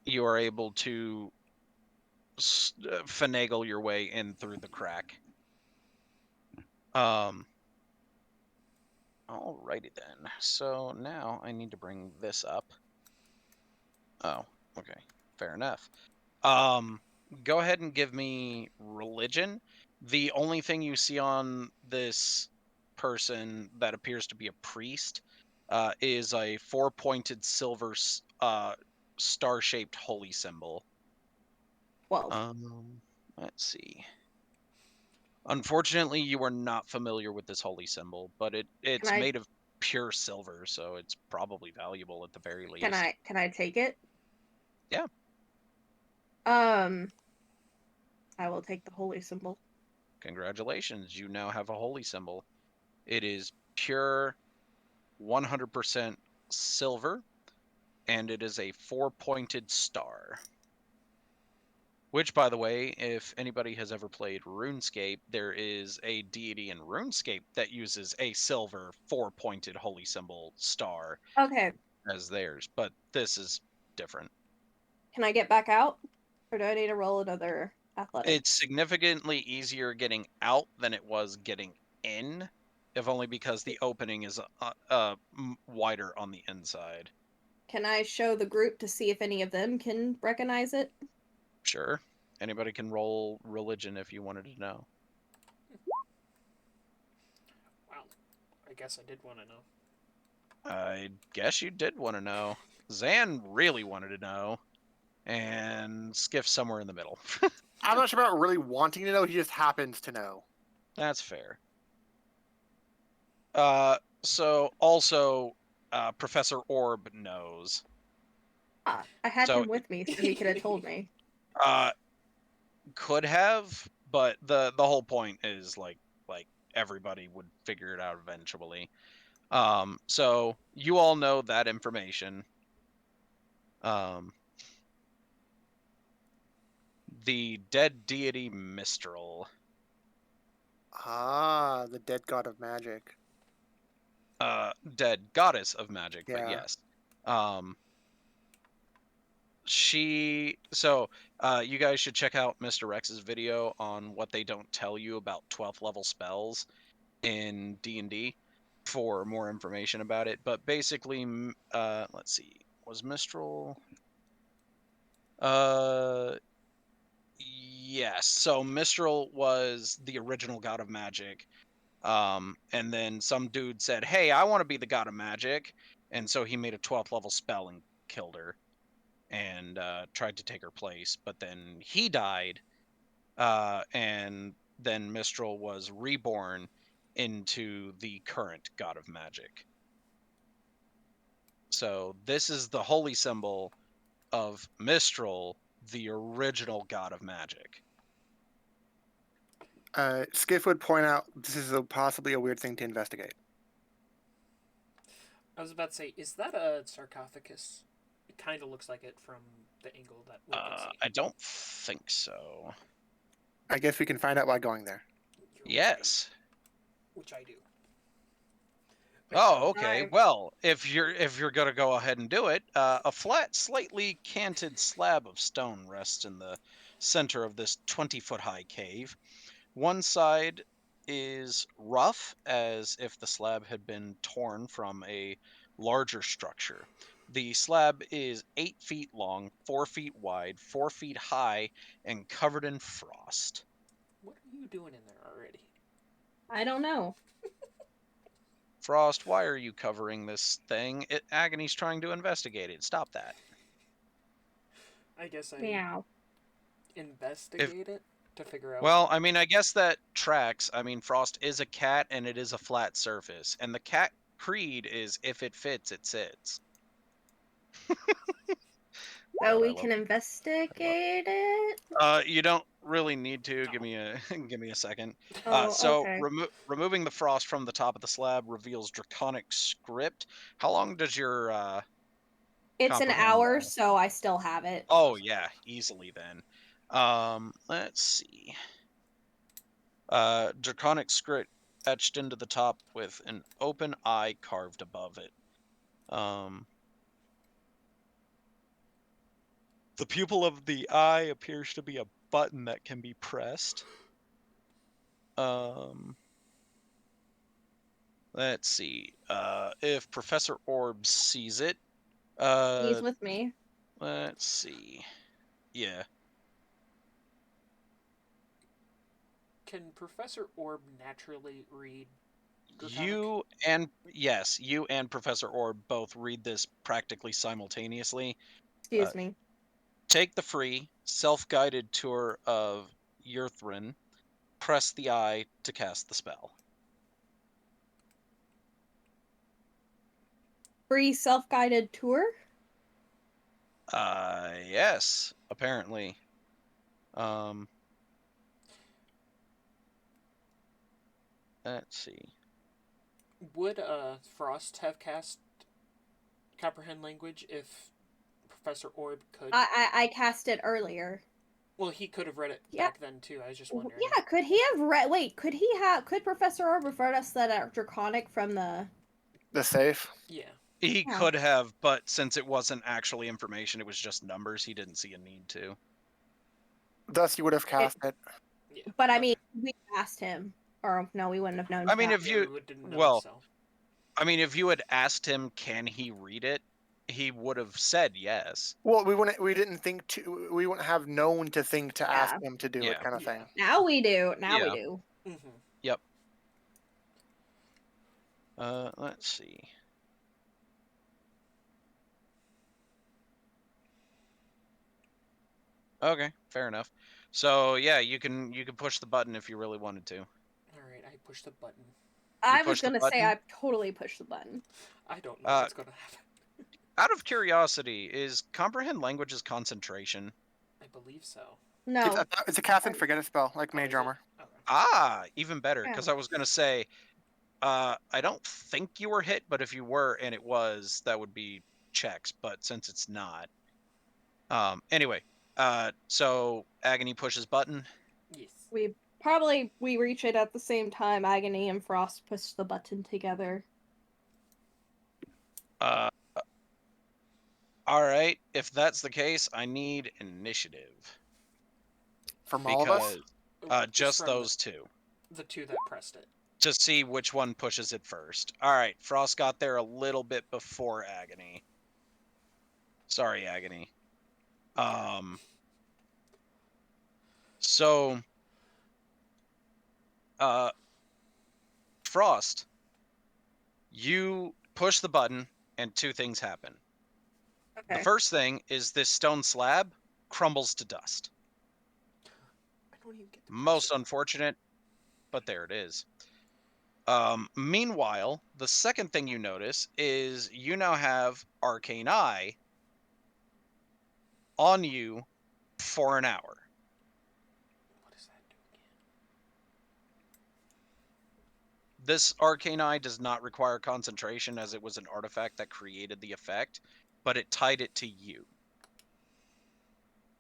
you are able to finagle your way in through the crack. Alrighty then. So now I need to bring this up. Oh, okay. Fair enough. Go ahead and give me religion. The only thing you see on this person that appears to be a priest is a 4-pointed silver star-shaped holy symbol. 12. Let's see. Unfortunately, you are not familiar with this holy symbol, but it's made of pure silver, so it's probably valuable at the very least. Can I take it? Yeah. I will take the holy symbol. Congratulations, you now have a holy symbol. It is pure 100% silver, and it is a 4-pointed star. Which, by the way, if anybody has ever played RuneScape, there is a deity in RuneScape that uses a silver 4-pointed holy symbol star as theirs, but this is different. Can I get back out? Or do I need to roll another athletics? It's significantly easier getting out than it was getting in, if only because the opening is wider on the inside. Can I show the group to see if any of them can recognize it? Sure. Anybody can roll religion if you wanted to know. Wow. I guess I did want to know. I guess you did want to know. Zan really wanted to know. And Skiff somewhere in the middle. I'm not sure about really wanting to know. He just happens to know. That's fair. So also, Professor Orb knows. Ah, I had So- him with me, so he could have told me. Could have, but the whole point is like everybody would figure it out eventually. So you all know that information. The dead deity Mistral. Ah, the dead god of magic. Dead goddess of magic, but Yeah. yes. You guys should check out Mr. Rex's video on what they don't tell you about 12th level spells in D&D for more information about it. But basically, let's see, was Mistral? Yes. So Mistral was the original god of magic. And then some dude said, "Hey, I want to be the god of magic," and so he made a 12th level spell and killed her, and tried to take her place. But then he died, and then Mistral was reborn into the current god of magic. So this is the holy symbol of Mistral, the original god of magic. Skiff would point out this is possibly a weird thing to investigate. I was about to say, is that a sarcophagus? It kind of looks like it from the angle that we can see. I don't think so. I guess we can find out by going there. You're Yes. right, which I do. Oh, okay. Alright. Well, if you're gonna go ahead and do it, a flat, slightly canted slab of stone rests in the center of this 20-foot high cave. One side is rough, as if the slab had been torn from a larger structure. The slab is 8 feet long, 4 feet wide, 4 feet high, and covered in frost. What are you doing in there already? I don't know. Frost, why are you covering this thing? Agony's trying to investigate it. Stop that. I guess I Meow. investigate it to figure out. Well, I mean, I guess that tracks. I mean, Frost is a cat, and it is a flat surface. And the cat creed is, if it fits, it sits. So God, we can investigate it? You don't really need to. Give me a give me a second. Oh, So okay. removing the frost from the top of the slab reveals draconic script. How long does your It's an comprehend hour, last? so I still have it. Oh yeah, easily then. Let's see. Draconic script etched into the top with an open eye carved above it. The pupil of the eye appears to be a button that can be pressed. Let's see. If Professor Orb sees it, He's with me. let's see. Yeah. Can Professor Orb naturally read Draconic? You and Professor Orb both read this practically simultaneously. Excuse me. Take the free, self-guided tour of Yurthrin. Press the eye to cast the spell. Free self-guided tour? Yes, apparently. Let's see. Would Frost have cast comprehend language if Professor Orb could? I cast it earlier. Well, he could have read it Yeah. back then too. I was just wondering. Yeah, could he have read? Wait, could Professor Orb refer us that draconic from the? The safe. Yeah. He Yeah. could have, but since it wasn't actually information, it was just numbers, he didn't see a need to. Thus, you would have cast it. Yeah. But I Okay. mean, we asked him, or no, we wouldn't have known. I mean, to if Yeah, you we didn't know, well, so. I mean, if you had asked him, can he read it, he would have said yes. Well, we wouldn't. We didn't think to. We wouldn't have known to think to ask Yeah. him to do Yeah. it, kind of Yeah. thing. Now we do. Now we Yeah. do. Mm-hmm. Yep. Let's see. Okay, fair enough. So yeah, you can push the button if you really wanted to. Alright, I pushed the button. I was push the gonna say button? I totally pushed the button. I don't know Uh, what's gonna happen. Out of curiosity, is comprehend languages concentration? I believe so. No. It's a cast and forget it spell, like Oh, Mage is it? Armor. Okay. Ah, even better, because Yeah. I was gonna say, I don't think you were hit, but if you were and it was, that would be checks. But since it's not, anyway, so Agony pushes button. Yes. We reach it at the same time. Agony and Frost push the button together. Uh, all right. If that's the case, I need initiative From all of us? because Oh, just from those two. the two that pressed it. To see which one pushes it first. All right, Frost got there a little bit before Agony. Sorry, Agony. So, Frost, you push the button and two things happen. The Okay. first thing is this stone slab crumbles to dust. I don't even get to press Most it. unfortunate, but there it is. Meanwhile, the second thing you notice is you now have Arcane Eye on you for an hour. What does that do again? This Arcane Eye does not require concentration as it was an artifact that created the effect, but it tied it to you.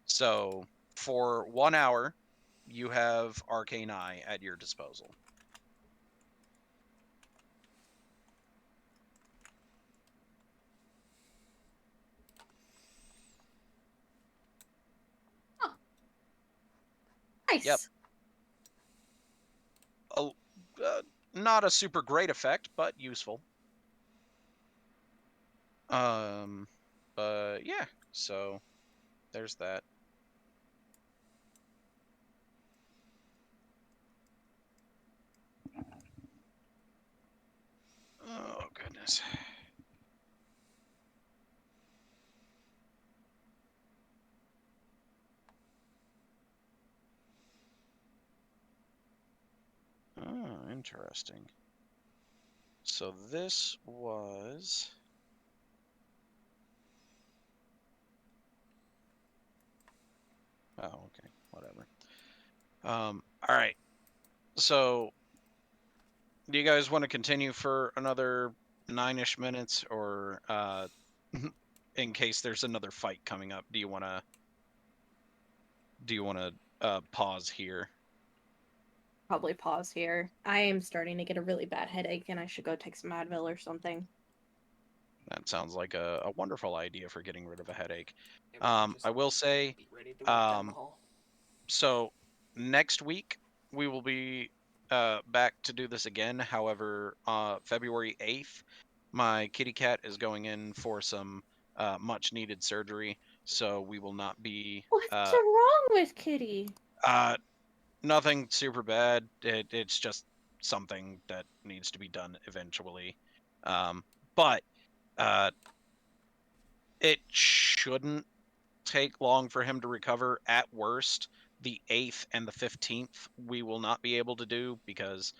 So for 1 hour, you have Arcane Eye at your disposal. Nice. Yep. Not a super great effect, but useful. But yeah, so there's that. Oh goodness. Oh, interesting. So this was. Oh, okay, whatever. All right. So, do you guys want to continue for another 9-ish minutes, or in case there's another fight coming up, do you want to pause here? Probably pause here. I am starting to get a really bad headache, and I should go take some Advil or something. That sounds like a wonderful idea for getting rid of a headache. Yeah, we can just I will say, be ready to walk down the um, hall. so next week we will be back to do this again. However, February 8th, my kitty cat is going in for some much needed surgery, so we will not be What's wrong with Kitty? nothing super bad. It's just something that needs to be done eventually. But it shouldn't take long for him to recover. At worst, the 8th and the 15th we will not be able to do because,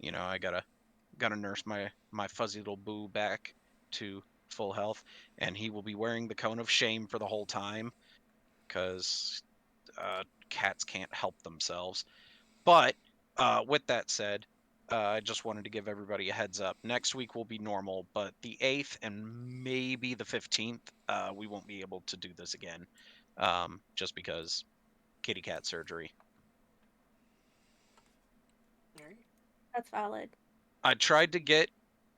I gotta nurse my fuzzy little boo back to full health, and he will be wearing the cone of shame for the whole time because cats can't help themselves. But with that said, I just wanted to give everybody a heads up. Next week will be normal, but the 8th and maybe the 15th, we won't be able to do this again, just because kitty cat surgery. Alright. That's valid. I tried to get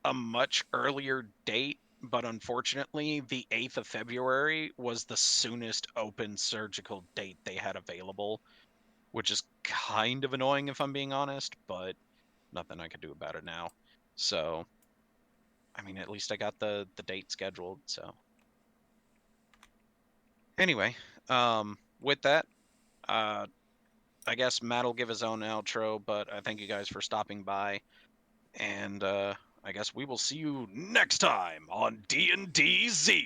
a much earlier date, but unfortunately, the 8th of February was the soonest open surgical date they had available, which is kind of annoying if I'm being honest, but nothing I could do about it now. So, I mean, at least I got the date scheduled, so. Anyway, with that, I guess Matt will give his own outro, but I thank you guys for stopping by, and I guess we will see you next time on D&D Z.